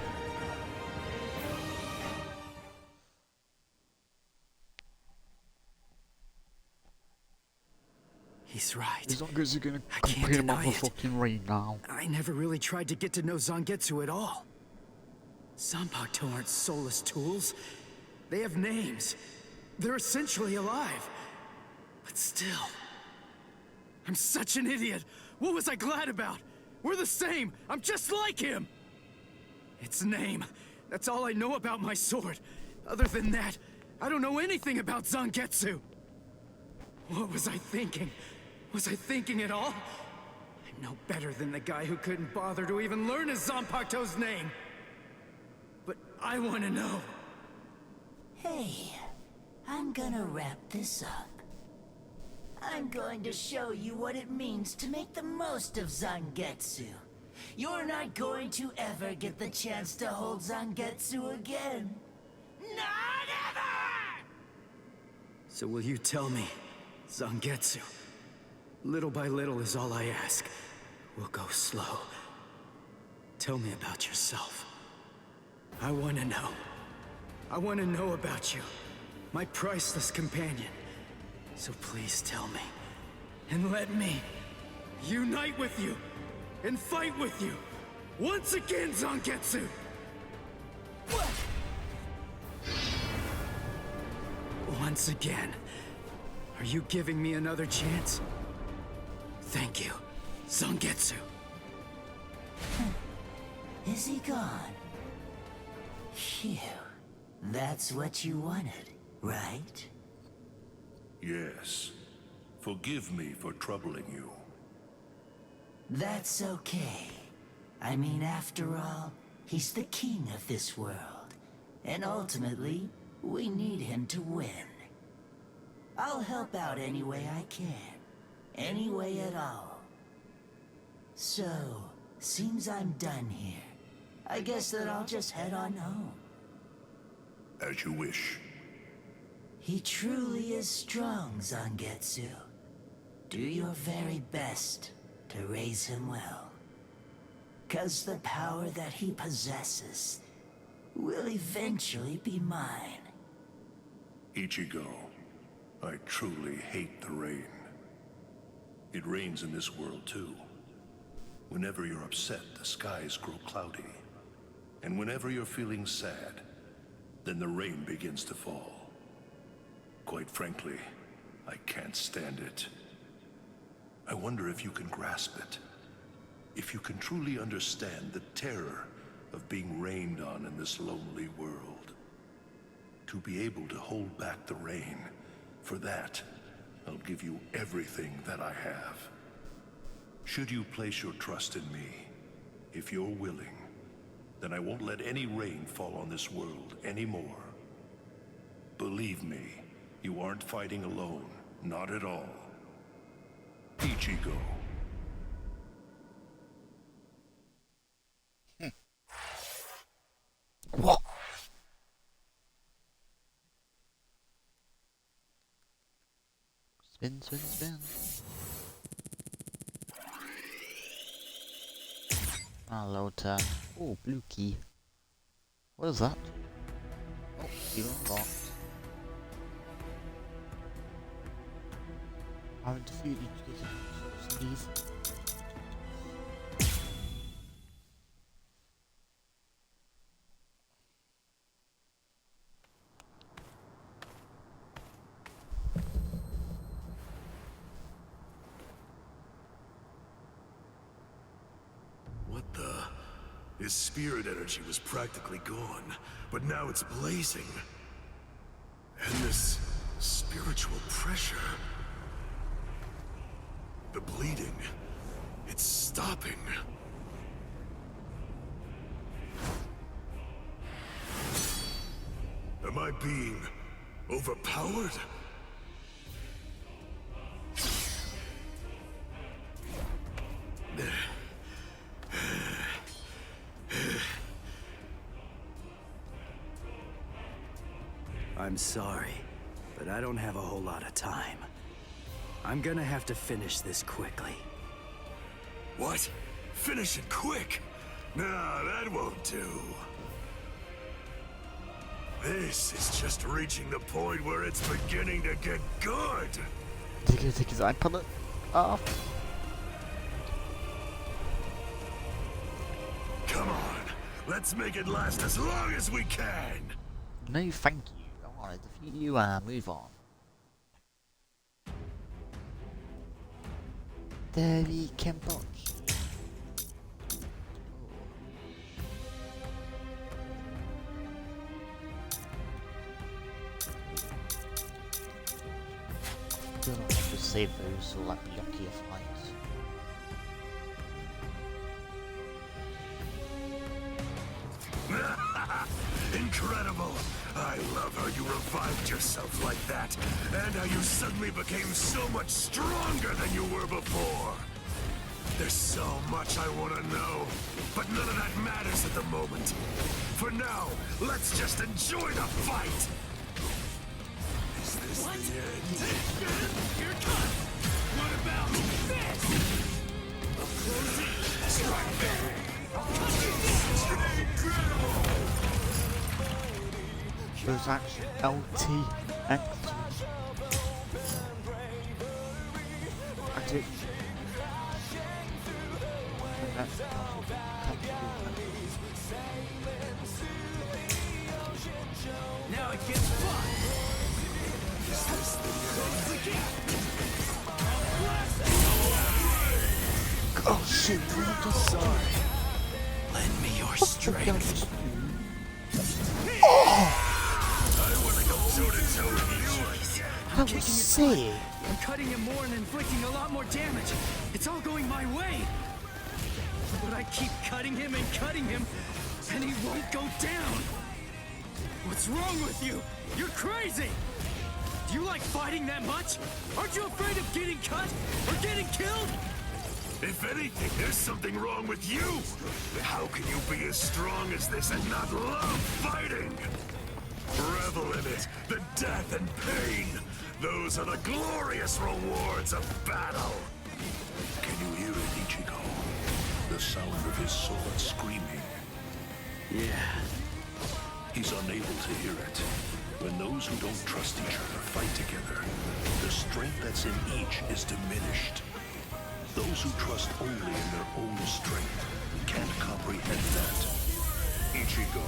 He's right. As long as you're gonna I can't complete him deny off it. the fucking raid now. I never really tried to get to know Zangetsu at all. Zanpakuto aren't soulless tools. They have names. They're essentially alive. But still... I'm such an idiot! What was I glad about? We're the same! I'm just like him! Its name. That's all I know about my sword. Other than that, I don't know anything about Zangetsu. What was I thinking? Was I thinking at all? I'm no better than the guy who couldn't bother to even learn his Zanpakuto's name. But I want to know. Hey, I'm gonna wrap this up. I'm going to show you what it means to make the most of Zangetsu. You're not going to ever get the chance to hold Zangetsu again. Not ever! So will you tell me, Zangetsu? Little by little is all I ask. We'll go slow. Tell me about yourself. I want to know. I want to know about you. My priceless companion. So please tell me. And let me unite with you. And fight with you. Once again, Zangetsu! What? Once again. Are you giving me another chance? Thank you, Zangetsu. Is he gone? Phew. That's what you wanted, right? Yes. Forgive me for troubling you. That's okay. I mean, after all, he's the king of this world. And ultimately, we need him to win. I'll help out any way I can. Any way at all. So, seems I'm done here. I guess that I'll just head on home. As you wish. He truly is strong, Zangetsu. Do your very best to raise him well. 'Cause the power that he possesses will eventually be mine. Ichigo, I truly hate the rain. It rains in this world too. Whenever you're upset, the skies grow cloudy. And whenever you're feeling sad, then the rain begins to fall. Quite frankly, I can't stand it. I wonder if you can grasp it. If you can truly understand the terror of being rained on in this lonely world. To be able to hold back the rain, for that, I'll give you everything that I have. Should you place your trust in me, if you're willing, then I won't let any rain fall on this world anymore. Believe me, you aren't fighting alone, not at all. Ichigo. What? Spin, spin, spin. Hello, turn. Oh, blue key. What is that? Oh, you unlocked. I haven't defeated Steve. What the? His spirit energy was practically gone, but now it's blazing. And this spiritual pressure... The bleeding, it's stopping. Am I being overpowered? I'm sorry, but I don't have a whole lot of time. I'm gonna have to finish this quickly. What? Finish it quick? No, that won't do. This is just reaching the point where it's beginning to get good. Did he take his iPad? off. Come on, let's make it last as long as we can. No, thank you. I want to defeat you and move on. There we can watch. Don't want to save those or let me yucky a fight. Incredible! I love how you revived yourself like that, and how you suddenly became so much stronger than you were before. There's so much I want to know, but none of that matters at the moment. For now, let's just enjoy the fight! Is this the end? You're done! What about this? Strike me! Incredible! There's actually LT actors. I do. Now it gets fun. Is this the end? Oh shit, sorry. Lend me your strength. That was sick. I'm cutting him more and inflicting a lot more damage. It's all going my way. But I keep cutting him, and he won't go down. What's wrong with you? You're crazy! Do you like fighting that much? Aren't you afraid of getting cut or getting killed? If anything, there's something wrong with you! How can you be as strong as this and not love fighting? Revel in it, the death and pain. Those are the glorious rewards of battle. Can you hear it, Ichigo? The sound of his sword screaming. Yeah. He's unable to hear it. When those who don't trust each other fight together, the strength that's in each is diminished. Those who trust only in their own strength can't comprehend that. Ichigo,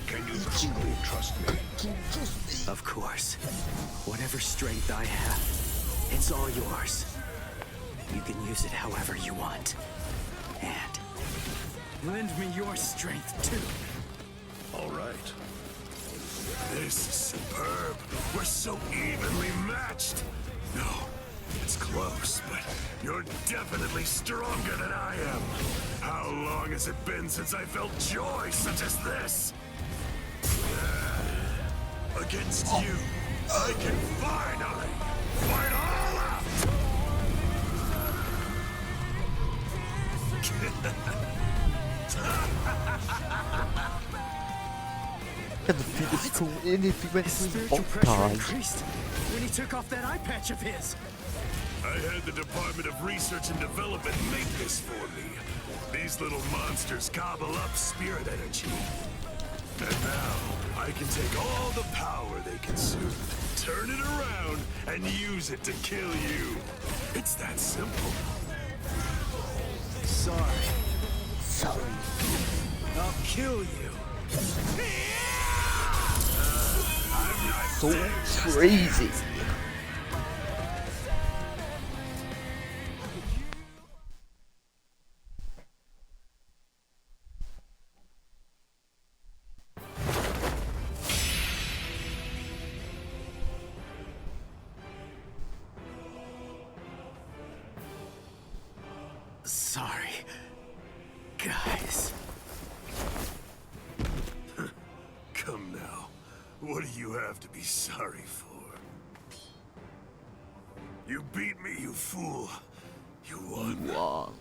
can you truly trust me? Of course. Whatever strength I have, it's all yours. You can use it however you want. And lend me your strength, too. All right. This is superb. We're so evenly matched. No, it's close, but you're definitely stronger than I am. How long has it been since I felt joy such as this? Against you, I can finally fight all out! And the biggest cool in if he went His through spiritual both pressure times. increased when he took off that eye patch of his. I had the Department of Research and Development make this for me. These little monsters gobble up spirit energy. And now, I can take all the power they consume, turn it around, and use it to kill you. It's that simple. Sorry. Sorry. I'll kill you. So crazy. sorry, guys. Come now. What do you have to be sorry for? You beat me, you fool. You won. You won.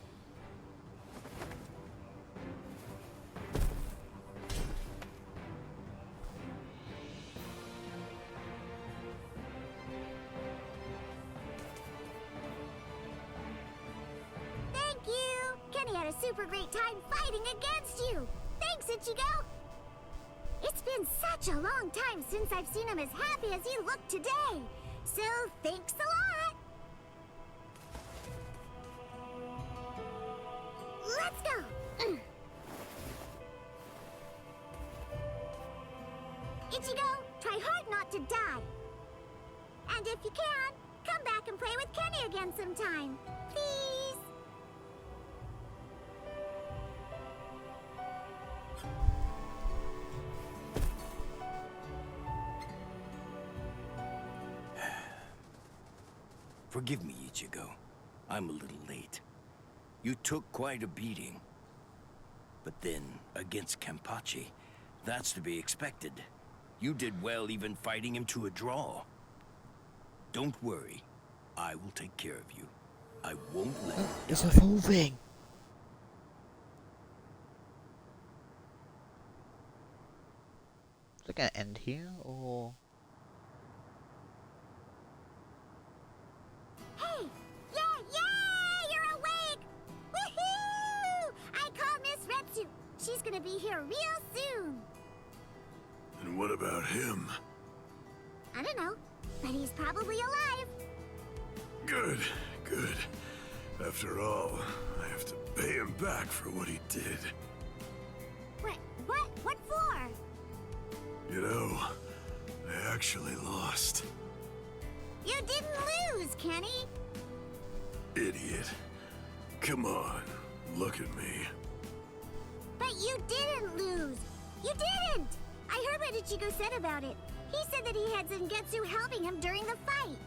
Thank you! Kenny had a super great time fighting against you! Thanks, Ichigo! It's been such a long time since I've seen him as happy as he looked today! So, thanks a lot! again sometime. Please? Forgive me, Ichigo. I'm a little late. You took quite a beating. But then, against Kenpachi, that's to be expected. You did well even fighting him to a draw. Don't worry. I will take care of you. I won't let you It's die. a full thing. Is it gonna end here, or...? Hey! Yeah! You're awake! Woohoo! I called Miss Retsu. She's gonna be here real soon. And what about him? I don't know, but he's probably alive. Good, good. After all, I have to pay him back for what he did. What for? You know, I actually lost. You didn't lose, Kenny. Idiot. Come on, look at me. But you didn't lose. You didn't! I heard what Ichigo said about it. He said that he had Zangetsu helping him during the fight.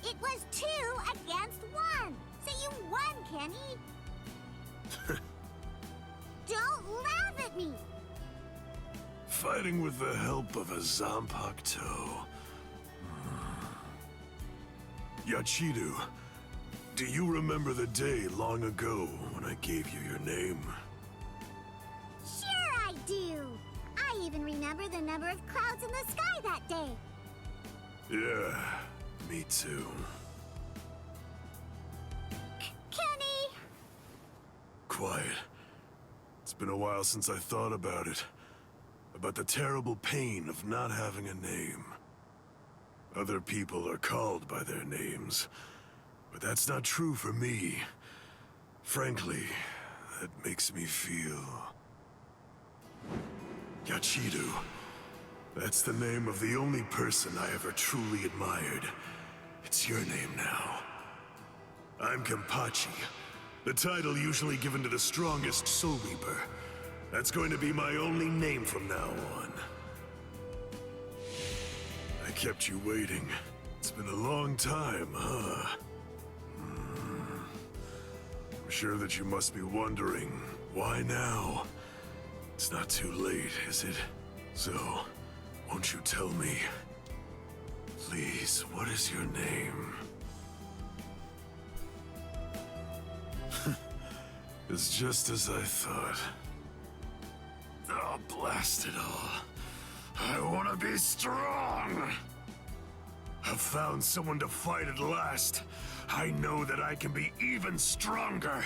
It was 2 against 1. So you won, Kenny. Don't laugh at me. Fighting with the help of a Zanpakuto. Yachidu, do you remember the day long ago when I gave you your name? Sure I do. I even remember the number of clouds in the sky that day. Yeah, me too. Kenny! Quiet. It's been a while since I thought about it. About the terrible pain of not having a name. Other people are called by their names, but that's not true for me. Frankly, that makes me feel... Yachidu. That's the name of the only person I ever truly admired. It's your name now. I'm Kenpachi, the title usually given to the strongest Soul Reaper. That's going to be my only name from now on. I kept you waiting. It's been a long time, huh? I'm sure that you must be wondering, why now? It's not too late, is it? So, won't you tell me? Please, what is your name? It's just as I thought. Oh, blast it all. I want to be strong! I've found someone to fight at last. I know that I can be even stronger.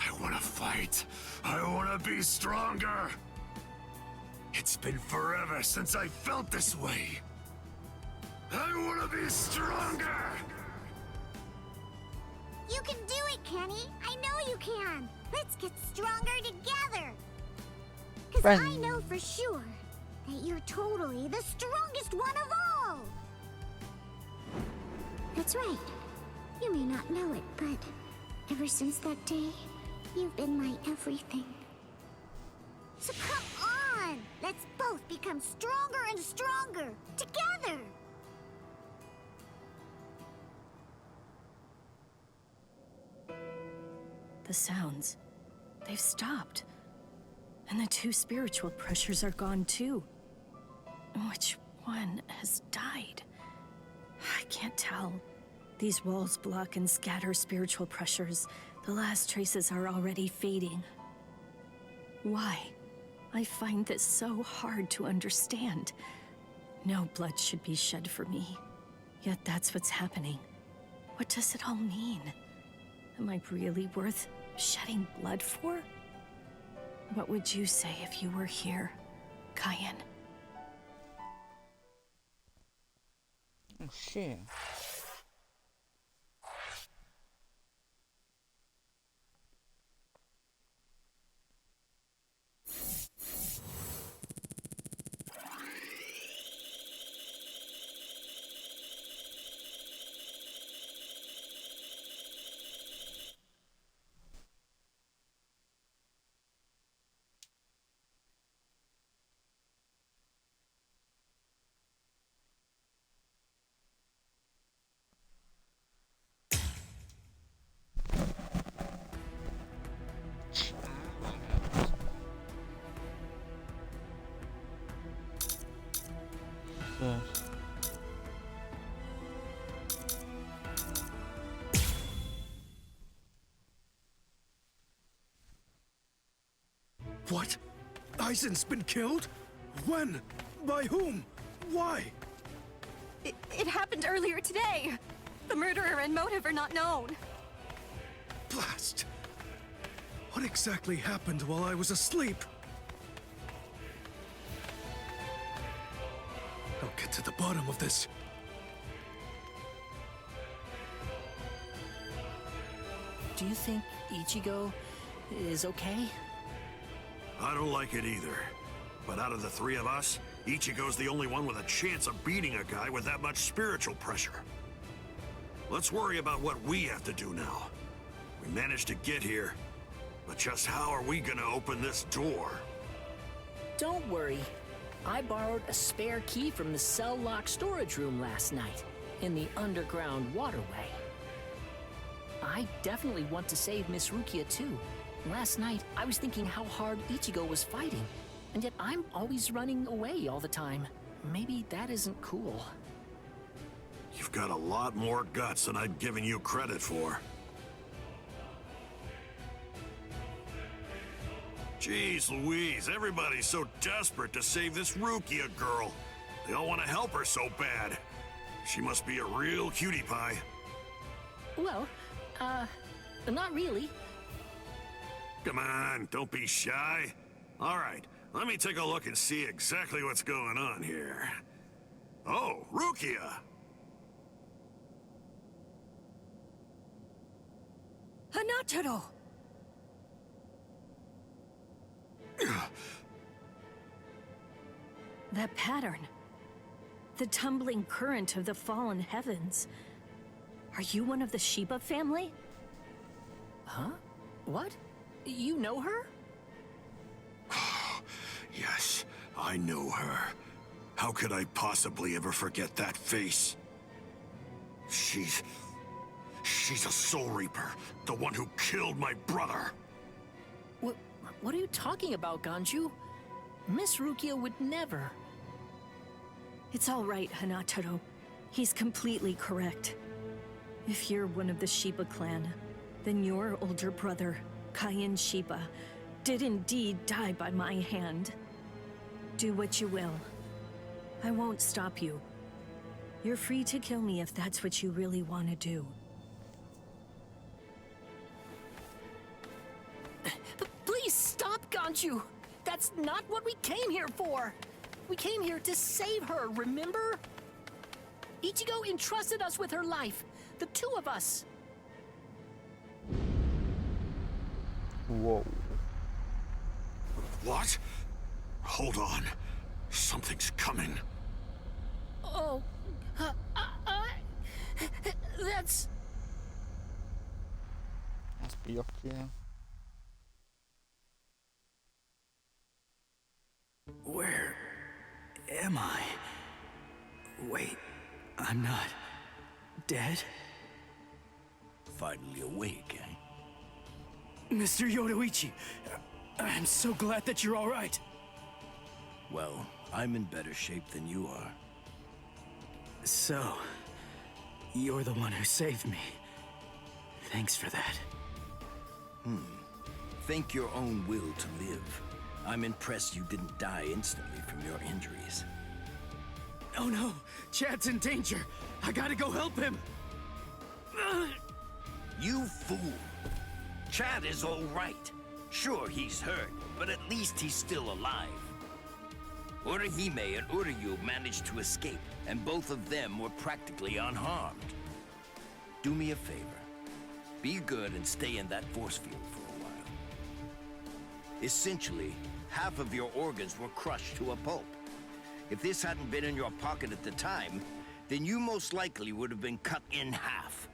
I want to fight. I want to be stronger. It's been forever since I felt this way. I want to be stronger! You can do it, Kenny. I know you can. Let's get stronger together. Because I know for sure that you're totally the strongest one of all. That's right. You may not know it, but ever since that day, you've been my everything. So come on! Let's both become stronger and stronger, together! The sounds, they've stopped. And the 2 spiritual pressures are gone too. Which one has died? I can't tell. These walls block and scatter spiritual pressures. The last traces are already fading. Why? I find this so hard to understand. No blood should be shed for me. Yet that's what's happening. What does it all mean? Am I really worth shedding blood for? What would you say if you were here, Cayenne? Oh shit. What? Aizen's been killed? When? By whom? Why? It happened earlier today. The murderer and motive are not known. Blast! What exactly happened while I was asleep? I'll get to the bottom of this. Do you think Ichigo is okay? I don't like it either. But out of the three of us, Ichigo's the only one with a chance of beating a guy with that much spiritual pressure. Let's worry about what we have to do now. We managed to get here, but just how are we gonna open this door? Don't worry. I borrowed a spare key from the cell lock storage room last night, in the underground waterway. I definitely want to save Miss Rukia too. Last night, I was thinking how hard Ichigo was fighting, and yet I'm always running away all the time. Maybe that isn't cool. You've got a lot more guts than I'd given you credit for. Jeez Louise, everybody's so desperate to save this Rukia girl. They all want to help her so bad. She must be a real cutie pie. Well, not really. Come on, don't be shy. All right, let me take a look and see exactly what's going on here. Oh, Rukia! Hanataro! That pattern. The tumbling current of the fallen heavens. Are you one of the Shiba family? Huh? What? You know her? Yes, I know her. How could I possibly ever forget that face? She's a Soul Reaper, the one who killed my brother. What are you talking about, Ganju? Miss Rukia would never. It's all right, Hanataro. He's completely correct. If you're one of the Shiba clan, then your older brother, Kaien Shiba, did indeed die by my hand. Do what you will. I won't stop you. You're free to kill me if that's what you really want to do. Please stop, Ganju! That's not what we came here for! We came here to save her, remember? Ichigo entrusted us with her life, the two of us. Whoa. What? Hold on. Something's coming. Oh, that's Byakuya. Where am I? Wait, I'm not dead? Finally awake, eh? Mr. Yoruichi, I'm so glad that you're all right. Well, I'm in better shape than you are. So, you're the one who saved me. Thanks for that. Think your own will to live. I'm impressed you didn't die instantly from your injuries. Oh no! Chad's in danger! I gotta go help him! You fool! Chad is all right. Sure, he's hurt, but at least he's still alive. Orihime and Uryu managed to escape, and both of them were practically unharmed. Do me a favor. Be good and stay in that force field for a while. Essentially, half of your organs were crushed to a pulp. If this hadn't been in your pocket at the time, then you most likely would have been cut in half.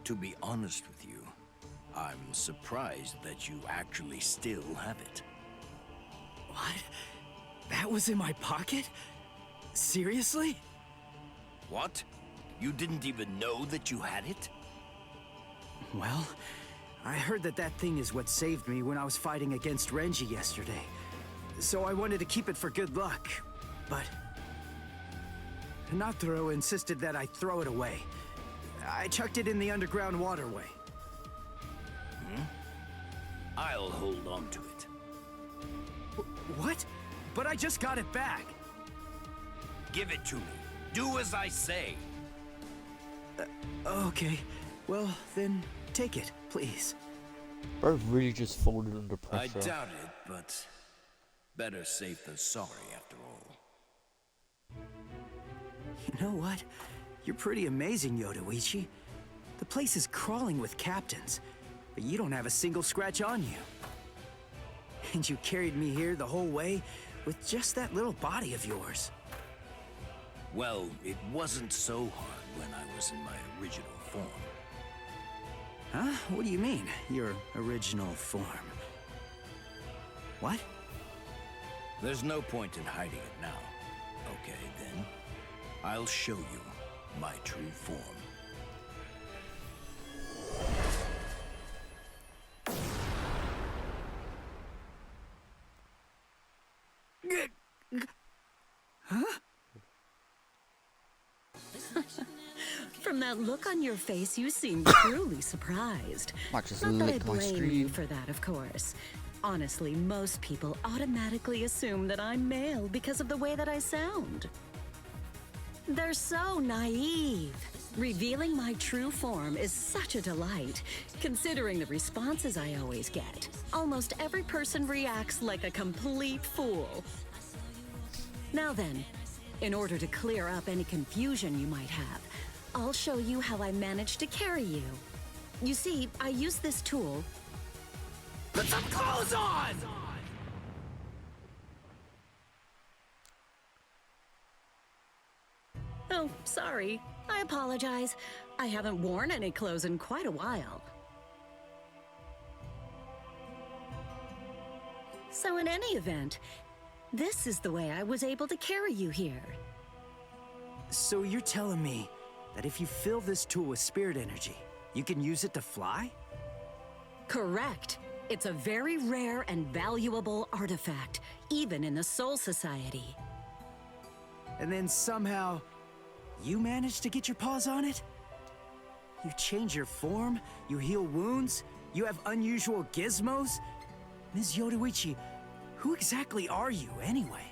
To be honest with you, I'm surprised that you actually still have it. What? That was in my pocket? Seriously? What? You didn't even know that you had it? Well, I heard that that thing is what saved me when I was fighting against Renji yesterday. So I wanted to keep it for good luck, but Hanataro insisted that I throw it away. I chucked it in the underground waterway. I'll hold on to it. What? But I just got it back. Give it to me. Do as I say. Okay. Well, then take it, please. Bro really just folded under I pressure. doubt it, but better safe than sorry after all. You know what? You're pretty amazing, Yodoichi. The place is crawling with captains, but you don't have a single scratch on you. And you carried me here the whole way with just that little body of yours. Well, it wasn't so hard when I was in my original form. Huh? What do you mean, your original form? What? There's no point in hiding it now. Okay, then. I'll show you my true form. Huh? From that look on your face, you seem truly surprised. Might just Not that I lick my blame screen. you for that, of course. Honestly, most people automatically assume that I'm male because of the way that I sound. They're so naive. Revealing my true form is such a delight, considering the responses I always get. Almost every person reacts like a complete fool. Now then, in order to clear up any confusion you might have, I'll show you how I managed to carry you. You see, I use this tool. Put some clothes on! Oh, sorry. I apologize. I haven't worn any clothes in quite a while. So in any event, this is the way I was able to carry you here. So you're telling me that if you fill this tool with spirit energy, you can use it to fly? Correct. It's a very rare and valuable artifact, even in the Soul Society. And then somehow, you managed to get your paws on it? You change your form, you heal wounds, you have unusual gizmos? Ms. Yodoichi, who exactly are you, anyway?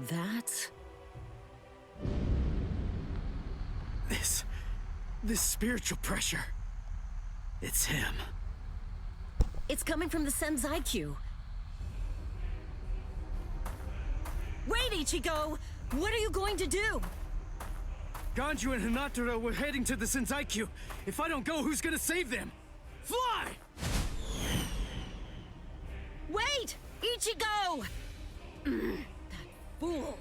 That's... This spiritual pressure. It's him. It's coming from the Senzai-Q. Wait, Ichigo! What are you going to do? Ganju and Hinataro were heading to the Senzai-Q. If I don't go, who's gonna save them? Fly! Wait! Ichigo! That fool.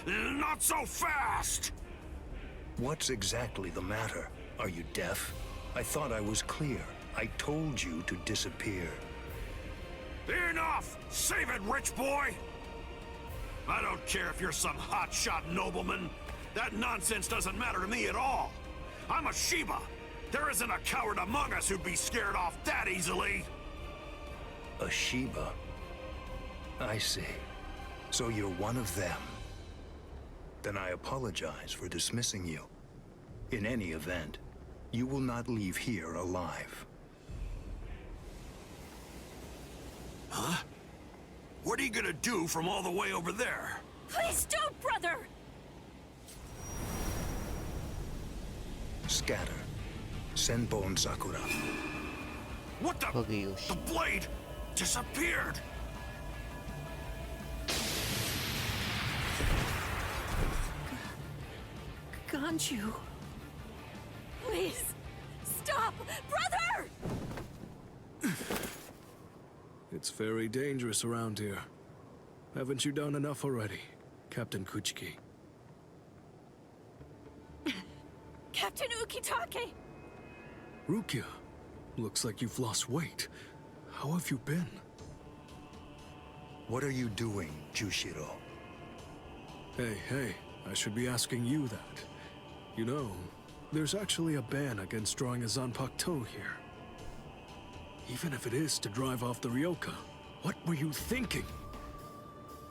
Not so fast! What's exactly the matter? Are you deaf? I thought I was clear. I told you to disappear. Enough! Save it, rich boy! I don't care if you're some hotshot nobleman. That nonsense doesn't matter to me at all. I'm a Shiba. There isn't a coward among us who'd be scared off that easily. A Shiba? I see. So you're one of them. Then I apologize for dismissing you. In any event, you will not leave here alive. Huh? What are you gonna do from all the way over there? Please don't, brother! Scatter. Senbon Sakura. What the? The blade disappeared! Ganju. Please, stop! Brother! It's very dangerous around here. Haven't you done enough already, Captain Kuchiki? Captain Ukitake! Rukia, looks like you've lost weight. How have you been? What are you doing, Jushiro? Hey, I should be asking you that. You know, there's actually a ban against drawing a Zanpakuto here. Even if it is to drive off the Ryoka, what were you thinking?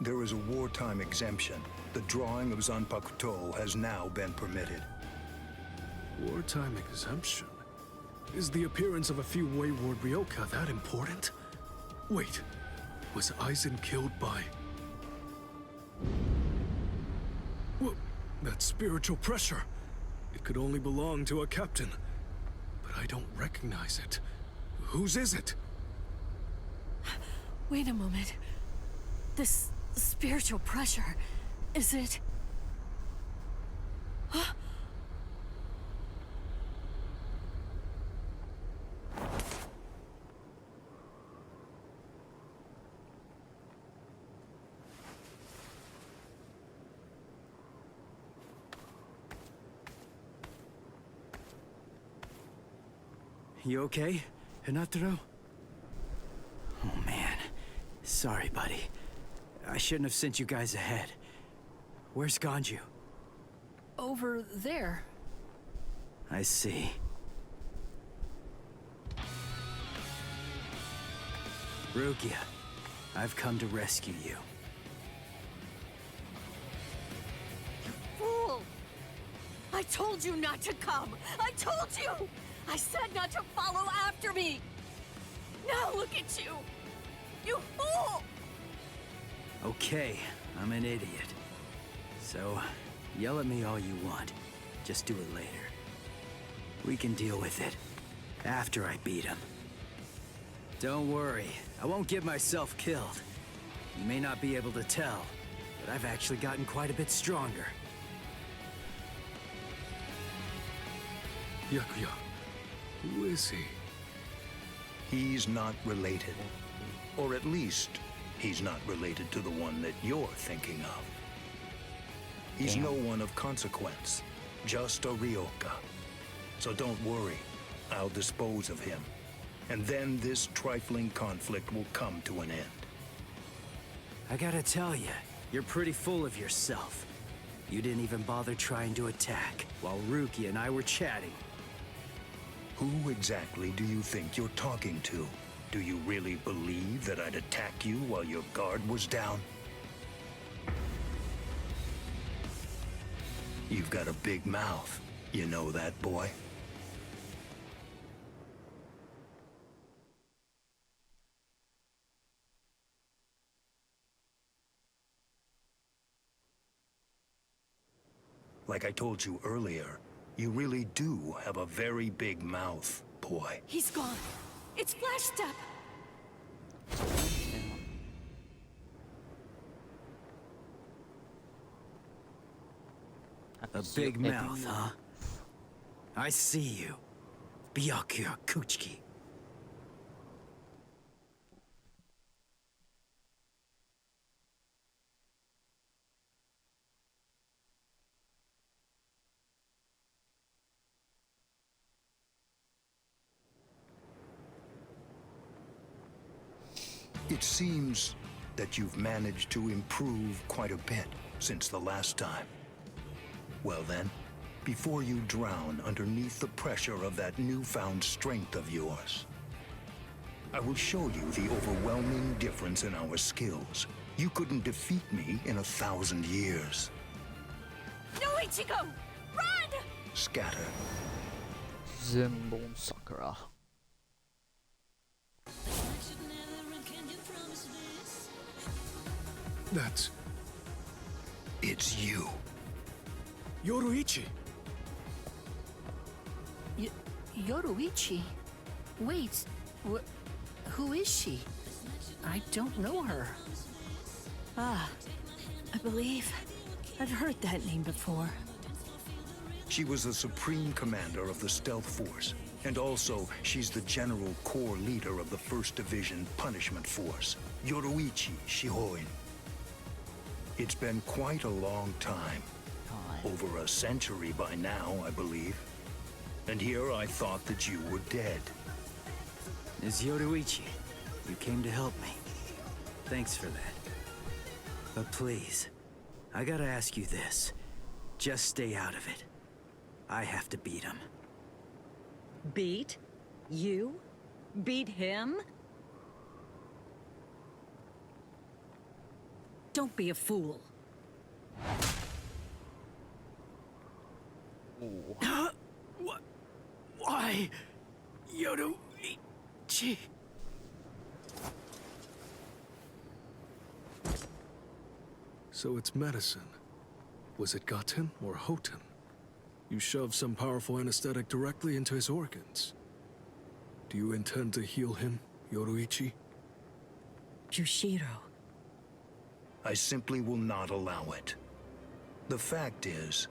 There is a wartime exemption. The drawing of Zanpakuto has now been permitted. Wartime exemption? Is the appearance of a few wayward Ryoka that important? Wait, was Aizen killed by... What? That spiritual pressure. It could only belong to a captain. But I don't recognize it. Whose is it? Wait a moment. This spiritual pressure, is it... Huh? You okay, Hinataro? Oh man, sorry buddy. I shouldn't have sent you guys ahead. Where's Ganju? Over there. I see. Rukia, I've come to rescue you. Fool! I told you not to come! I told you! I said not to follow after me! Now look at you! You fool! Okay, I'm an idiot. So, yell at me all you want. Just do it later. We can deal with it after I beat him. Don't worry, I won't get myself killed. You may not be able to tell, but I've actually gotten quite a bit stronger. Yakuya, who is he? He's not related. Or at least, he's not related to the one that you're thinking of. He's no one of consequence, just a Ryoka. So don't worry, I'll dispose of him. And then this trifling conflict will come to an end. I gotta tell you, you're pretty full of yourself. You didn't even bother trying to attack, while Rukia and I were chatting. Who exactly do you think you're talking to? Do you really believe that I'd attack you while your guard was down? You've got a big mouth. You know that, boy? Like I told you earlier, you really do have a very big mouth, boy. He's gone. It's Flash Step. A big mouth, huh? I see you. Byakuya Kuchiki. It seems that you've managed to improve quite a bit since the last time. Well then, before you drown underneath the pressure of that newfound strength of yours, I will show you the overwhelming difference in our skills. You couldn't defeat me in 1,000 years. No, Ichigo! Run! Scatter. Zenbon Sakura. That's... It's you. Yoruichi! Yoruichi? Wait, who is she? I don't know her. Ah, I believe I've heard that name before. She was the supreme commander of the Stealth Force, and also she's the general corps leader of the 1st Division Punishment Force, Yoruichi Shihoin. It's been quite a long time. Over a century by now, I believe. And here I thought that you were dead. Ms. Yoruichi, you came to help me. Thanks for that. But please, I gotta ask you this. Just stay out of it. I have to beat him. Beat? You? Beat him? Don't be a fool. What? Why? Yoruichi. So it's medicine. Was it Gaten or Hoten? You shoved some powerful anesthetic directly into his organs. Do you intend to heal him, Yoruichi? Jushiro. I simply will not allow it. The fact is,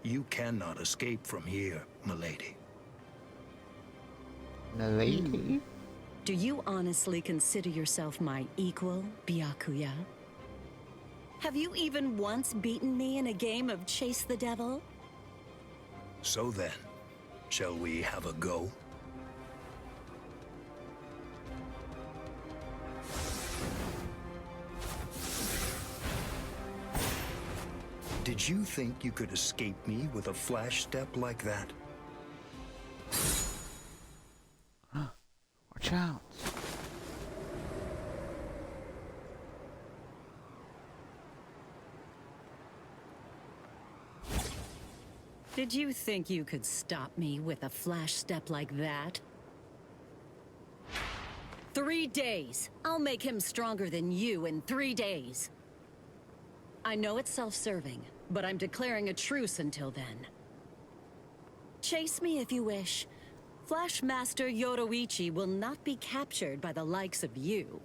you cannot escape from here, milady. Milady? Do you honestly consider yourself my equal, Byakuya? Have you even once beaten me in a game of Chase the Devil? So then, shall we have a go? Did you think you could escape me with a flash step like that? Watch out. Did you think you could stop me with a flash step like that? 3 days. I'll make him stronger than you in 3 days. I know it's self-serving, but I'm declaring a truce until then. Chase me if you wish. Flash Master Yoruichi will not be captured by the likes of you.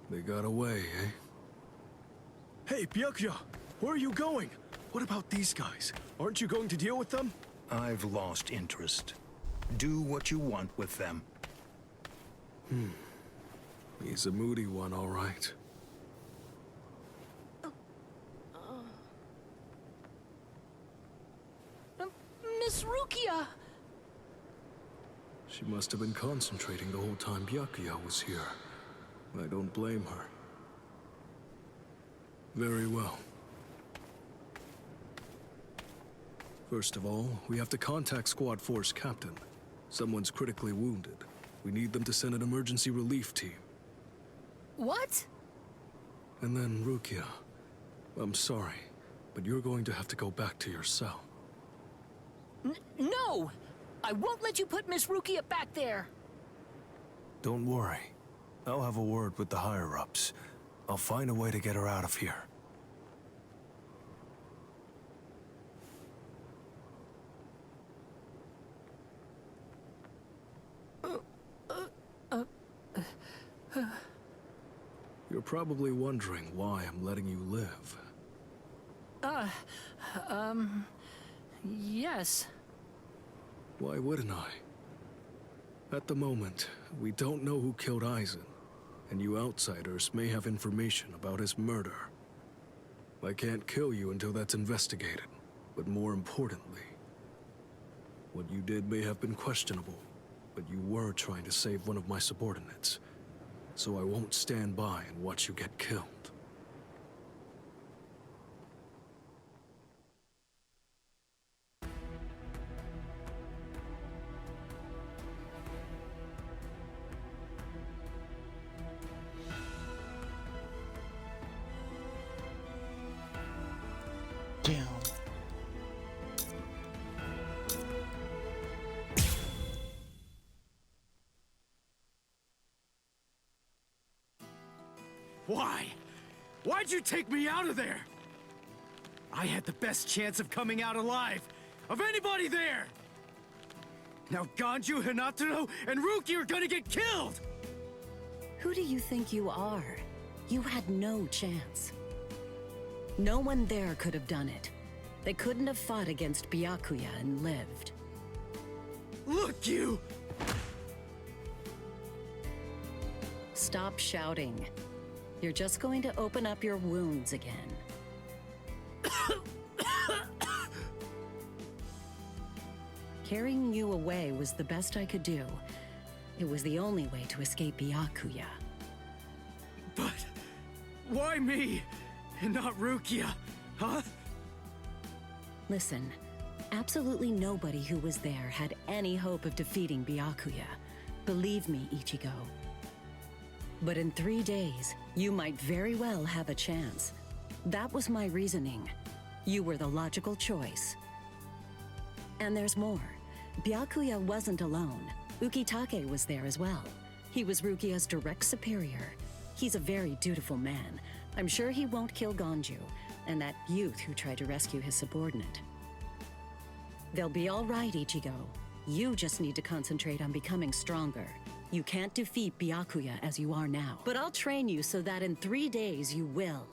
They got away, eh? Hey, Byakuya! Where are you going? What about these guys? Aren't you going to deal with them? I've lost interest. Do what you want with them. He's a moody one, all right. Miss Rukia! She must have been concentrating the whole time Byakuya was here. I don't blame her. Very well. First of all, we have to contact Squad Force Captain. Someone's critically wounded. We need them to send an emergency relief team. What? And then Rukia. I'm sorry, but you're going to have to go back to your cell. No! I won't let you put Miss Rukia back there! Don't worry. I'll have a word with the higher-ups. I'll find a way to get her out of here. You're probably wondering why I'm letting you live. Yes. Why wouldn't I? At the moment, we don't know who killed Aizen, and you outsiders may have information about his murder. I can't kill you until that's investigated, but more importantly, what you did may have been questionable, but you were trying to save one of my subordinates, so I won't stand by and watch you get killed. Damn. Why? Why'd you take me out of there? I had the best chance of coming out alive, of anybody there! Now Ganju, Hinataro, and Ruki are gonna get killed! Who do you think you are? You had no chance. No one there could have done it. They couldn't have fought against Byakuya and lived. Look, you! Stop shouting. You're just going to open up your wounds again. Carrying you away was the best I could do. It was the only way to escape Byakuya. But why me and not Rukia, huh? Listen, absolutely nobody who was there had any hope of defeating Byakuya. Believe me, Ichigo. But in 3 days, you might very well have a chance. That was my reasoning. You were the logical choice. And there's more. Byakuya wasn't alone. Ukitake was there as well. He was Rukia's direct superior. He's a very dutiful man. I'm sure he won't kill Gonju, and that youth who tried to rescue his subordinate. They'll be all right, Ichigo. You just need to concentrate on becoming stronger. You can't defeat Byakuya as you are now. But I'll train you so that in 3 days you will.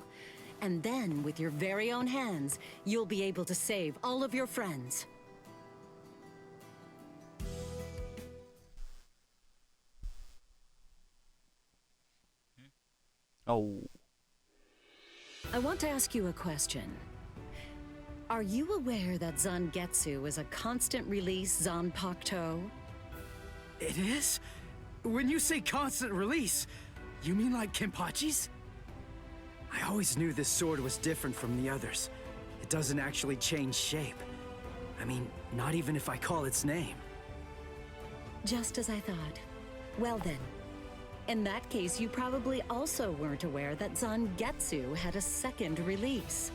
And then, with your very own hands, you'll be able to save all of your friends. Oh. I want to ask you a question. Are you aware that Zangetsu is a constant release Zanpakuto? It is? When you say constant release, you mean like Kenpachi's? I always knew this sword was different from the others. It doesn't actually change shape. I mean, not even if I call its name. Just as I thought. Well then, in that case, you probably also weren't aware that Zangetsu had a second release.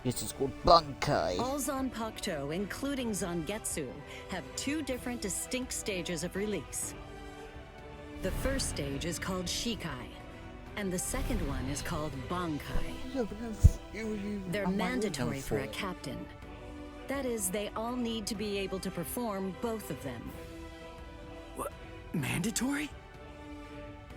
This is called Bankai. All Zanpakuto, including Zangetsu, have 2 different distinct stages of release. The first stage is called Shikai, and the second one is called Bankai. They're mandatory for a captain. That is, they all need to be able to perform both of them. What? Mandatory?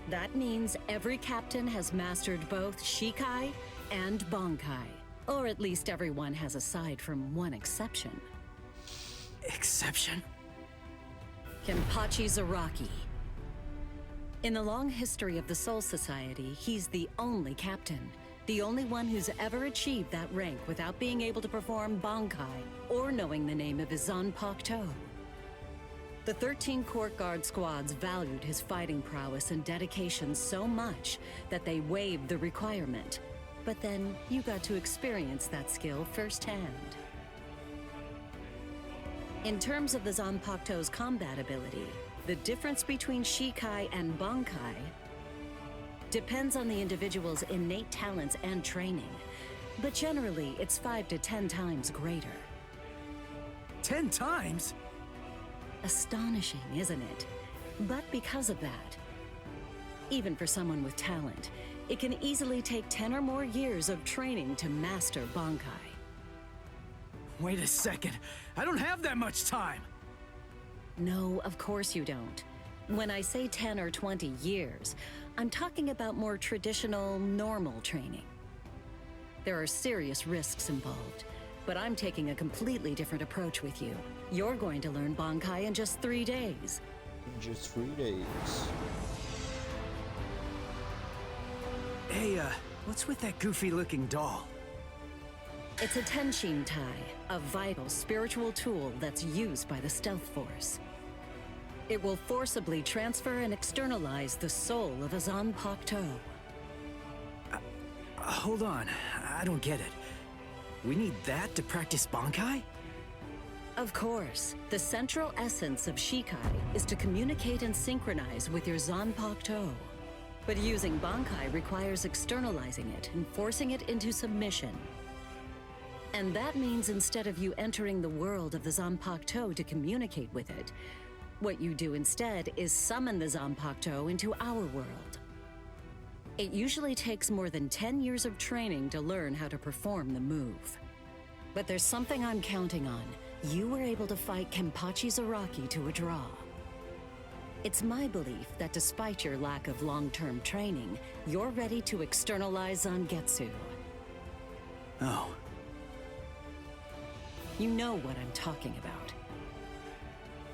That means every captain has mastered both Shikai and Bankai. Or at least everyone has, aside from one exception. Exception? Kenpachi Zaraki. In the long history of the Soul Society, he's the only captain. The only one who's ever achieved that rank without being able to perform Bankai or knowing the name of his Zanpakuto. The 13 court guard squads valued his fighting prowess and dedication so much that they waived the requirement. But then you got to experience that skill firsthand. In terms of the Zanpakuto's combat ability, the difference between Shikai and Bankai depends on the individual's innate talents and training, but generally it's 5 to 10 times greater. 10 times? Astonishing, isn't it? But because of that, even for someone with talent, it can easily take 10 or more years of training to master Bankai. Wait a second, I don't have that much time! No, of course you don't. When I say 10 or 20 years, I'm talking about more traditional, normal training. There are serious risks involved, but I'm taking a completely different approach with you. You're going to learn Bankai in just 3 days. In just 3 days. Hey, what's with that goofy-looking doll? It's a Tenshin Tai, a vital spiritual tool that's used by the Stealth Force. It will forcibly transfer and externalize the soul of a Zanpakuto. Hold on, I don't get it. We need that to practice Bankai? Of course. The central essence of Shikai is to communicate and synchronize with your Zanpakuto. But using Bankai requires externalizing it and forcing it into submission. And that means instead of you entering the world of the Zanpakuto to communicate with it, what you do instead is summon the Zanpakuto into our world. It usually takes more than 10 years of training to learn how to perform the move. But there's something I'm counting on. You were able to fight Kenpachi Zaraki to a draw. It's my belief that despite your lack of long-term training, you're ready to externalize Zangetsu. Oh. You know what I'm talking about.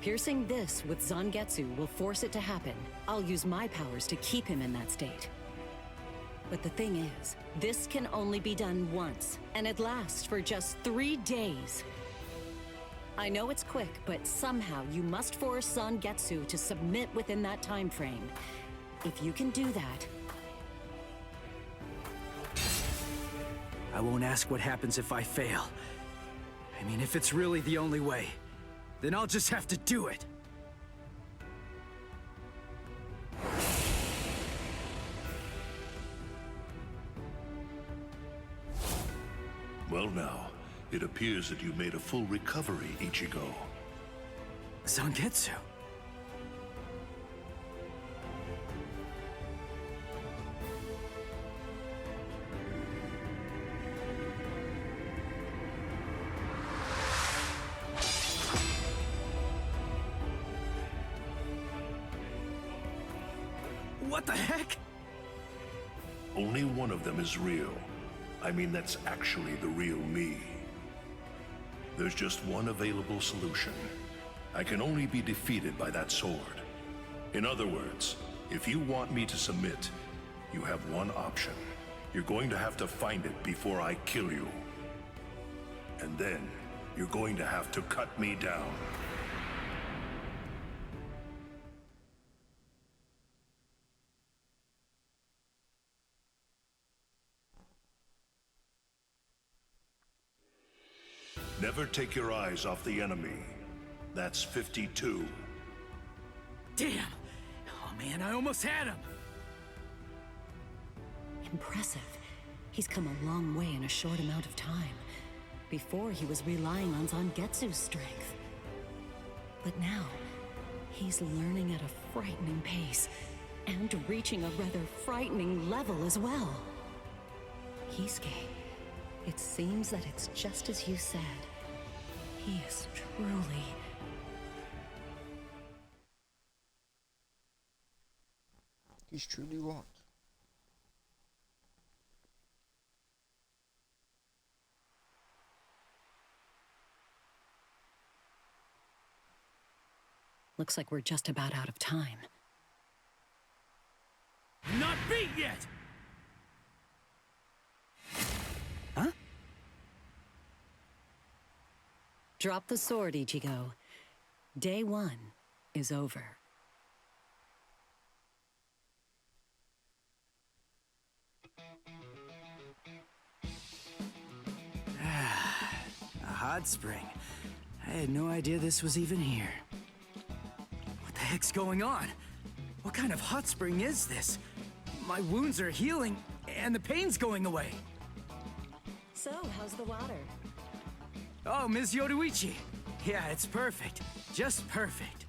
Piercing this with Zangetsu will force it to happen. I'll use my powers to keep him in that state. But the thing is, this can only be done once, and it lasts for just 3 days. I know it's quick, but somehow you must force Zangetsu to submit within that time frame. If you can do that... I won't ask what happens if I fail. I mean, if it's really the only way, then I'll just have to do it. Well now, it appears that you made a full recovery, Ichigo. Zangetsu. What the heck? Only one of them is real. I mean, that's actually the real me. There's just one available solution. I can only be defeated by that sword. In other words, if you want me to submit, you have one option. You're going to have to find it before I kill you. And then, you're going to have to cut me down. Never take your eyes off the enemy. That's 52. Damn! Oh man, I almost had him! Impressive. He's come a long way in a short amount of time. Before, he was relying on Zangetsu's strength. But now, he's learning at a frightening pace, and reaching a rather frightening level as well. Kisuke, it seems that it's just as you said. He is truly... He's truly what? Looks like we're just about out of time. Not beat yet! Huh? Drop the sword, Ichigo. Day 1 is over. A hot spring. I had no idea this was even here. What the heck's going on? What kind of hot spring is this? My wounds are healing, and the pain's going away. So, how's the water? Oh, Ms. Yoruichi. Yeah, it's perfect. Just perfect.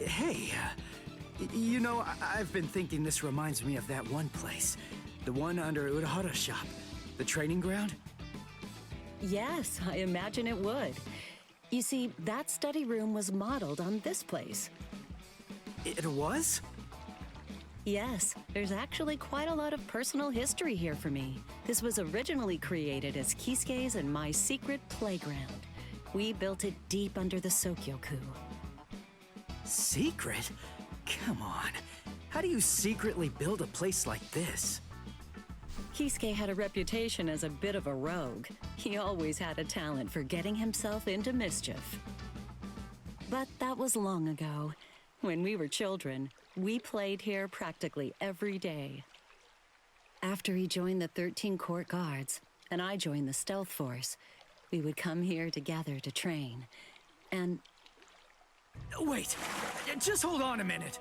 Hey, you know, I've been thinking this reminds me of that one place. The one under Urahara's shop. The training ground? Yes, I imagine it would. You see, that study room was modeled on this place. It was? Yes, there's actually quite a lot of personal history here for me. This was originally created as Kisuke's and my secret playground. We built it deep under the Sokyoku. Secret? Come on. How do you secretly build a place like this? Kisuke had a reputation as a bit of a rogue. He always had a talent for getting himself into mischief. But that was long ago. When we were children, we played here practically every day. After he joined the 13 Court Guards, and I joined the Stealth Force, we would come here together to train. And... Wait, just hold on a minute.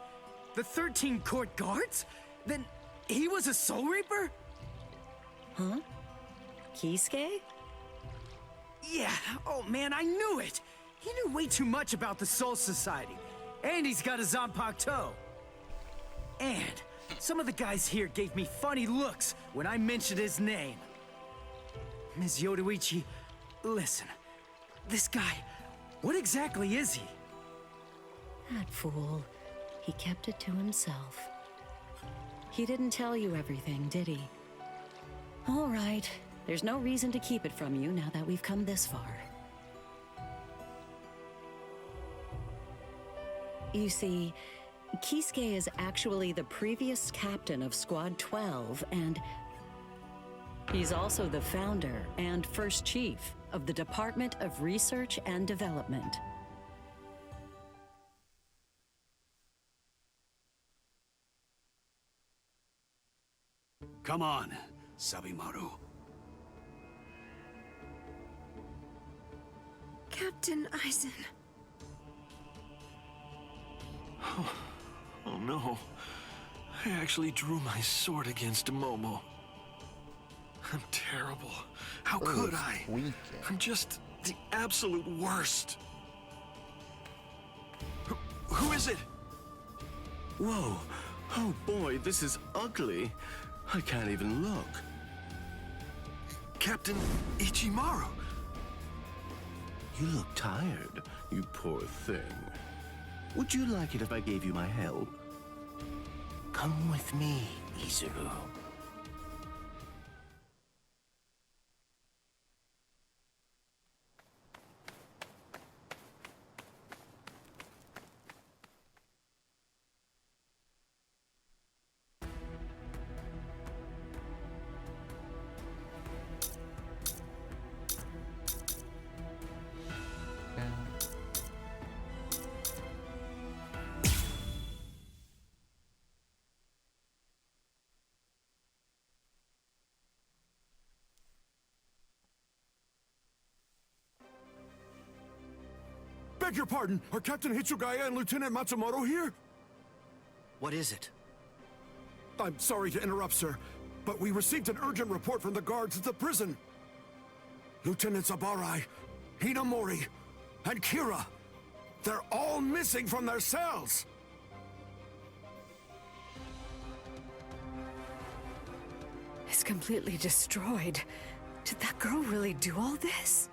The 13 Court Guards? Then he was a Soul Reaper? Huh? Kisuke? Yeah, oh man, I knew it! He knew way too much about the Soul Society. And he's got a Zanpakuto. And some of the guys here gave me funny looks when I mentioned his name. Ms. Yoruichi, listen. This guy, what exactly is he? That fool. He kept it to himself. He didn't tell you everything, did he? All right. There's no reason to keep it from you now that we've come this far. You see, Kisuke is actually the previous captain of Squad 12, and he's also the founder and first chief of the Department of Research and Development. Come on, Sabimaru. Captain Eisen. Oh no. I actually drew my sword against Momo. I'm terrible. How could I? I'm just the absolute worst. Who is it? Whoa. Oh boy, this is ugly. I can't even look. Captain Ichimaru. You look tired, you poor thing. Would you like it if I gave you my help? Come with me, Izuru. Beg your pardon, are Captain Hitsugaya and Lieutenant Matsumoto here? What is it? I'm sorry to interrupt, sir, but we received an urgent report from the guards at the prison. Lieutenant Sabarai, Hinamori, and Kira, they're all missing from their cells! It's completely destroyed. Did that girl really do all this?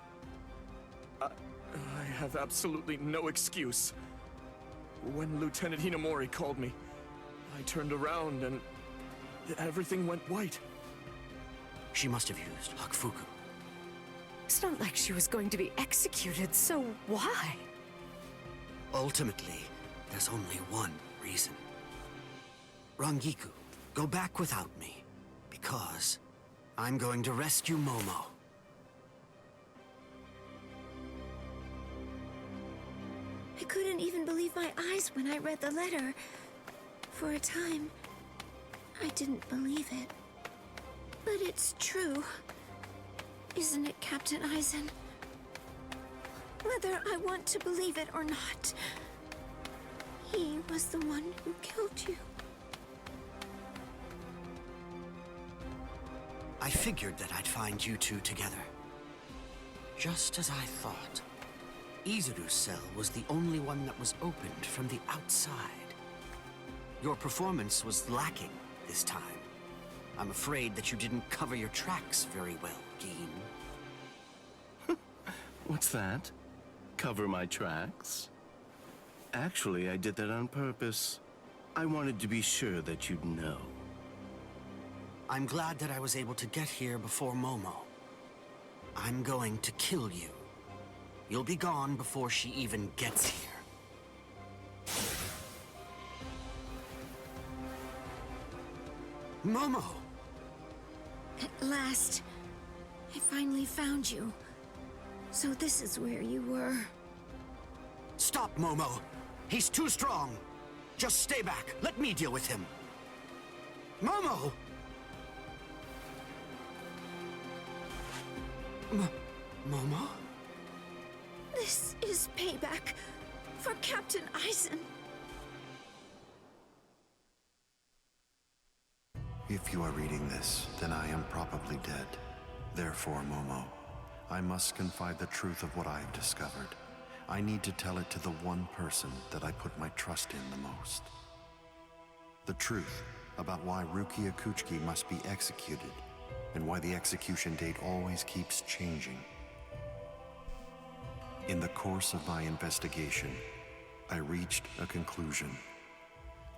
I have absolutely no excuse. When Lieutenant Hinamori called me, I turned around and everything went white. She must have used Hakufuku. It's not like she was going to be executed, so why? Ultimately, there's only one reason. Rangiku, go back without me, because I'm going to rescue Momo. I couldn't even believe my eyes when I read the letter. For a time, I didn't believe it. But it's true. Isn't it, Captain Eisen? Whether I want to believe it or not, he was the one who killed you. I figured that I'd find you two together. Just as I thought. Izuru's cell was the only one that was opened from the outside. Your performance was lacking this time. I'm afraid that you didn't cover your tracks very well, Gin. What's that? Cover my tracks? Actually, I did that on purpose. I wanted to be sure that you'd know. I'm glad that I was able to get here before Momo. I'm going to kill you. You'll be gone before she even gets here. Momo! At last, I finally found you. So this is where you were. Stop, Momo! He's too strong! Just stay back. Let me deal with him. Momo! Momo? This is payback for Captain Eisen. If you are reading this, then I am probably dead. Therefore, Momo, I must confide the truth of what I have discovered. I need to tell it to the one person that I put my trust in the most. The truth about why Rukia Kuchiki must be executed, and why the execution date always keeps changing. In the course of my investigation, I reached a conclusion.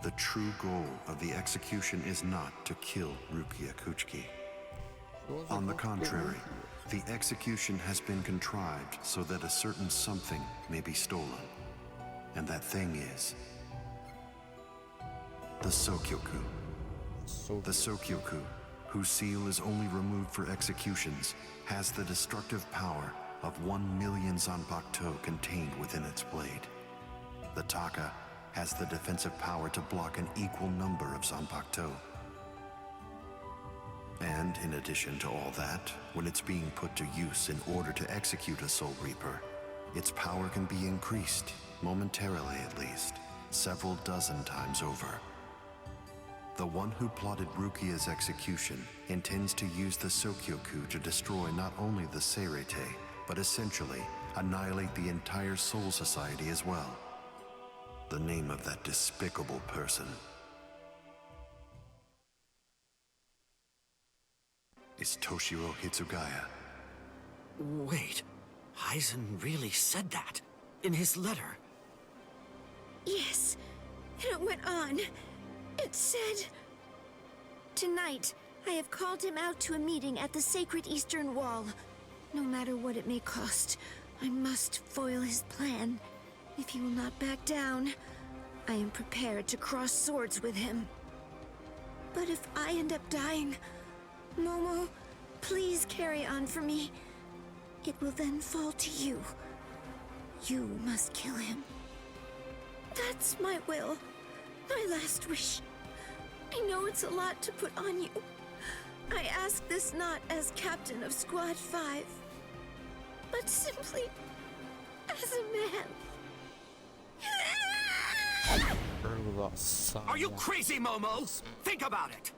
The true goal of the execution is not to kill Rukia Kuchiki. On the contrary, the execution has been contrived so that a certain something may be stolen. And that thing is the Sokyoku. The Sokyoku, whose seal is only removed for executions, has the destructive power of 1 million Zanpakuto contained within its blade. The Taka has the defensive power to block an equal number of Zanpakuto. And in addition to all that, when it's being put to use in order to execute a Soul Reaper, its power can be increased, momentarily at least, several dozen times over. The one who plotted Rukia's execution intends to use the Sokyoku to destroy not only the Seirete, but essentially annihilate the entire Soul Society as well. The name of that despicable person is Toshiro Hitsugaya. Wait, Aizen really said that in his letter? Yes, and it went on. It said, "Tonight, I have called him out to a meeting at the Sacred Eastern Wall. No matter what it may cost, I must foil his plan. If he will not back down, I am prepared to cross swords with him. But if I end up dying, Momo, please carry on for me. It will then fall to you. You must kill him. That's my will, my last wish. I know it's a lot to put on you. I ask this not as captain of Squad 5, but simply as a man." Are you crazy, Momo? Think about it.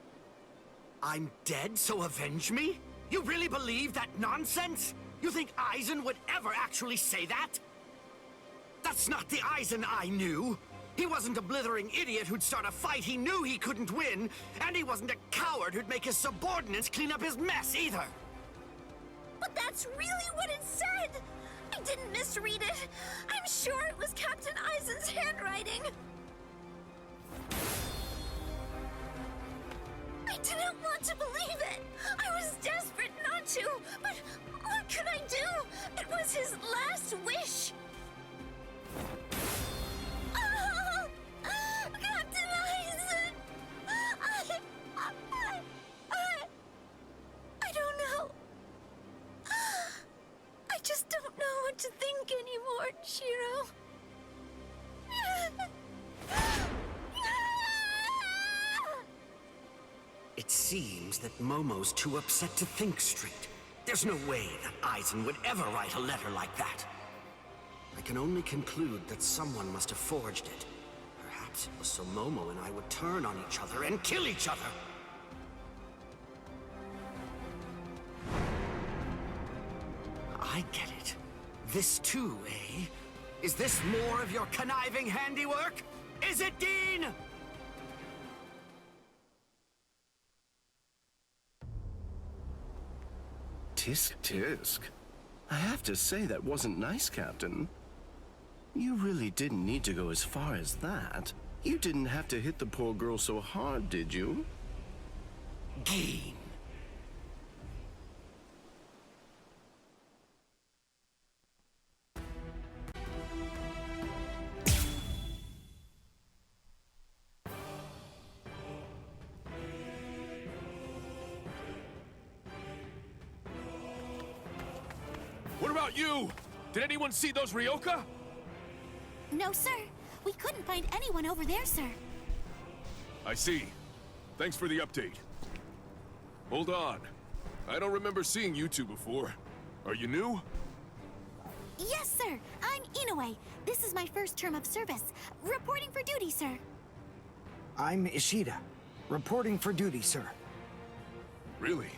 I'm dead, so avenge me? You really believe that nonsense? You think Aizen would ever actually say that? That's not the Aizen I knew. He wasn't a blithering idiot who'd start a fight he knew he couldn't win, and he wasn't a coward who'd make his subordinates clean up his mess either. But that's really what it said! I didn't misread it. I'm sure it was Captain Aizen's handwriting. I didn't want to believe it. I was desperate not to, but what could I do? It was his last wish. Oh, Captain Aizen! I don't know. I just don't know what to think anymore, Shiro. It seems that Momo's too upset to think straight. There's no way that Aizen would ever write a letter like that. I can only conclude that someone must have forged it. Perhaps it was so Momo and I would turn on each other and kill each other. I get it. This too, eh? Is this more of your conniving handiwork? Is it, Dean? Tisk tisk. I have to say that wasn't nice, Captain. You really didn't need to go as far as that. You didn't have to hit the poor girl so hard, did you? Dean. What about you? Did anyone see those Ryoka? No, sir. We couldn't find anyone over there, sir. I see. Thanks for the update. Hold on. I don't remember seeing you two before. Are you new? Yes, sir. I'm Inoue. This is my first term of service. Reporting for duty, sir. I'm Ishida. Reporting for duty, sir. Really?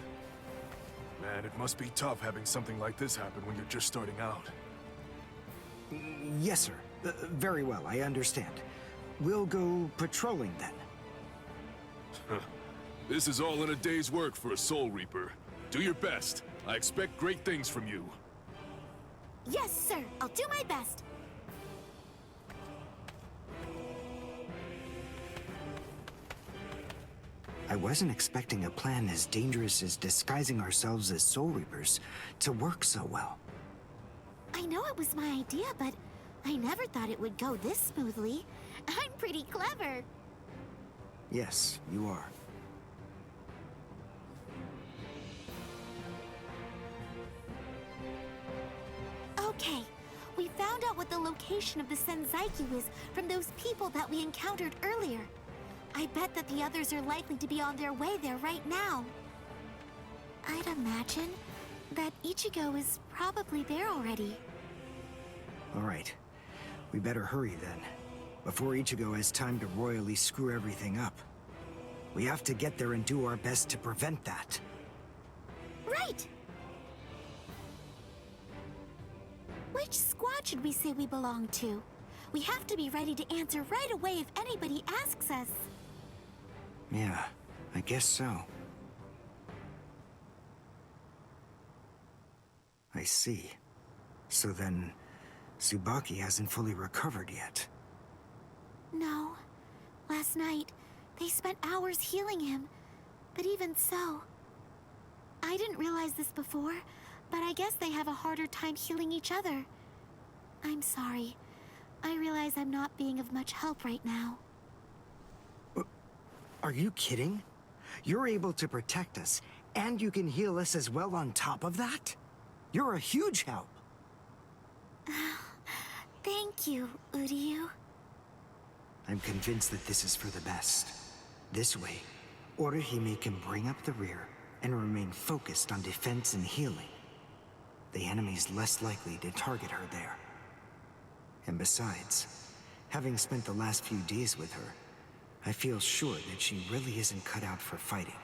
Man, it must be tough having something like this happen when you're just starting out. Yes, sir. Very well, I understand. We'll go patrolling then. This is all in a day's work for a Soul Reaper. Do your best. I expect great things from you. Yes, sir. I'll do my best. I wasn't expecting a plan as dangerous as disguising ourselves as Soul Reapers to work so well. I know it was my idea, but I never thought it would go this smoothly. I'm pretty clever. Yes, you are. Okay, we found out what the location of the Senzaiku is from those people that we encountered earlier. I bet that the others are likely to be on their way there right now. I'd imagine that Ichigo is probably there already. All right. We better hurry then, before Ichigo has time to royally screw everything up. We have to get there and do our best to prevent that. Right! Which squad should we say we belong to? We have to be ready to answer right away if anybody asks us. Yeah, I guess so. I see. So then, Tsubaki hasn't fully recovered yet. No. Last night, they spent hours healing him. But even so... I didn't realize this before, but I guess they have a harder time healing each other. I'm sorry. I realize I'm not being of much help right now. Are you kidding? You're able to protect us, and you can heal us as well on top of that? You're a huge help. Thank you, Uryu. I'm convinced that this is for the best. This way, Orihime can bring up the rear and remain focused on defense and healing. The enemy's less likely to target her there. And besides, having spent the last few days with her, I feel sure that she really isn't cut out for fighting.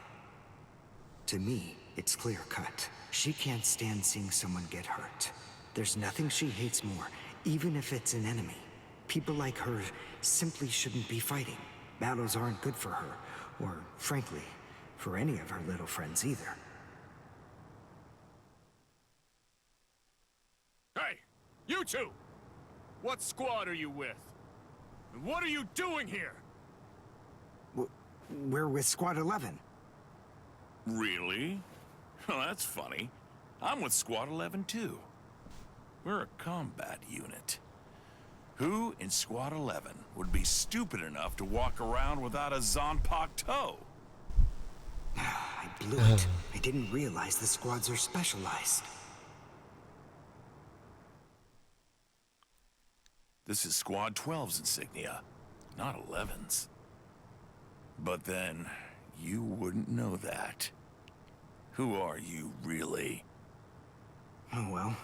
To me, it's clear-cut. She can't stand seeing someone get hurt. There's nothing she hates more, even if it's an enemy. People like her simply shouldn't be fighting. Battles aren't good for her, or, frankly, for any of her little friends either. Hey, you two! What squad are you with? And what are you doing here? We're with Squad 11. Really? Well, that's funny. I'm with Squad 11 too. We're a combat unit. Who in Squad 11 would be stupid enough to walk around without a Zanpakuto toe? I blew it. I didn't realize the squads are specialized. This is Squad 12's insignia, not 11's. But then, you wouldn't know that. Who are you, really? Oh well,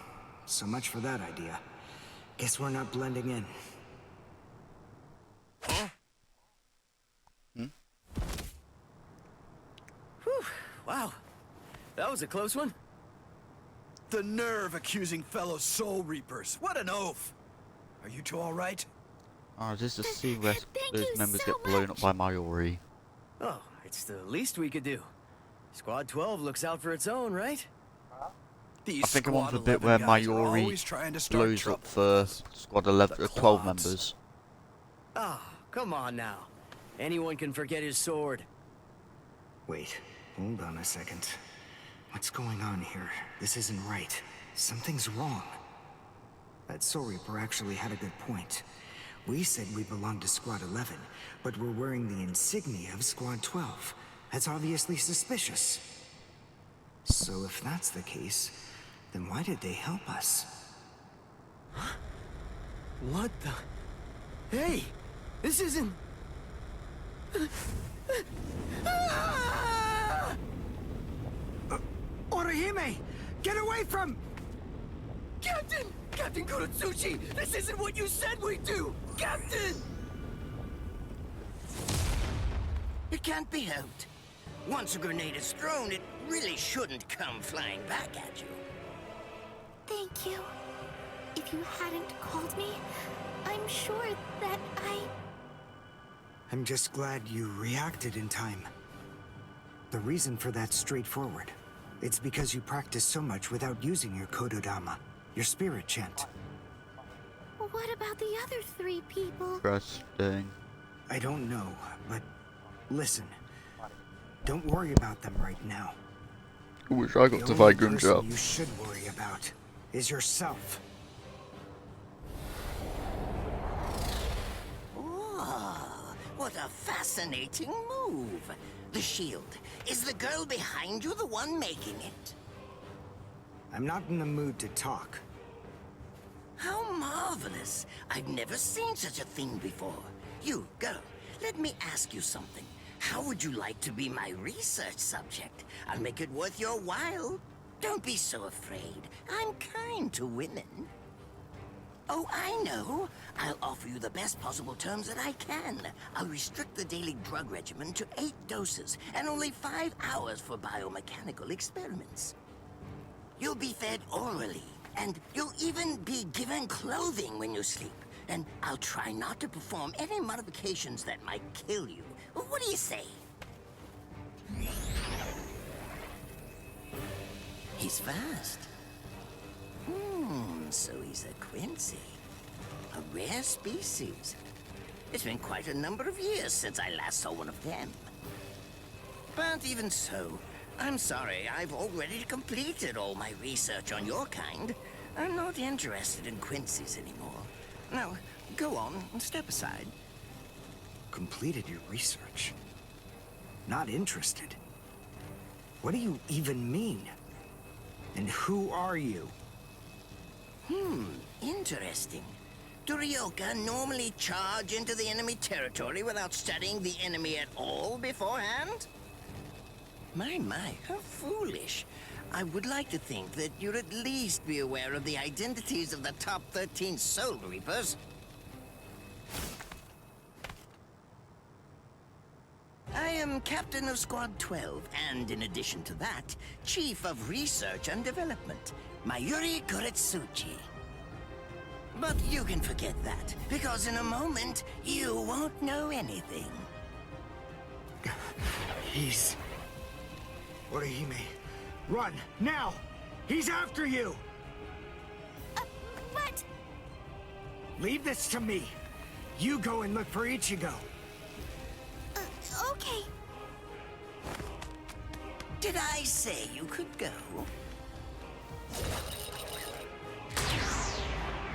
so much for that idea. Guess we're not blending in. Huh? Whew, wow. That was a close one. The nerve accusing fellow Soul Reapers. What an oaf! Are you two all right? Oh, just to see where those members get blown up by Mayuri. Oh, it's the least we could do. Squad 12 looks out for its own, right? I think I'm on the bit where Mayuri blows up for Squad 11, 12 members. Ah, come on now. Anyone can forget his sword. Wait, hold on a second. What's going on here? This isn't right. Something's wrong. That Soul Reaper actually had a good point. We said we belonged to Squad 11, but we're wearing the insignia of Squad 12. That's obviously suspicious. So if that's the case, then why did they help us? What the? Hey! This isn't... Orihime! Get away from... Captain! Captain Kurotsuchi! This isn't what you said we'd do! Captain! It can't be helped. Once a grenade is thrown, it really shouldn't come flying back at you. Thank you. If you hadn't called me, I'm sure that I'm just glad you reacted in time. The reason for that's straightforward. It's because you practice so much without using your Kododama, your spirit chant. What about the other 3 people? Interesting. I don't know, but listen. Don't worry about them right now. I wish I got to fight Gunja. The only person you should worry about is yourself. Oh, what a fascinating move. The shield. Is the girl behind you the one making it? I'm not in the mood to talk. How marvelous. I've never seen such a thing before. You, girl, let me ask you something. How would you like to be my research subject? I'll make it worth your while. Don't be so afraid. I'm kind to women. Oh, I know. I'll offer you the best possible terms that I can. I'll restrict the daily drug regimen to 8 doses and only 5 hours for biomechanical experiments. You'll be fed orally, and you'll even be given clothing when you sleep. And I'll try not to perform any modifications that might kill you. What do you say? He's fast. So he's a Quincy. A rare species. It's been quite a number of years since I last saw one of them. But even so, I'm sorry, I've already completed all my research on your kind. I'm not interested in Quincy's anymore. Now, go on and step aside. Completed your research? Not interested? What do you even mean? And who are you? Interesting. Do Ryoka normally charge into the enemy territory without studying the enemy at all beforehand? My, how foolish. I would like to think that you'd at least be aware of the identities of the top 13 Soul Reapers. I am Captain of Squad 12, and in addition to that, Chief of Research and Development, Mayuri Kuretsuchi. But you can forget that, because in a moment, you won't know anything. He's... Orihime, run, now! He's after you! What? Leave this to me. You go and look for Ichigo. Okay. Did I say you could go?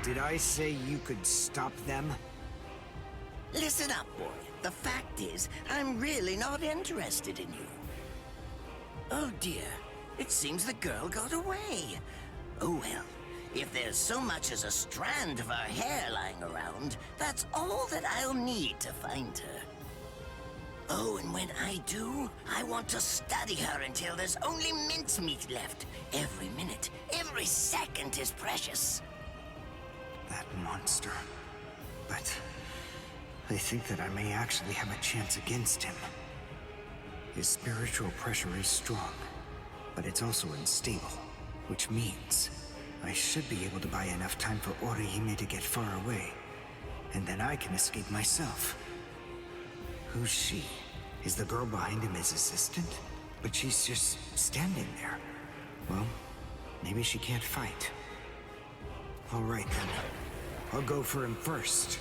Did I say you could stop them? Listen up, boy. The fact is, I'm really not interested in you. Oh dear, it seems the girl got away. Oh well, if there's so much as a strand of her hair lying around, that's all that I'll need to find her. Oh, and when I do, I want to study her until there's only mincemeat left. Every minute, every second is precious. That monster. But I think that I may actually have a chance against him. His spiritual pressure is strong, but it's also unstable, which means I should be able to buy enough time for Orihime to get far away, and then I can escape myself. Who's she? Is the girl behind him his assistant? But she's just standing there. Well, maybe she can't fight. All right then. I'll go for him first.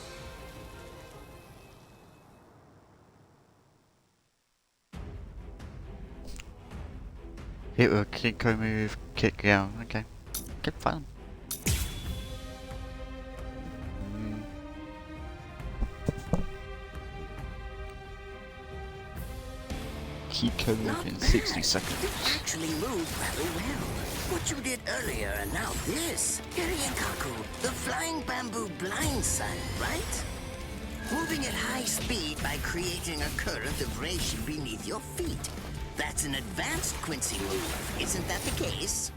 Hit with a Kinko move, kick down. Okay. Good fun. Kinko move in 60 seconds. You actually moved rather well. What you did earlier and now this. Kirikaku, the flying bamboo blindside, right? Moving at high speed by creating a current of reishi beneath your feet. That's an advanced Quincy move, isn't that the case?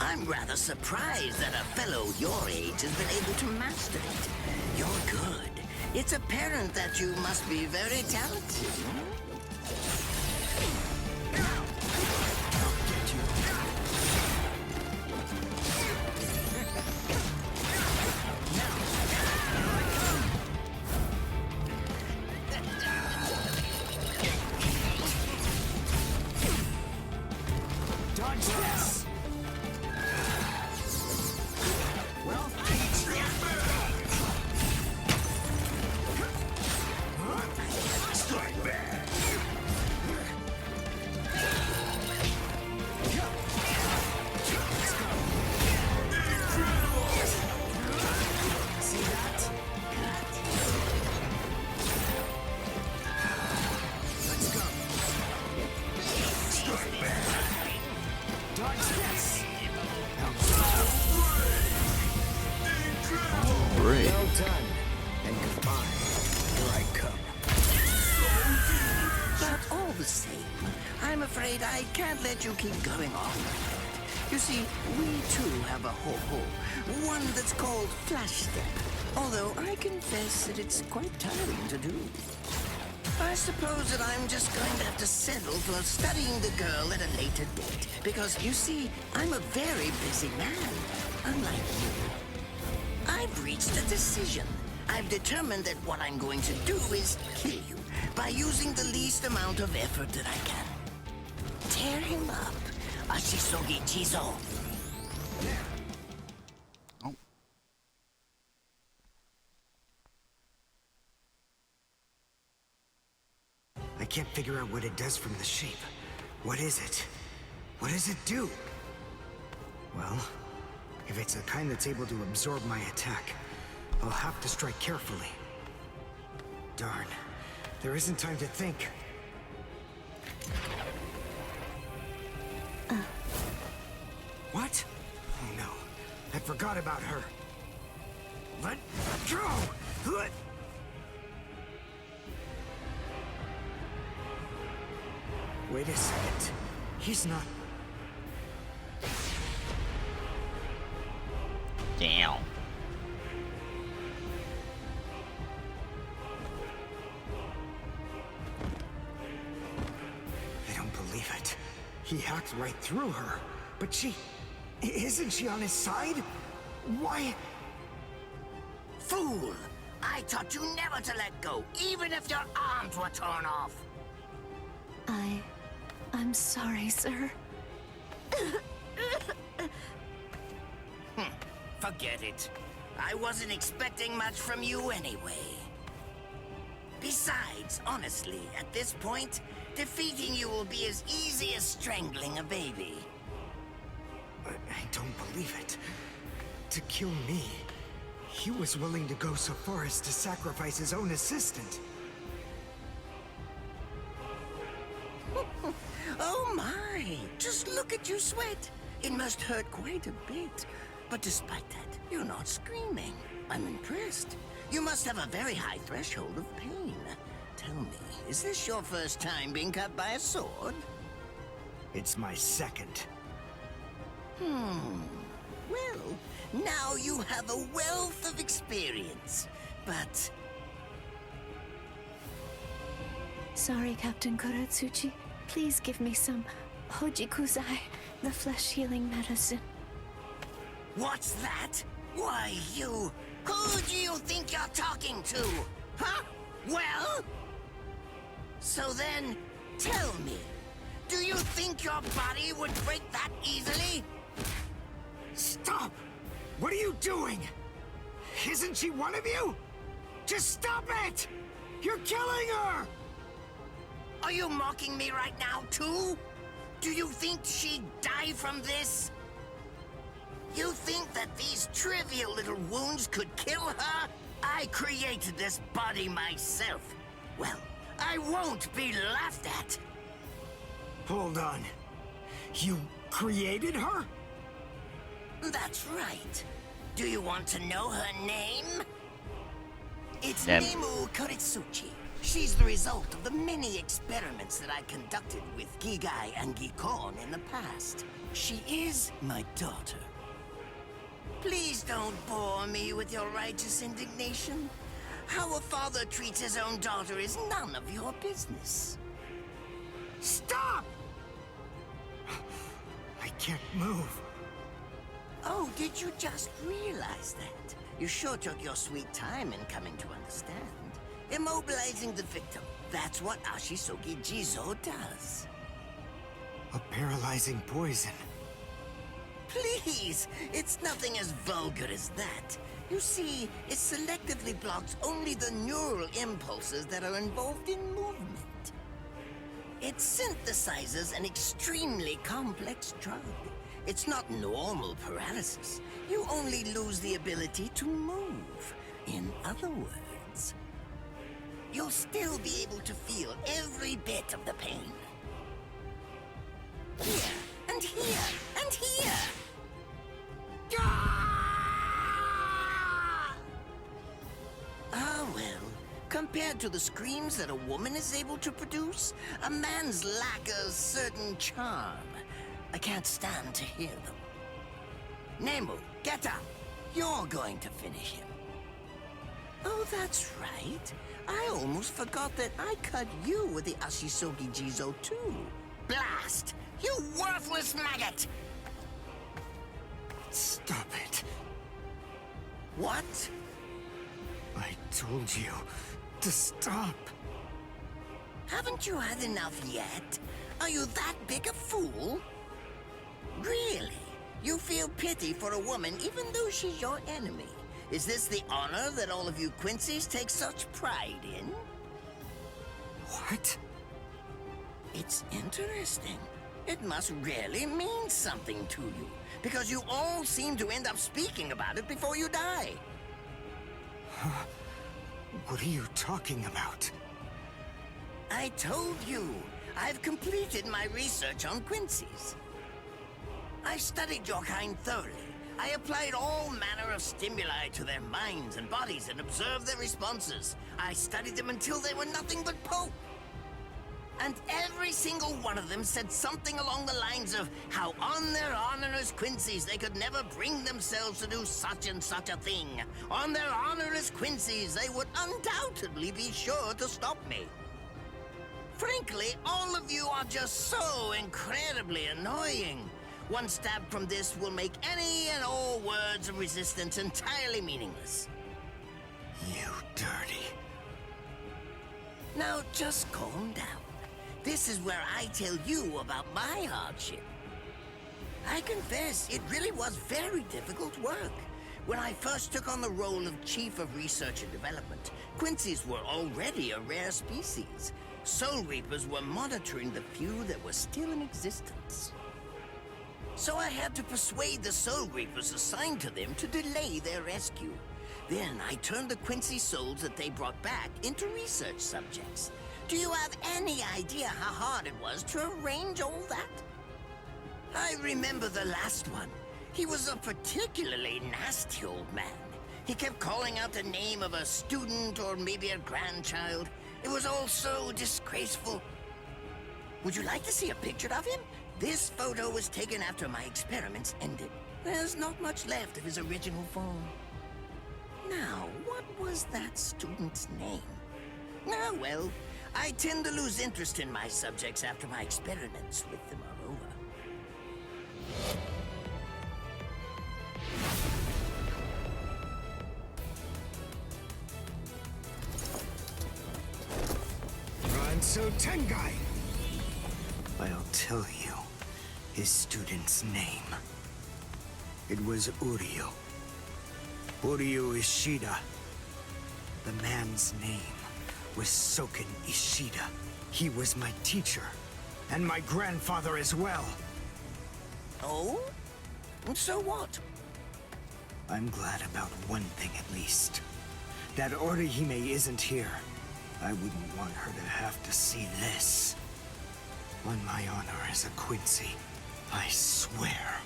I'm rather surprised that a fellow your age has been able to master it. You're good. It's apparent that you must be very talented. Well done. And goodbye. Here I come. But all the same, I'm afraid I can't let you keep going on. You see, we too have a ho-ho. One that's called Flash Step. Although I confess that it's quite tiring to do. I suppose that I'm just going to have to settle for studying the girl at a later date. Because, you see, I'm a very busy man, unlike you. I've reached a decision. I've determined that what I'm going to do is kill you by using the least amount of effort that I can. Tear him up, Ashisogi Jizo. I can't figure out what it does from the shape. What is it? What does it do? Well, if it's the kind that's able to absorb my attack, I'll have to strike carefully. Darn. There isn't time to think. What? Oh no. I forgot about her. Let go! Wait a second. He's not... Damn. I don't believe it. He hacked right through her. But she... Isn't she on his side? Why... Fool! I taught you never to let go, even if your arms were torn off. I'm sorry, sir. Forget it. I wasn't expecting much from you anyway. Besides, honestly, at this point, defeating you will be as easy as strangling a baby. I don't believe it. To kill me, he was willing to go so far as to sacrifice his own assistant. Oh my! Just look at you sweat. It must hurt quite a bit. But despite that, you're not screaming. I'm impressed. You must have a very high threshold of pain. Tell me, is this your first time being cut by a sword? It's my second. Well, now you have a wealth of experience. But... Sorry, Captain Kuratsuchi. Please give me some Hojikuzai, the flesh-healing medicine. What's that? Why, you... Who do you think you're talking to? Huh? Well? So then, tell me, do you think your body would break that easily? Stop! What are you doing? Isn't she one of you? Just stop it! You're killing her! Are you mocking me right now, too? Do you think she'd die from this? You think that these trivial little wounds could kill her? I created this body myself. Well, I won't be laughed at. Hold on. You created her? That's right. Do you want to know her name? It's Yep. Nemu Kuritsuchi. She's the result of the many experiments that I conducted with Gigai and Gikon in the past. She is my daughter. Please don't bore me with your righteous indignation. How a father treats his own daughter is none of your business. Stop! I can't move. Oh, did you just realize that? You sure took your sweet time in coming to understand. Immobilizing the victim. That's what Ashisogi Jizo does. A paralyzing poison. Please! It's nothing as vulgar as that. You see, it selectively blocks only the neural impulses that are involved in movement. It synthesizes an extremely complex drug. It's not normal paralysis. You only lose the ability to move. In other words, you'll still be able to feel every bit of the pain. Here, and here, and here! Ah, well, compared to the screams that a woman is able to produce, a man's lack a certain charm. I can't stand to hear them. Nemu, get up. You're going to finish him. Oh, that's right. I almost forgot that I cut you with the Ashisogi Jizo too. Blast! You worthless maggot! Stop it. What? I told you to stop. Haven't you had enough yet? Are you that big a fool? Really? You feel pity for a woman even though she's your enemy? Is this the honor that all of you Quincy's take such pride in? What? It's interesting. It must really mean something to you, because you all seem to end up speaking about it before you die. What are you talking about? I told you, I've completed my research on Quincy's. I studied your kind thoroughly. I applied all manner of stimuli to their minds and bodies and observed their responses. I studied them until they were nothing but pulp. And every single one of them said something along the lines of how on their honor as Quincy's they could never bring themselves to do such and such a thing. On their honor as Quincy's they would undoubtedly be sure to stop me. Frankly, all of you are just so incredibly annoying. One stab from this will make any and all words of resistance entirely meaningless. You dirty. Now just calm down. This is where I tell you about my hardship. I confess, it really was very difficult work. When I first took on the role of Chief of Research and Development, Quincy's were already a rare species. Soul Reapers were monitoring the few that were still in existence. So I had to persuade the Soul Reapers assigned to them to delay their rescue. Then I turned the Quincy souls that they brought back into research subjects. Do you have any idea how hard it was to arrange all that? I remember the last one. He was a particularly nasty old man. He kept calling out the name of a student or maybe a grandchild. It was all so disgraceful. Would you like to see a picture of him? This photo was taken after my experiments ended. There's not much left of his original form. Now, what was that student's name? Ah, well, I tend to lose interest in my subjects after my experiments with them are over. Ranso Tengai! I'll tell you his student's name. It was Uryu. Uryu Ishida. The man's name was Soken Ishida. He was my teacher, and my grandfather as well. Oh? So what? I'm glad about one thing at least. That Orihime isn't here. I wouldn't want her to have to see this. On my honor as a Quincy, I swear,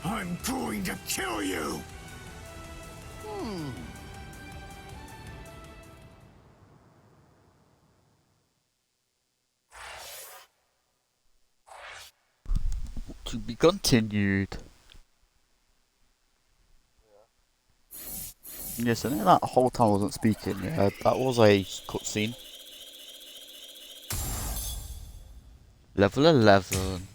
I'm going to kill you! To be continued. Yes, I think that whole time I wasn't speaking. Yeah, that was a cutscene. Level 11.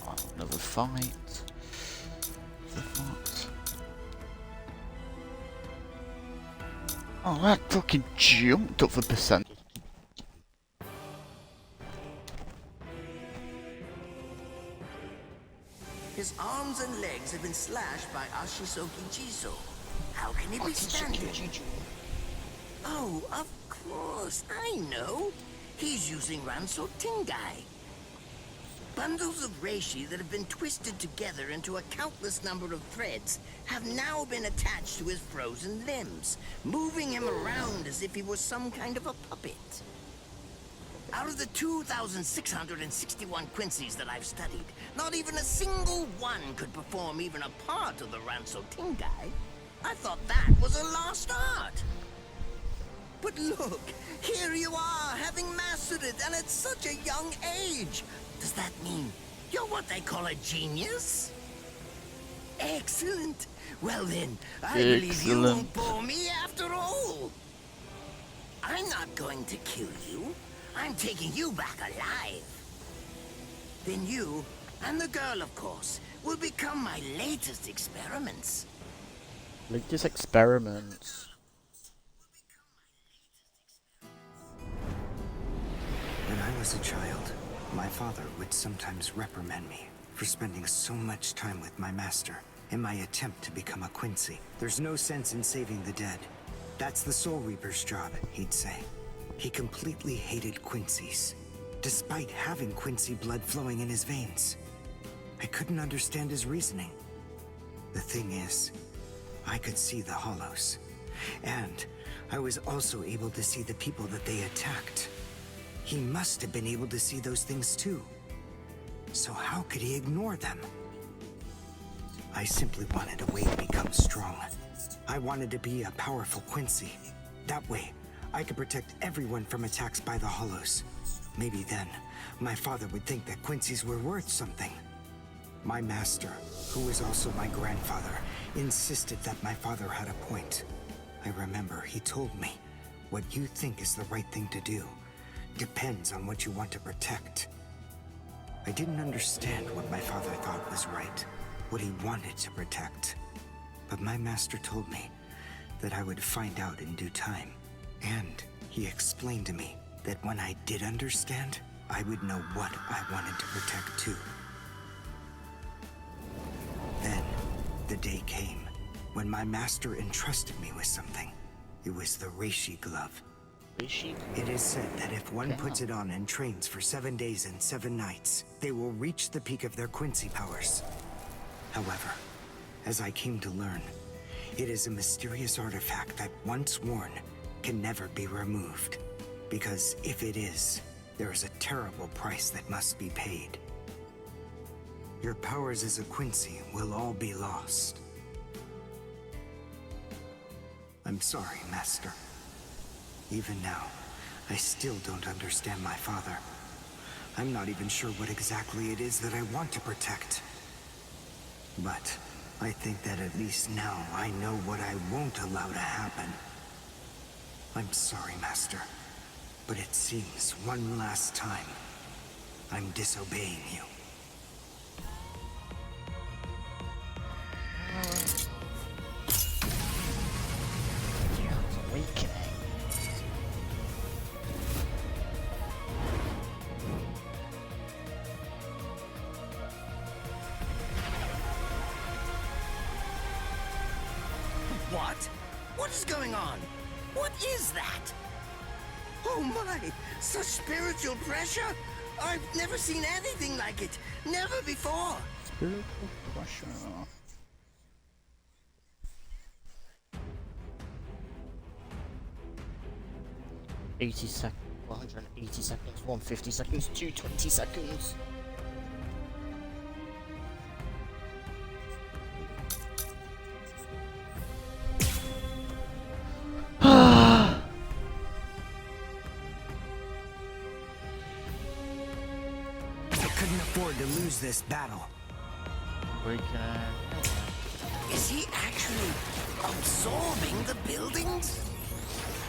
Oh, another fight. Oh, that fucking jumped up for percent. His arms and legs have been slashed by Ashisogi Jizo. How can he be standing? Oh, of course, I know. He's using Ranso Tengai. Bundles of reishi that have been twisted together into a countless number of threads have now been attached to his frozen limbs, moving him around as if he was some kind of a puppet. Out of the 2,661 Quincy's that I've studied, not even a single one could perform even a part of the Ranso Tengai. I thought that was a lost art. But look, here you are, having mastered it, and at such a young age. Does that mean you're what they call a genius? Excellent. Well then, I believe you won't bore me after all. I'm not going to kill you. I'm taking you back alive. Then you, and the girl, of course, will become my latest experiments. Latest experiments. When I was a child, my father would sometimes reprimand me for spending so much time with my master in my attempt to become a Quincy. There's no sense in saving the dead. That's the Soul Reaper's job, he'd say. He completely hated Quincy's, despite having Quincy blood flowing in his veins. I couldn't understand his reasoning. The thing is, I could see the hollows, and I was also able to see the people that they attacked. He must have been able to see those things too. So how could he ignore them? I simply wanted a way to become strong. I wanted to be a powerful Quincy. That way, I could protect everyone from attacks by the hollows. Maybe then, my father would think that Quincy's were worth something. My master, who was also my grandfather, insisted that my father had a point. I remember he told me, what you think is the right thing to do depends on what you want to protect. I didn't understand what my father thought was right, what he wanted to protect. But my master told me that I would find out in due time. And he explained to me that when I did understand, I would know what I wanted to protect too. Then, the day came when my master entrusted me with something. It was the Reishi glove. Reishi? It is said that if one puts it on and trains for 7 days and 7 nights, they will reach the peak of their Quincy powers. However, as I came to learn, it is a mysterious artifact that once worn can never be removed. Because if it is, there is a terrible price that must be paid. Your powers as a Quincy will all be lost. I'm sorry, Master. Even now, I still don't understand my father. I'm not even sure what exactly it is that I want to protect. But I think that at least now I know what I won't allow to happen. I'm sorry, Master, but it seems one last time I'm disobeying you. What? What is going on? What is that? Oh my! Such spiritual pressure? I've never seen anything like it. Never before. Spiritual pressure. 80 seconds, 180 seconds, 150 seconds, 220 seconds. To lose this battle. We can... Is he actually absorbing the buildings?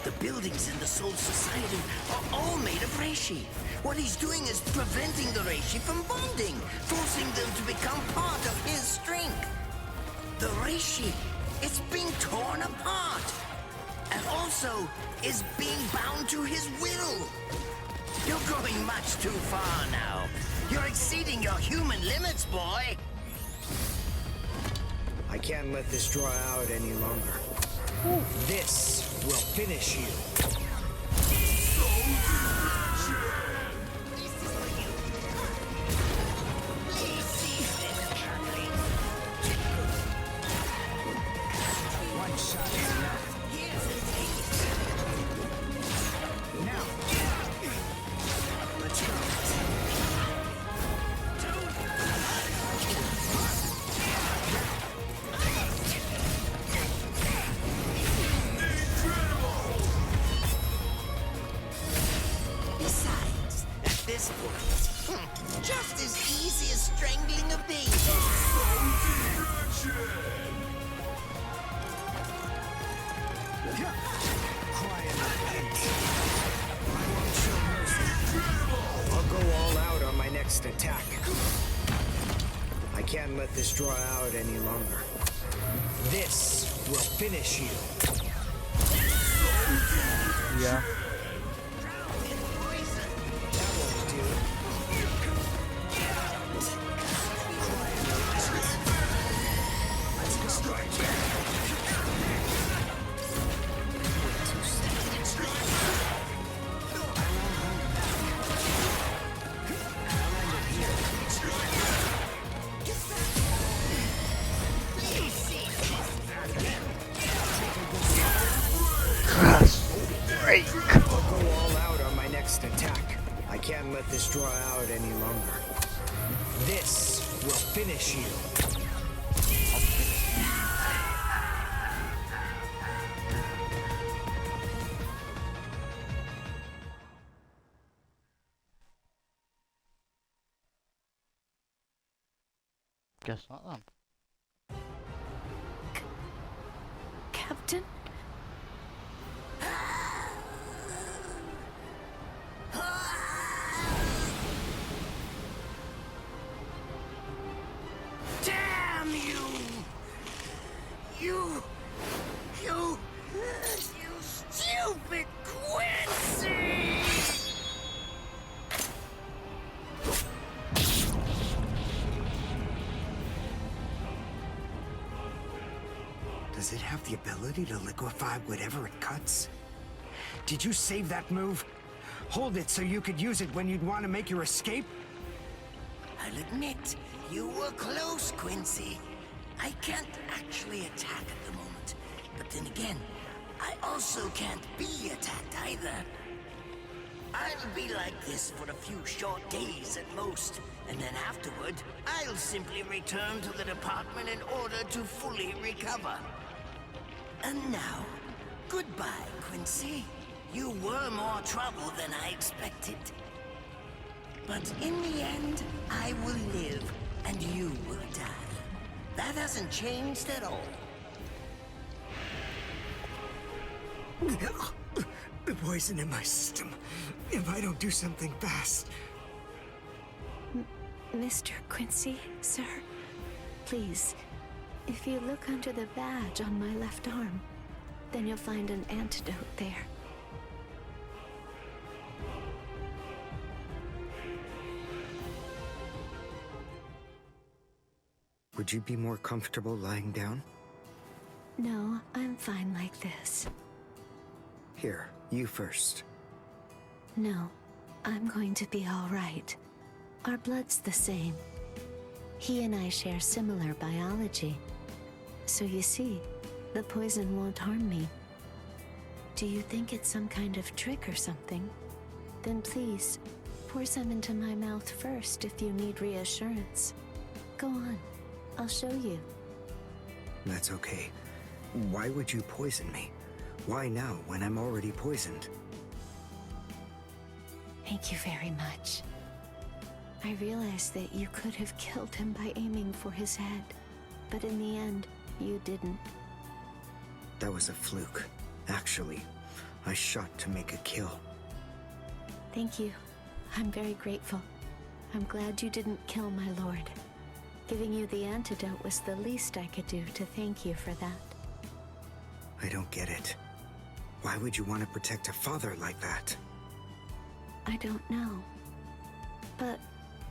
The buildings in the Soul Society are all made of Reishi. What he's doing is preventing the Reishi from bonding, forcing them to become part of his strength. The Reishi, it's being torn apart, and also is being bound to his will. You're going much too far now. You're exceeding your human limits, boy. I can't let this draw out any longer. This will finish you. One shot is enough. Now, let's go. I'll go all out on my next attack. I can't let this draw out any longer. This will finish you. Yeah. That won't do. I'll go all out on my next attack. I can't let this draw out any longer. This will finish you. Guess not then. Captain? Damn you! You stupid Quincy! Does it have the ability to liquefy whatever it cuts? Did you save that move? Hold it so you could use it when you'd want to make your escape? I'll admit, you were close, Quincy. I can't actually attack at the moment, but then again, I also can't be attacked either. I'll be like this for a few short days at most, and then afterward, I'll simply return to the department in order to fully recover. And now, goodbye, Quincy. You were more trouble than I expected. But in the end, I will live, and you will die. That hasn't changed at all. The poison in my system. If I don't do something fast. Mr. Quincy, sir, please, if you look under the badge on my left arm, then you'll find an antidote there. Would you be more comfortable lying down? No, I'm fine like this. Here, you first. No, I'm going to be all right. Our blood's the same. He and I share similar biology. So you see, the poison won't harm me. Do you think it's some kind of trick or something? Then please, pour some into my mouth first if you need reassurance. Go on, I'll show you. That's okay. Why would you poison me? Why now, when I'm already poisoned? Thank you very much. I realized that you could have killed him by aiming for his head, but in the end, you didn't. That was a fluke. Actually, I shot to make a kill. Thank you. I'm very grateful. I'm glad you didn't kill my lord. Giving you the antidote was the least I could do to thank you for that. I don't get it. Why would you want to protect a father like that? I don't know. But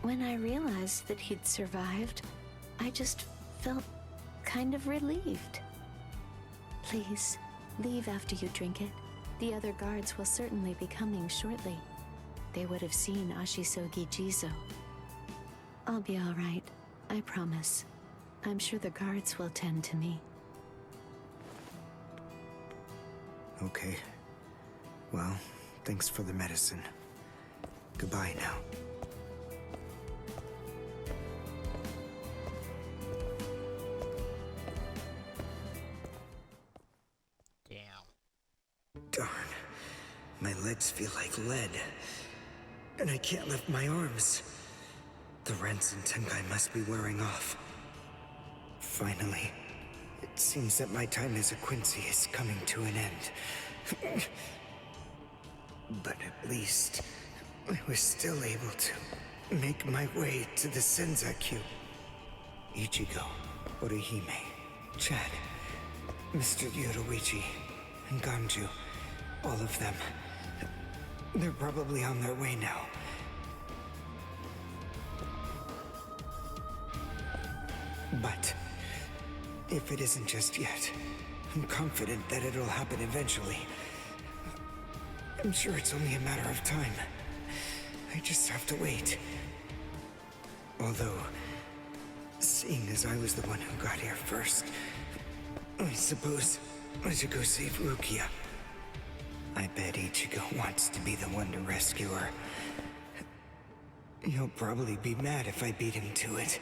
when I realized that he'd survived, I just felt kind of relieved. Please, leave after you drink it. The other guards will certainly be coming shortly. They would have seen Ashisogi Jizo. I'll be all right, I promise. I'm sure the guards will tend to me. Okay. Well, thanks for the medicine. Goodbye now. Damn. Darn. My legs feel like lead. And I can't lift my arms. The Rents and Tenkai must be wearing off. Finally, It seems that my time as a Quincy is coming to an end. But at least I was still able to make my way to the Senza Cube. Ichigo, Orihime, Chad, Mr. Yoruichi, and Ganju, all of them. They're probably on their way now. But if it isn't just yet, I'm confident that it'll happen eventually. I'm sure it's only a matter of time. I just have to wait. Although, seeing as I was the one who got here first, I suppose I should go save Rukia. I bet Ichigo wants to be the one to rescue her. He'll probably be mad if I beat him to it.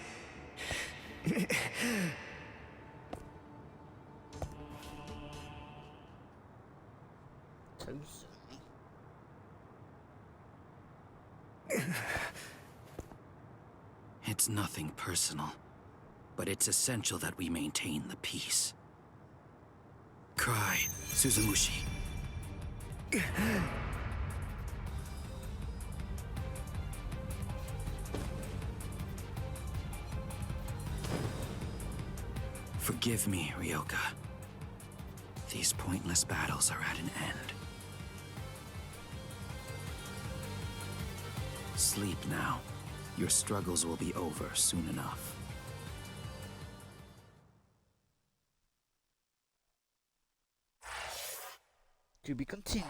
It's nothing personal, but it's essential that we maintain the peace. Cry, Suzumushi. Forgive me, Ryoka. These pointless battles are at an end. Sleep now. Your struggles will be over soon enough. To be continued.